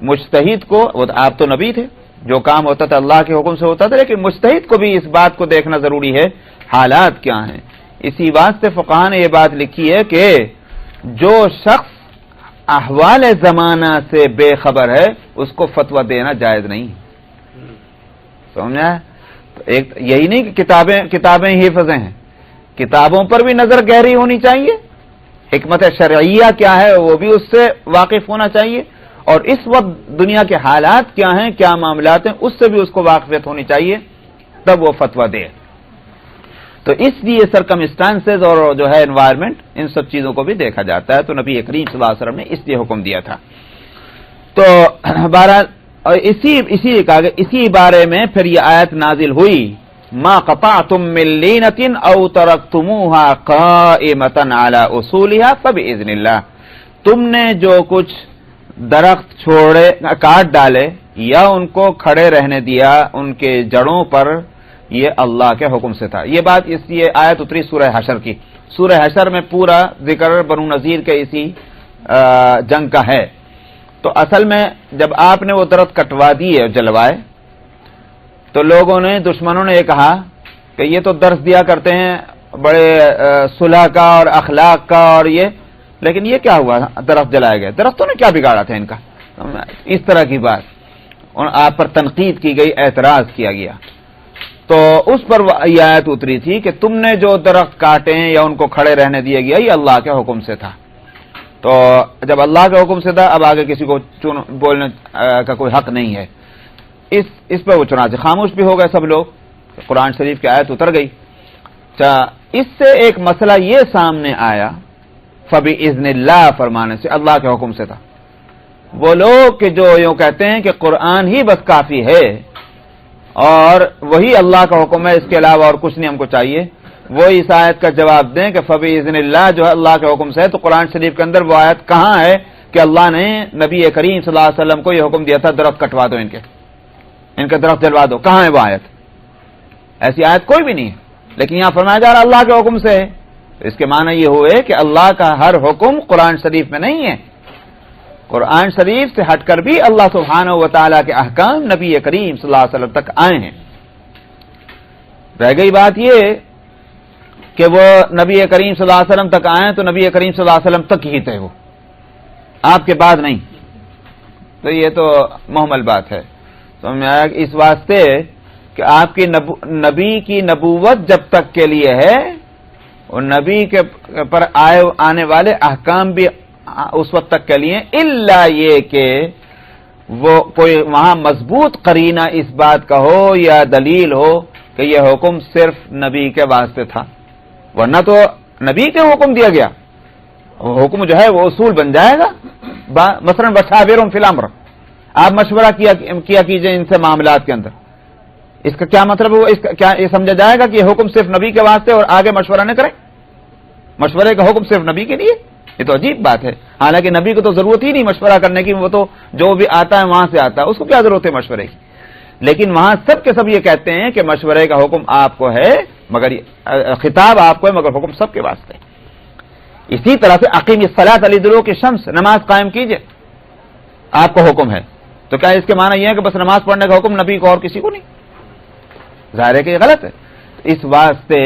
مجتہد کو، آپ تو نبی تھے، جو کام ہوتا تھا اللہ کے حکم سے ہوتا تھا، لیکن مجتہد کو بھی اس بات کو دیکھنا ضروری ہے حالات کیا ہیں۔ اسی بات سے فقہاء نے یہ بات لکھی ہے کہ جو شخص احوال زمانہ سے بے خبر ہے اس کو فتویٰ دینا جائز نہیں، سمجھا؟ ایک یہی نہیں کہ کتابیں ہی حفظیں ہیں، کتابوں پر بھی نظر گہری ہونی چاہیے، حکمت شرعیہ کیا ہے وہ بھی اس سے واقف ہونا چاہیے، اور اس وقت دنیا کے حالات کیا ہیں، کیا معاملات ہیں، اس سے بھی اس کو واقفیت ہونی چاہیے، تب وہ فتویٰ دے۔ تو اس لیے سرکمسٹانسز اور جو ہے انوائرمنٹ، ان سب چیزوں کو بھی دیکھا جاتا ہے، تو نبی کریم صلی اللہ علیہ وسلم نے اس لیے حکم دیا تھا۔ تو بہرحال اسی بارے میں پھر یہ آیت نازل ہوئی، ما قطعتم من لینۃ او ترکتموها قائمۃ علی اصولها فباذن اللہ، تم نے جو کچھ درخت چھوڑے کاٹ ڈالے یا ان کو کھڑے رہنے دیا ان کے جڑوں پر، یہ اللہ کے حکم سے تھا۔ یہ بات اس لیے آیت اتری سورہ حشر کی، سورہ حشر میں پورا ذکر بنو نذیر کے اسی جنگ کا ہے۔ تو اصل میں جب آپ نے وہ درخت کٹوا دیے اور جلوائے تو لوگوں نے دشمنوں نے یہ کہا کہ یہ تو درس دیا کرتے ہیں بڑے صلح کا اور اخلاق کا اور یہ، لیکن یہ کیا ہوا درخت جلائے گئے، درختوں نے کیا بگاڑا تھا ان کا، اس طرح کی بات آپ پر تنقید کی گئی، اعتراض کیا گیا. تو اس پر یہ آیت اتری تھی کہ تم نے جو درخت کاٹے ہیں یا ان کو کھڑے رہنے دیا گیا یہ اللہ کے حکم سے تھا. تو جب اللہ کے حکم سے تھا اب آگے کسی کو بولنے کا کوئی حق نہیں ہے. اس پہ وہ چنانچہ خاموش بھی ہو گئے سب لوگ، قرآن شریف کی آیت اتر گئی. اس سے ایک مسئلہ یہ سامنے آیا فَبِإِذْنِ اللَّهِ فرمانے سے، اللہ کے حکم سے تھا. وہ لوگ کہ جو یوں کہتے ہیں کہ قرآن ہی بس کافی ہے اور وہی اللہ کا حکم ہے، اس کے علاوہ اور کچھ نہیں ہم کو چاہیے، وہ اس آیت کا جواب دیں کہ فَبِإِذْنِ اللَّهِ جو ہے اللہ کے حکم سے ہے. تو قرآن شریف کے اندر وہ آیت کہاں ہے کہ اللہ نے نبی کریم صلی اللہ علیہ وسلم کو یہ حکم دیا تھا درخت کٹوا دو، ان کے درخت جلوا دو؟ کہاں ہے وہ آیت؟ ایسی آیت کوئی بھی نہیں ہے. لیکن یہاں فرمایا جا رہا اللہ کے حکم سے ہے. اس کے معنی یہ ہوئے کہ اللہ کا ہر حکم قرآن شریف میں نہیں ہے، قرآن شریف سے ہٹ کر بھی اللہ سبحانہ و تعالیٰ کے احکام نبی کریم صلی اللہ علیہ وسلم تک آئے ہیں. رہ گئی بات یہ کہ وہ نبی کریم صلی اللہ علیہ وسلم تک آئے تو نبی کریم صلی اللہ علیہ وسلم تک ہی تھے، وہ آپ کے بعد نہیں. تو یہ تو محمل بات ہے. سمجھ میں آیا اس واسطے کہ آپ کی نبی کی نبوت جب تک کے لیے ہے اور نبی کے پر آنے والے احکام بھی اس وقت تک کے لیے، الا یہ کہ وہ کوئی وہاں مضبوط قرینہ اس بات کا ہو یا دلیل ہو کہ یہ حکم صرف نبی کے واسطے تھا، ورنہ تو نبی کے حکم دیا گیا حکم جو ہے وہ اصول بن جائے گا. مثلا بشاورہم فی الامر، آپ مشورہ کیا کیجئے ان سے معاملات کے اندر. اس کا کیا مطلب ہوا؟ اس کا کیا یہ سمجھا جائے گا کہ یہ حکم صرف نبی کے واسطے اور آگے مشورہ نہ کریں؟ مشورے کا حکم صرف نبی کے لیے؟ یہ تو عجیب بات ہے. حالانکہ نبی کو تو ضرورت ہی نہیں مشورہ کرنے کی، وہ تو جو بھی آتا ہے وہاں سے آتا ہے، اس کو کیا ضرورت ہے مشورے کی. لیکن وہاں سب کے سب یہ کہتے ہیں کہ مشورے کا حکم آپ کو ہے، مگر خطاب آپ کو ہے مگر حکم سب کے واسطے. اسی طرح سے اقیم الصلاۃ لدلوک الشمس، نماز قائم کیجئے، آپ کو حکم ہے. تو کیا اس کے معنی یہ ہے کہ بس نماز پڑھنے کا حکم نبی کو اور کسی کو نہیں؟ ظاہر ہے کہ یہ غلط ہے. اس واسطے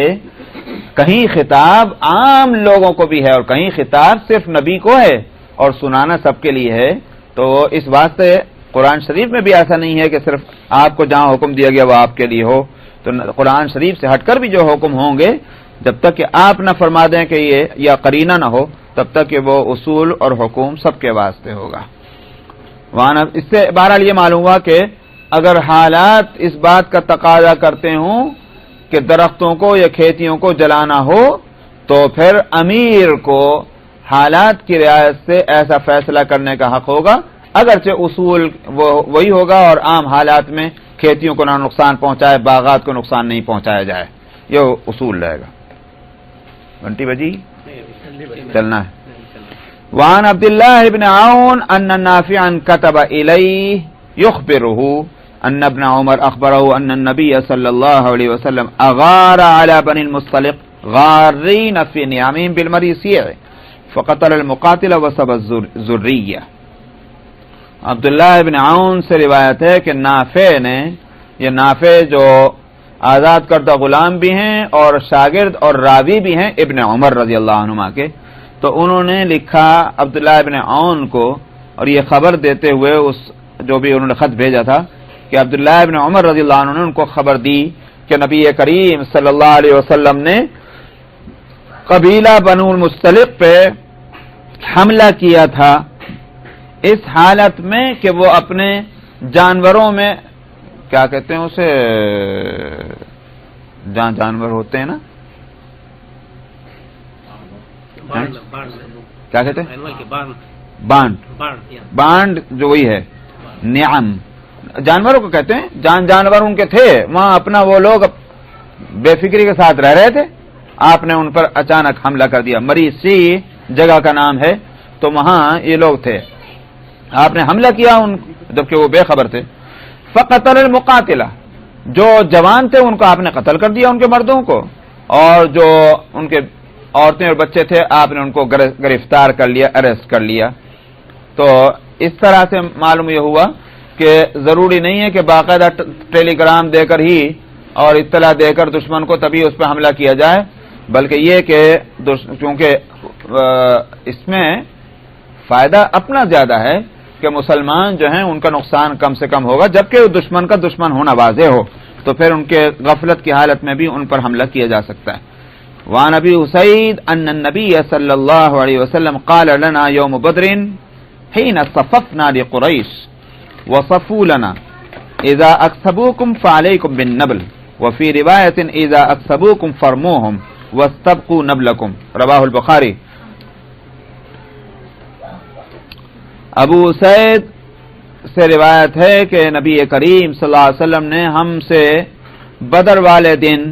کہیں خطاب عام لوگوں کو بھی ہے اور کہیں خطاب صرف نبی کو ہے اور سنانا سب کے لیے ہے. تو اس واسطے قرآن شریف میں بھی ایسا نہیں ہے کہ صرف آپ کو جہاں حکم دیا گیا وہ آپ کے لیے ہو. تو قرآن شریف سے ہٹ کر بھی جو حکم ہوں گے جب تک کہ آپ نہ فرما دیں کہ یہ یا قرینہ نہ ہو تب تک کہ وہ اصول اور حکم سب کے واسطے ہوگا. وہاں اس سے بہرحال یہ معلوم ہوا کہ اگر حالات اس بات کا تقاضا کرتے ہوں کہ درختوں کو یا کھیتیوں کو جلانا ہو تو پھر امیر کو حالات کی رعایت سے ایسا فیصلہ کرنے کا حق ہوگا، اگرچہ اصول وہی ہوگا اور عام حالات میں کھیتیوں کو نہ نقصان پہنچائے، باغات کو نقصان نہیں پہنچایا جائے، یہ اصول رہے گا. گھنٹی بجی چلنا ہے. وعن عبد الله بن عون ان نافعا كتب اليه يخبره ان ابن عمر اخبره ان النبي صلى الله عليه وسلم اغار على بني المصطلق غارين في نعمهم بالمريسيع فقتل المقاتل وسب الذريه. عبداللہ ابن عون سے روایت ہے کہ نافع نے، یہ نافع جو آزاد کردہ غلام بھی ہیں اور شاگرد اور راوی بھی ہیں ابن عمر رضی اللہ عنہما کے، تو انہوں نے لکھا عبداللہ ابن عون کو اور یہ خبر دیتے ہوئے اس جو بھی انہوں نے خط بھیجا تھا کہ عبداللہ ابن عمر رضی اللہ عنہ نے ان کو خبر دی کہ نبی کریم صلی اللہ علیہ وسلم نے قبیلہ بنو المصطلق پہ حملہ کیا تھا اس حالت میں کہ وہ اپنے جانوروں میں، کیا کہتے ہیں اسے، جہاں جانور ہوتے ہیں نا، کیا کہتے ہیں، بانڈ جو وہی ہے، نعم جانوروں کو کہتے ہیں، جانور ان کے تھے وہاں، اپنا وہ لوگ بے فکری کے ساتھ رہ رہے تھے، آپ نے ان پر اچانک حملہ کر دیا. مریسی جگہ کا نام ہے، تو وہاں یہ لوگ تھے، آپ نے حملہ کیا ان جبکہ وہ بے خبر تھے. فقتل المقاتلہ، جو جوان تھے ان کو آپ نے قتل کر دیا، ان کے مردوں کو، اور جو ان کے عورتیں اور بچے تھے آپ نے ان کو گرفتار کر لیا، اریسٹ کر لیا. تو اس طرح سے معلوم یہ ہوا کہ ضروری نہیں ہے کہ باقاعدہ ٹیلی گرام دے کر ہی اور اطلاع دے کر دشمن کو تبھی اس پہ حملہ کیا جائے، بلکہ یہ کہ چونکہ اس میں فائدہ اپنا زیادہ ہے کہ مسلمان جو ہیں ان کا نقصان کم سے کم ہوگا، جبکہ دشمن کا دشمن ہونا واضح ہو تو پھر ان کے غفلت کی حالت میں بھی ان پر حملہ کیا جا سکتا ہے۔ وعن ابی اسید ان النبی صلی اللہ علیہ وسلم قال لنا یوم بدر حین صففنا لقریش وصفوا لنا اذا اکسبوکم فعلیکم بالنبل وفی روایت اذا اکسبوکم فرموہم واستبقوا نبلکم، رواہ البخاری۔ ابو سعید سے روایت ہے کہ نبی کریم صلی اللہ علیہ وسلم نے ہم سے بدر والے دن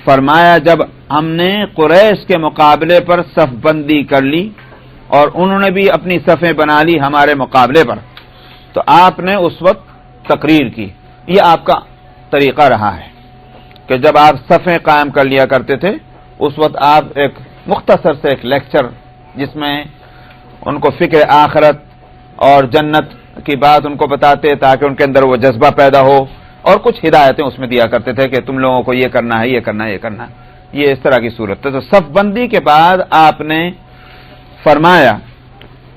فرمایا، جب ہم نے قریش کے مقابلے پر صف بندی کر لی اور انہوں نے بھی اپنی صفیں بنا لی ہمارے مقابلے پر، تو آپ نے اس وقت تقریر کی۔ یہ آپ کا طریقہ رہا ہے کہ جب آپ صفیں قائم کر لیا کرتے تھے اس وقت آپ ایک مختصر سے ایک لیکچر جس میں ان کو فکر آخرت اور جنت کی بات ان کو بتاتے تاکہ ان کے اندر وہ جذبہ پیدا ہو، اور کچھ ہدایتیں اس میں دیا کرتے تھے کہ تم لوگوں کو یہ کرنا ہے، یہ کرنا ہے، یہ کرنا ہے، یہ اس طرح کی صورت ہے۔ تو صف بندی کے بعد آپ نے فرمایا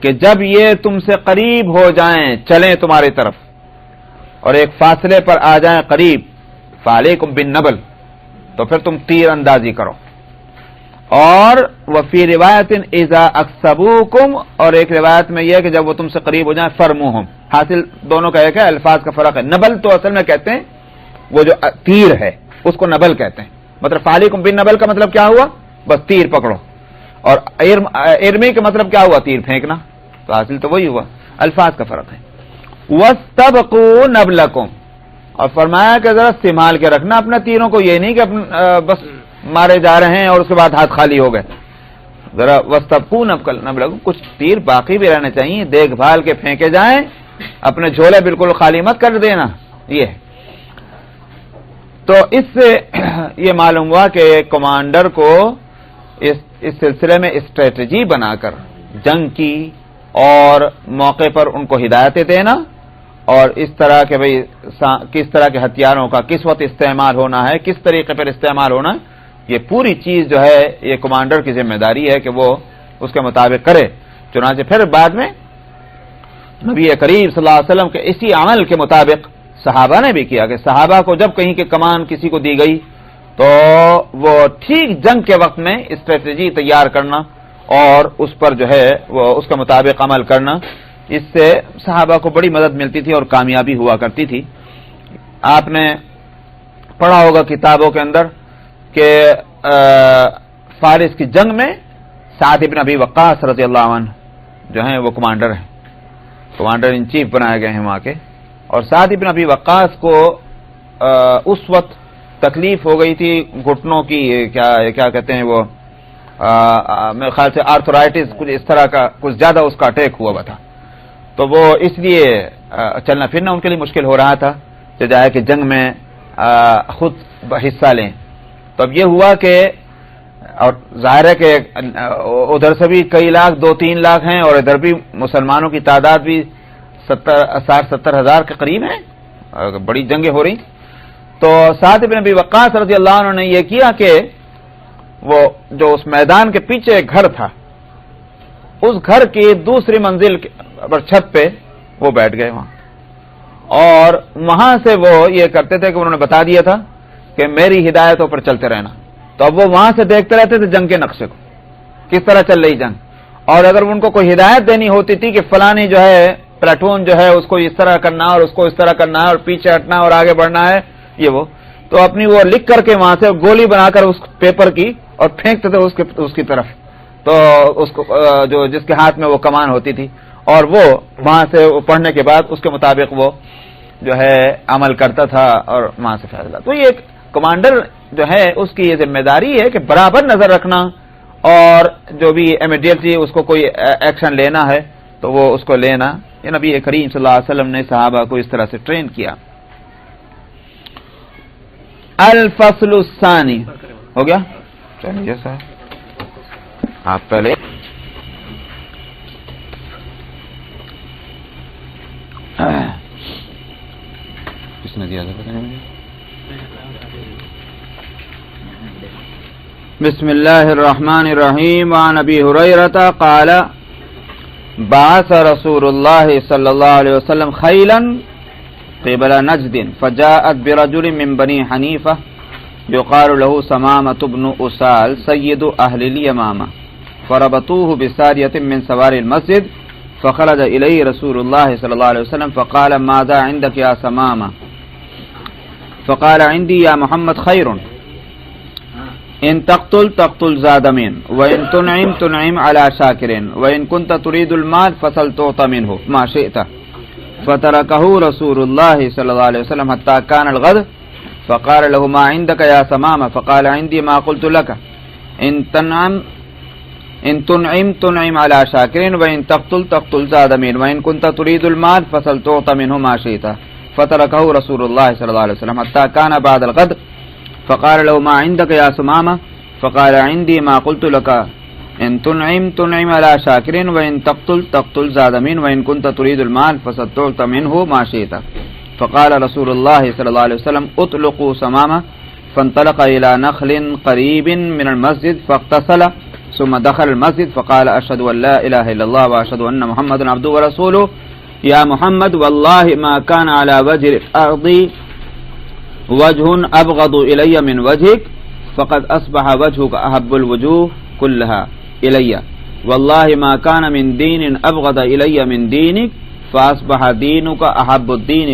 کہ جب یہ تم سے قریب ہو جائیں، چلیں تمہاری طرف اور ایک فاصلے پر آ جائیں قریب، فعلیکم بالنبل، تو پھر تم تیر اندازی کرو، اور وفی روایت اذا اکسبوکم، اور ایک روایت میں یہ کہ جب وہ تم سے قریب ہو جائیں فرموہم، حاصل دونوں کا ایک ہے، الفاظ کا فرق ہے۔ نبل تو اصل میں کہتے ہیں وہ جو تیر ہے اس کو نبل کہتے ہیں، مطلب فعلیکم بالنبل کا مطلب کیا ہوا؟ بس تیر پکڑو، اور ارمی کا مطلب کیا ہوا؟ تیر پھینکنا، تو حاصل تو وہی ہوا، الفاظ کا فرق ہے۔ واستبقوا نبلکم، اور فرمایا کہ ذرا سنبھال کے رکھنا اپنے تیروں کو، یہ نہیں کہ بس مارے جا رہے ہیں اور اس کے بعد ہاتھ خالی ہو گئے، ذرا واستبقوا نبلکم، کچھ تیر باقی بھی رہنے چاہیے، دیکھ بھال کے پھینکے جائیں، اپنے جھولے بالکل خالی مت کر دینا۔ یہ تو اس سے یہ معلوم ہوا کہ کمانڈر کو اس سلسلے میں اسٹریٹجی بنا کر جنگ کی اور موقع پر ان کو ہدایتیں دینا، اور اس طرح کے بھئی کس طرح کے ہتھیاروں کا کس وقت استعمال ہونا ہے، کس طریقے پر استعمال ہونا ہے، یہ پوری چیز جو ہے یہ کمانڈر کی ذمہ داری ہے کہ وہ اس کے مطابق کرے۔ چنانچہ پھر بعد میں نبی کریم صلی اللہ علیہ وسلم کے اسی عمل کے مطابق صحابہ نے بھی کیا کہ صحابہ کو جب کہیں کہ کمان کسی کو دی گئی تو وہ ٹھیک جنگ کے وقت میں اسٹریٹجی تیار کرنا اور اس پر جو ہے وہ اس کے مطابق عمل کرنا، اس سے صحابہ کو بڑی مدد ملتی تھی اور کامیابی ہوا کرتی تھی۔ آپ نے پڑھا ہوگا کتابوں کے اندر کہ فارس کی جنگ میں سعد بن ابی وقاص رضی اللہ عنہ جو ہیں وہ کمانڈر ہیں، کمانڈر ان چیف بنائے گئے ہیں وہاں کے، اور سعد بن ابی وقاص کو اس وقت تکلیف ہو گئی تھی گھٹنوں کی، کیا کہتے ہیں وہ، میرے خیال سے آرتھرائٹس کچھ اس طرح کا، کچھ زیادہ اس کا اٹیک ہوا تھا، تو وہ اس لیے چلنا پھرنا ان کے لیے مشکل ہو رہا تھا کہ جائے کہ جنگ میں خود حصہ لیں۔ تو اب یہ ہوا کہ، اور ظاہر ہے کہ ادھر سے بھی کئی لاکھ 2-3 لاکھ ہیں اور ادھر بھی مسلمانوں کی تعداد بھی 60-70 ہزار کے قریب ہیں، بڑی جنگیں ہو رہی۔ تو سعد بن ابی وقاص رضی اللہ عنہ نے یہ کیا کہ وہ جو اس میدان کے پیچھے ایک گھر تھا، اس گھر کی دوسری منزل پر چھت پہ وہ بیٹھ گئے وہاں، اور وہاں سے وہ یہ کرتے تھے کہ انہوں نے بتا دیا تھا کہ میری ہدایتوں پر چلتے رہنا، تو اب وہ وہاں سے دیکھتے رہتے تھے جنگ کے نقشے کو، کس طرح چل رہی جنگ، اور اگر ان کو کوئی ہدایت دینی ہوتی تھی کہ فلانی جو ہے پلاٹون جو ہے اس کو اس طرح کرنا اور اس کو اس طرح کرنا ہے اور پیچھے ہٹنا اور آگے بڑھنا ہے، یہ وہ تو اپنی وہ لکھ کر کے وہاں سے گولی بنا کر اس پیپر کی اور پھینکتے تھے اس کی طرف، تو اس کو جو جس کے ہاتھ میں وہ کمان ہوتی تھی، اور وہ وہاں سے پڑھنے کے بعد اس کے مطابق وہ جو ہے عمل کرتا تھا اور وہاں سے فیصلہ۔ تو یہ ایک کمانڈر جو ہے اس کی یہ ذمہ داری ہے کہ برابر نظر رکھنا، اور جو بھی امیڈیٹلی اس کو کوئی ایکشن لینا ہے تو وہ اس کو لینا۔ یہ نبی کریم صلی اللہ علیہ وسلم نے صحابہ کو اس طرح سے ٹرین کیا۔ الفصل الثانی ہو گیا، چلیے صاحب آپ پہلے کس نے دیا تھا؟ بسم اللہ الرحمن الرحیم. عن ابی ہریرہ قال بعث رسول اللہ صلی اللہ علیہ وسلم خیلا قبل نجد فجاءت برجل من بنی حنیفہ يقال له سمامة بن أسال سيد أهل اليمامة فربطوه بسارية من سوار المسجد فخرج إليه رسول الله صلى الله عليه وسلم فقال ماذا عندك يا سمامة؟ فقال عندي يا محمد خير إن تقتل زاد من وإن تنعم على شاكر وإن كنت تريد المال فسل تعطى منه ما شئت. فتركه رسول الله صلى الله عليه وسلم حتى كان الغد فقال له ما عندك يا سمامة؟ فقال عندي ما قلت لك إن تنعم على شاكر وإن تقتل زاد من وإن كنت تريد المال فسل تعطى منه ما شئت. فتركه رسول الله صلى الله عليه وسلم حتى كان بعد الغد فقال له ما عندك يا سمامة؟ فقال عندي ما قلت لك إن تنعم على شاكر وإن تقتل زاد من وإن كنت تريد المال فسل تعطى منه ما شئت. فقال رسول الله صلى الله عليه وسلم اطلقوا سمامة. فانطلق إلى نخل قريب من المسجد فاغتسل ثم دخل المسجد فقال أشهد أن لا إله إلا الله وأشهد أن محمدا عبده ورسوله. يا محمد والله ما كان على وجه الأرض وجه أبغض إلي من وجهك فقد أصبح وجهك أحب الوجوه كلها إلي والله ما كان من دين أبغض إلي من دينك فأصبح دينك أحب الدين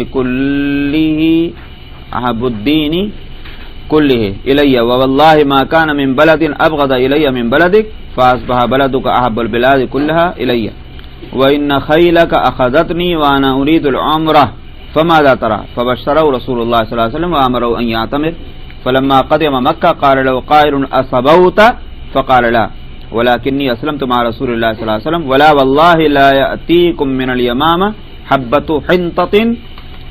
كله إلي والله ما كان من بلد أبغض إلي من بلدك فأصبح بلدك أحب البلاد كلها إلي. وإن خيلك أخذتني وأنا أريد العمرة فماذا ترى؟ فبشره رسول الله صلى الله عليه وسلم وأمره أن يعتمر. فلما قدم مكة قال له قائل أصبوت؟ فقال لا ولكني أسلمت مع رسول الله صلى الله عليه وسلم ولا والله لا يأتيكم من اليمامة حبة حنطة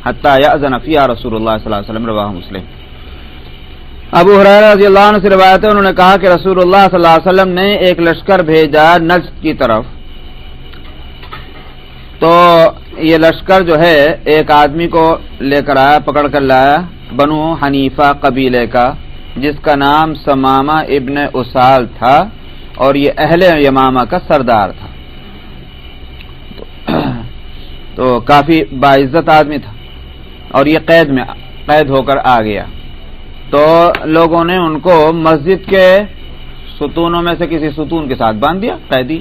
حتى يأذن فيها رسول الله صلى الله عليه وسلم. رواه مسلم. ابو ہریرہ رضی اللہ عنہ سے روایت ہے انہوں نے کہا کہ رسول اللہ صلی اللہ علیہ وسلم نے ایک لشکر بھیجا نجد کی طرف. تو یہ لشکر جو ہے ایک آدمی کو لے کر آیا, پکڑ کر لایا, بنو حنیفہ قبیلے کا, جس کا نام سمامہ ابن اسال تھا اور یہ اہل یمامہ کا سردار تھا. تو کافی باعزت آدمی تھا اور یہ قید ہو کر آ گیا. تو لوگوں نے ان کو مسجد کے ستونوں میں سے کسی ستون کے ساتھ باندھ دیا, قیدی.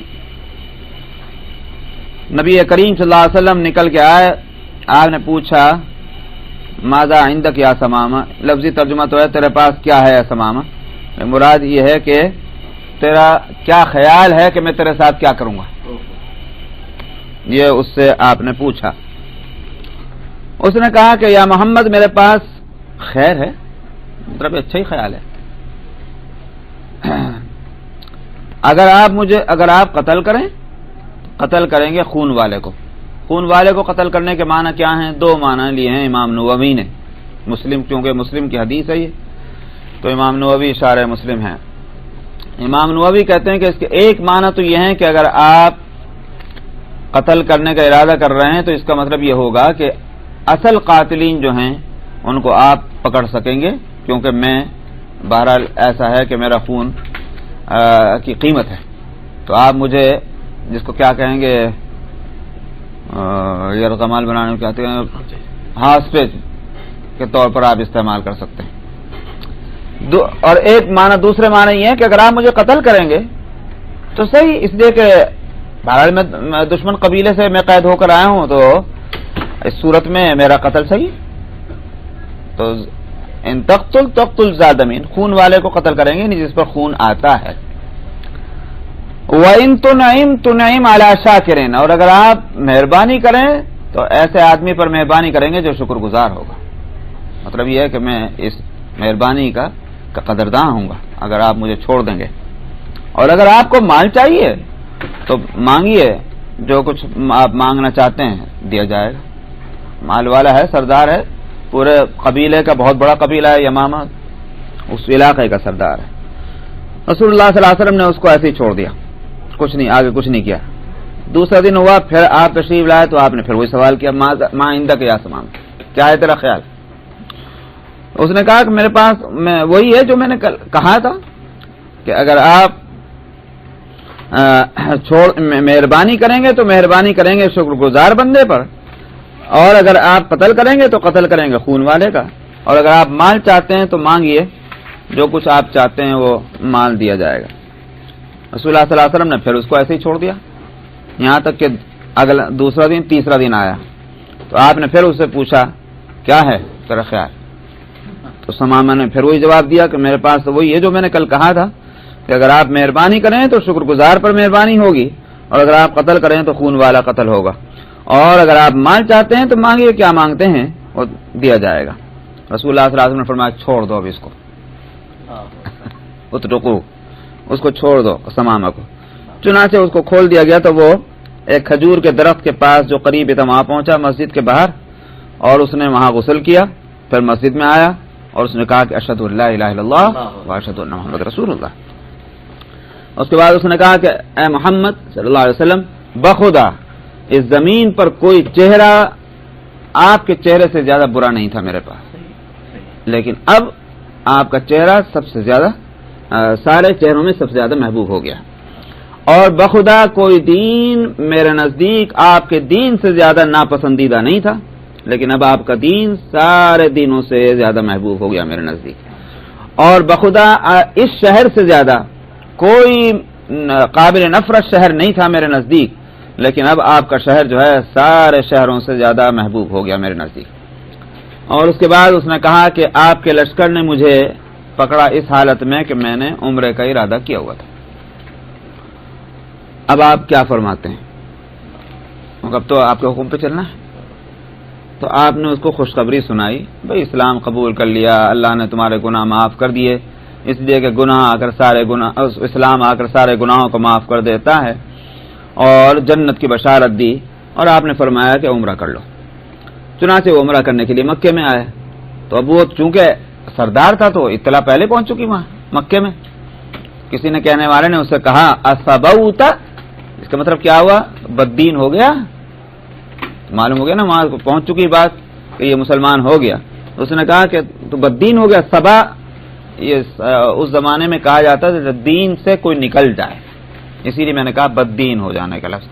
نبی کریم صلی اللہ علیہ وسلم نکل کے آئے, آپ نے پوچھا ماذا عندک یا سمامہ؟ لفظی ترجمہ تو ہے تیرے پاس کیا ہے یا سمامہ؟ مراد یہ ہے کہ تیرا کیا خیال ہے کہ میں تیرے ساتھ کیا کروں گا, یہ اس سے آپ نے پوچھا. اس نے کہا کہ یا محمد میرے پاس خیر ہے, مطلب اچھا ہی خیال ہے. اگر آپ قتل کریں گے خون والے کو قتل کرنے کے معنی کیا ہیں؟ دو معنی لیے ہیں امام نووی نے. مسلم, کیونکہ مسلم کی حدیث ہے یہ, تو امام نووی شارح مسلم ہیں. امام نووی کہتے ہیں کہ اس کے ایک معنی تو یہ ہے کہ اگر آپ قتل کرنے کا ارادہ کر رہے ہیں تو اس کا مطلب یہ ہوگا کہ اصل قاتلین جو ہیں ان کو آپ پکڑ سکیں گے, کیونکہ میں بہرحال ایسا ہے کہ میرا خون کی قیمت ہے, تو آپ مجھے جس کو کیا کہیں گے یرغمال بنانے میں کہتے ہیں, ہاسٹیج کے طور پر آپ استعمال کر سکتے ہیں. اور ایک معنی, دوسرے معنی یہ ہے کہ اگر آپ مجھے قتل کریں گے تو صحیح, اس لیے کہ بہرحال میں دشمن قبیلے سے میں قید ہو کر آیا ہوں, تو اس صورت میں میرا قتل صحیح. تو ان تقتل زاد من, خون والے کو قتل کریں گے نہیں جس پر خون آتا ہے. وَإِن تُنْعِمْ عَلَى شَاكِرٍ, اور اگر آپ مہربانی کریں تو ایسے آدمی پر مہربانی کریں گے جو شکر گزار ہوگا. مطلب یہ ہے کہ میں اس مہربانی کا قدردان ہوں گا اگر آپ مجھے چھوڑ دیں گے. اور اگر آپ کو مال چاہیے تو مانگیے, جو کچھ آپ مانگنا چاہتے ہیں دیا جائے گا. مال والا ہے, سردار ہے, پورے قبیلے کا بہت بڑا قبیلہ ہے یمامہ, اس علاقے کا سردار ہے. رسول اللہ صلی اللہ علیہ وسلم نے اس کو ایسے ہی چھوڑ دیا, کچھ نہیں, آگے کچھ نہیں کیا. دوسرا دن ہوا, پھر آپ تشریف لائے تو آپ نے پھر وہی سوال کیا, ماں عندک یا سمامہ, کیا ہے تیرا خیال؟ اس نے کہا کہ میرے پاس وہی ہے جو میں نے کہا تھا کہ اگر آپ مہربانی کریں گے تو مہربانی کریں گے شکر گزار بندے پر، اور اگر آپ قتل کریں گے تو قتل کریں گے خون والے کا، اور اگر آپ مال چاہتے ہیں تو مانگیے، جو کچھ آپ چاہتے ہیں وہ مال دیا جائے گا۔ رسول اللہ صلی اللہ علیہ وسلم نے پھر اس کو ایسے ہی چھوڑ دیا، یہاں تک کہ اگلا دوسرا دن تیسرا دن آیا تو آپ نے پھر اس سے پوچھا کیا ہے تیرا خیال؟ تو سمامہ نے پھر وہی جواب دیا کہ میرے پاس تو وہی ہے جو میں نے کل کہا تھا کہ اگر آپ مہربانی کریں تو شکر گزار پر مہربانی ہوگی، اور اگر آپ قتل کریں تو خون والا قتل ہوگا، اور اگر آپ مال چاہتے ہیں تو مانگیے، کیا مانگتے ہیں وہ دیا جائے گا۔ رسول اللہ صلی اللہ علیہ وسلم نے فرمایا چھوڑ دو اب اس کو، اترکو، اس کو چھوڑ دو سمامہ کو۔ چنانچہ اس کو کھول دیا گیا تو وہ ایک کھجور کے درخت کے پاس جو قریب تھا وہاں پہنچا مسجد کے باہر، اور اس نے وہاں غسل کیا، پھر مسجد میں آیا اور اس نے کہا کہ اشہد ان لا الہ الا اللہ و اشہد ان محمد رسول اللہ۔ اس کے بعد اس نے کہا کہ اے محمد صلی اللہ علیہ وسلم، بخدا اس زمین پر کوئی چہرہ آپ کے چہرے سے زیادہ برا نہیں تھا میرے پاس، لیکن اب آپ کا چہرہ سب سے زیادہ سارے چہروں میں سب سے زیادہ محبوب ہو گیا، اور بخدا کوئی دین میرے نزدیک آپ کے دین سے زیادہ ناپسندیدہ نہیں تھا، لیکن اب آپ کا دین سارے دینوں سے زیادہ محبوب ہو گیا میرے نزدیک، اور بخدا اس شہر سے زیادہ کوئی قابل نفرت شہر نہیں تھا میرے نزدیک، لیکن اب آپ کا شہر جو ہے سارے شہروں سے زیادہ محبوب ہو گیا میرے نزدیک۔ اور اس کے بعد اس نے کہا کہ آپ کے لشکر نے مجھے پکڑا اس حالت میں کہ میں نے عمرے کا ارادہ کیا ہوا تھا۔ اب آپ کیا فرماتے ہیں؟ اب تو آپ کے حکم پہ چلنا ہے۔ تو آپ نے اس کو خوشخبری سنائی، بھئی اسلام قبول کر لیا، اللہ نے تمہارے گناہ معاف کر دیے، اس لیے کہ اسلام آ کر سارے گناہوں کو معاف کر دیتا ہے، اور جنت کی بشارت دی، اور آپ نے فرمایا کہ عمرہ کر لو۔ چنانچہ وہ عمرہ کرنے کے لیے مکے میں آئے، تو اب وہ چونکہ سردار تھا تو اطلاع پہلے پہنچ چکی وہاں مکے میں۔ کسی نے کہنے والے نے اس سے کہا اصبوت، اس کا مطلب کیا ہوا؟ بددین ہو گیا، معلوم ہو گیا نا، وہاں پہنچ چکی بات کہ یہ مسلمان ہو گیا۔ اس نے کہا کہ تو بددین ہو گیا۔ سبا یہ اس زمانے میں کہا جاتا تھا جب دین سے کوئی نکل جائے، اسی لیے میں نے کہا بددین ہو جانے کا لفظ،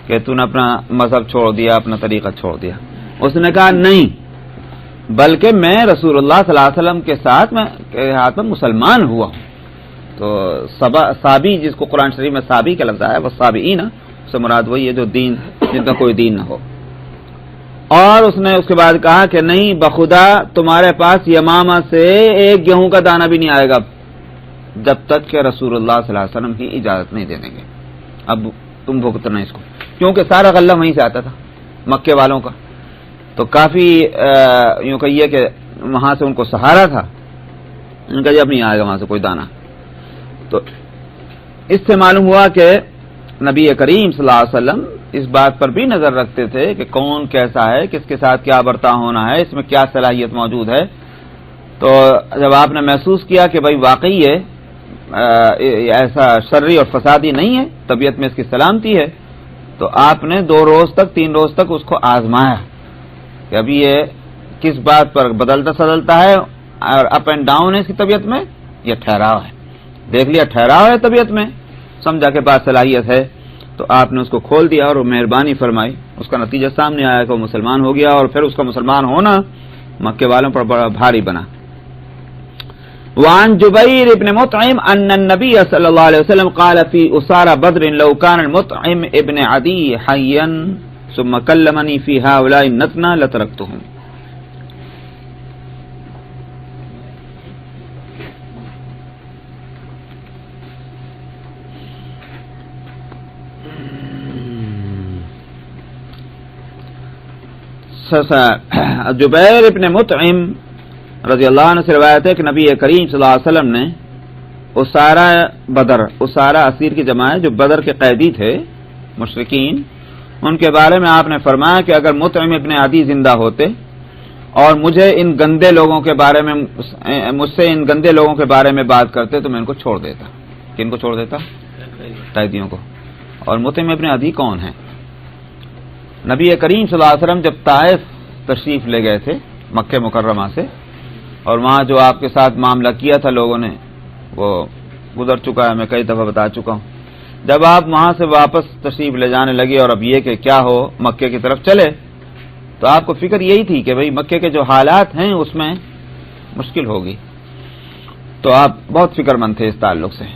کہ تو نے اپنا مذہب چھوڑ دیا، اپنا طریقہ چھوڑ دیا۔ اس نے کہا نہیں، بلکہ میں رسول اللہ صلی اللہ علیہ وسلم کے ساتھ میں ہاتھ میں مسلمان ہوا ہوں۔ تو صابی، جس کو قرآن شریف میں صابی کا لفظ آیا ہے، وہ صابئین سے مراد وہی ہے جو دین، جن کا کوئی دین نہ ہو۔ اور اس نے اس کے بعد کہا کہ نہیں، بخدا تمہارے پاس یمامہ سے ایک گیہوں کا دانہ بھی نہیں آئے گا جب تک کہ رسول اللہ صلی اللہ علیہ وسلم کی اجازت نہیں دے دیں گے۔ اب تم بھگتنا اس کو، کیونکہ سارا غلہ وہیں سے آتا تھا مکے والوں کا، تو کافی یوں کہیے کہ وہاں سے ان کو سہارا تھا، ان کا جب نہیں آئے گا وہاں سے کوئی دانہ۔ تو اس سے معلوم ہوا کہ نبی کریم صلی اللہ علیہ وسلم اس بات پر بھی نظر رکھتے تھے کہ کون کیسا ہے، کس کے ساتھ کیا برتا ہونا ہے، اس میں کیا صلاحیت موجود ہے۔ تو جب آپ نے محسوس کیا کہ بھائی واقعی یہ ایسا شرری اور فسادی نہیں ہے، طبیعت میں اس کی سلامتی ہے، تو آپ نے 2 روز تک 3 روز تک اس کو آزمایا کہ ابھی یہ کس بات پر بدلتا سدلتا ہے، اور اپ اینڈ ڈاؤن ہے اس کی طبیعت میں، یہ ٹھہراؤ ہے۔ دیکھ لیا ٹھہراؤ ہے طبیعت میں، سمجھا کہ بات صلاحیت ہے، تو آپ نے اس کو کھول دیا اور مہربانی فرمائی۔ اس کا نتیجہ سامنے آیا کہ وہ مسلمان ہو گیا، اور پھر اس کا مسلمان ہونا مکے والوں پر بڑا بھاری بنا۔ وعن جبیر ابن مطعم ان النبی صلی اللہ علیہ وسلم قال فی اسارى بدر لو كان المطعم ابن عدی حیا ثم کلمنی فی هؤلاء النتنى لترکتهم۔ جبیر ابن مطعم رضی اللہ عنہ سے روایت ہے کہ نبی کریم صلی اللہ علیہ وسلم نے اسارہ اسیر کی جمع ہے، جو بدر کے قیدی تھے مشرکین، ان کے بارے میں آپ نے فرمایا کہ اگر مطعم ابن عدی زندہ ہوتے اور مجھ سے ان گندے لوگوں کے بارے میں بات کرتے تو میں ان کو چھوڑ دیتا۔ کن کو چھوڑ دیتا؟ قیدیوں کو۔ اور مطعم ابن عدی کون ہیں؟ نبی کریم صلی اللہ علیہ وسلم جب طائف تشریف لے گئے تھے مکہ مکرمہ سے، اور وہاں جو آپ کے ساتھ معاملہ کیا تھا لوگوں نے وہ گزر چکا ہے، میں کئی دفعہ بتا چکا ہوں۔ جب آپ وہاں سے واپس تشریف لے جانے لگے اور اب یہ کہ کیا ہو مکے کی طرف چلے، تو آپ کو فکر یہی تھی کہ بھئی مکے کے جو حالات ہیں اس میں مشکل ہوگی، تو آپ بہت فکر مند تھے اس تعلق سے۔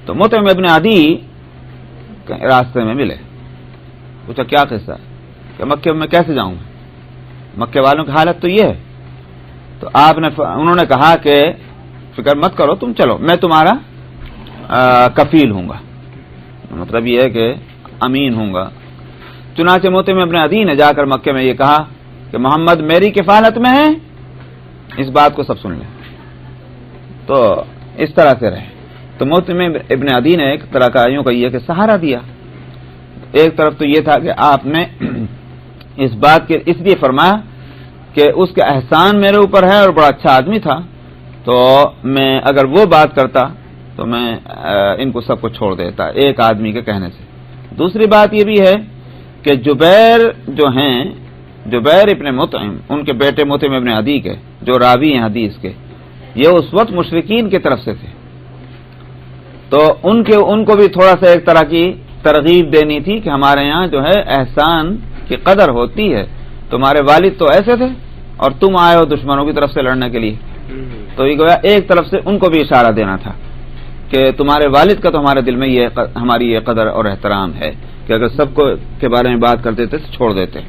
تو مطعم ابن عدی راستے میں ملے، پوچھا کیا قصہ کہ مکے میں کیسے جاؤں، مکے والوں کی حالت تو یہ ہے۔ تو انہوں نے کہا کہ فکر مت کرو، تم چلو، میں تمہارا کفیل ہوں گا، مطلب یہ ہے کہ امین ہوں گا۔ چنانچہ مطعم ابن عدی نے جا کر مکے میں یہ کہا کہ محمد میری کفالت میں ہے، اس بات کو سب سن لیں، تو اس طرح سے رہے۔ تو مطعم ابن عدی نے ایک طرح کا یوں کہیے کہ سہارا دیا۔ ایک طرف تو یہ تھا کہ آپ نے اس بات کے اس لیے فرمایا کہ اس کا احسان میرے اوپر ہے اور بڑا اچھا آدمی تھا، تو میں اگر وہ بات کرتا تو میں ان کو سب کو چھوڑ دیتا ایک آدمی کے کہنے سے۔ دوسری بات یہ بھی ہے کہ جبیر جو ہیں، جبیر ابن مطعم، ان کے بیٹے مطعم ابن عدی کے جو راوی ہیں حدیث کے، یہ اس وقت مشرکین کی طرف سے تھے، تو ان کو بھی تھوڑا سا ایک طرح کی ترغیب دینی تھی کہ ہمارے یہاں جو ہے احسان کی قدر ہوتی ہے، تمہارے والد تو ایسے تھے اور تم آئے ہو دشمنوں کی طرف سے لڑنے کے لیے، تو یہ گویا ایک طرف سے ان کو بھی اشارہ دینا تھا کہ تمہارے والد کا تو ہمارے دل میں ہماری یہ قدر اور احترام ہے کہ اگر سب کو کے بارے میں بات کرتے تھے تو چھوڑ دیتے۔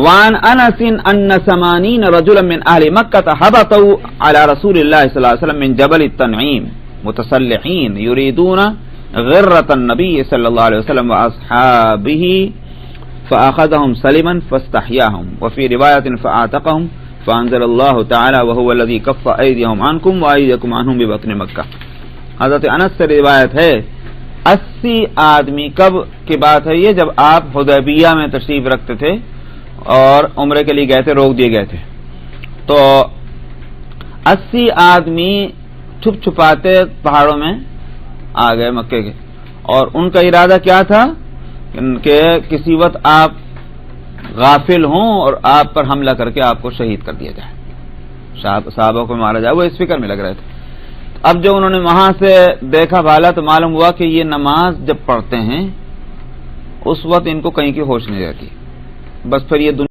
وعن انس ان 80 رجلا من اهل مكة هبطوا على رسول الله صلى الله عليه وسلم من جبل التنعيم متسلحين يريدون غرة النبي صلى الله عليه وسلم واصحابه فاخذهم سلما فاستحياهم وفي رواية فاعتقهم فانزل الله تعالى وهو الذي كف ايديهم عنكم وايديكم عنهم ببطن مكة۔ حضرت انس سے روایت ہے 80 آدمی کب کی بات ہے یہ؟ جب آپ حدیبیہ میں تشریف رکھتے تھے اور عمرے کے لیے گئے تھے، روک دیے گئے تھے، تو 80 آدمی چھپ چھپاتے پہاڑوں میں آ گئے مکے کے، اور ان کا ارادہ کیا تھا کہ کسی وقت آپ غافل ہوں اور آپ پر حملہ کر کے آپ کو شہید کر دیا جائے، صحابہ کو مارا جائے، وہ اس فکر میں لگ رہے تھے۔ اب جو انہوں نے وہاں سے دیکھا بھالا تو معلوم ہوا کہ یہ نماز جب پڑھتے ہیں اس وقت ان کو کہیں کی ہوش نہیں رہتی، بس پھر یہ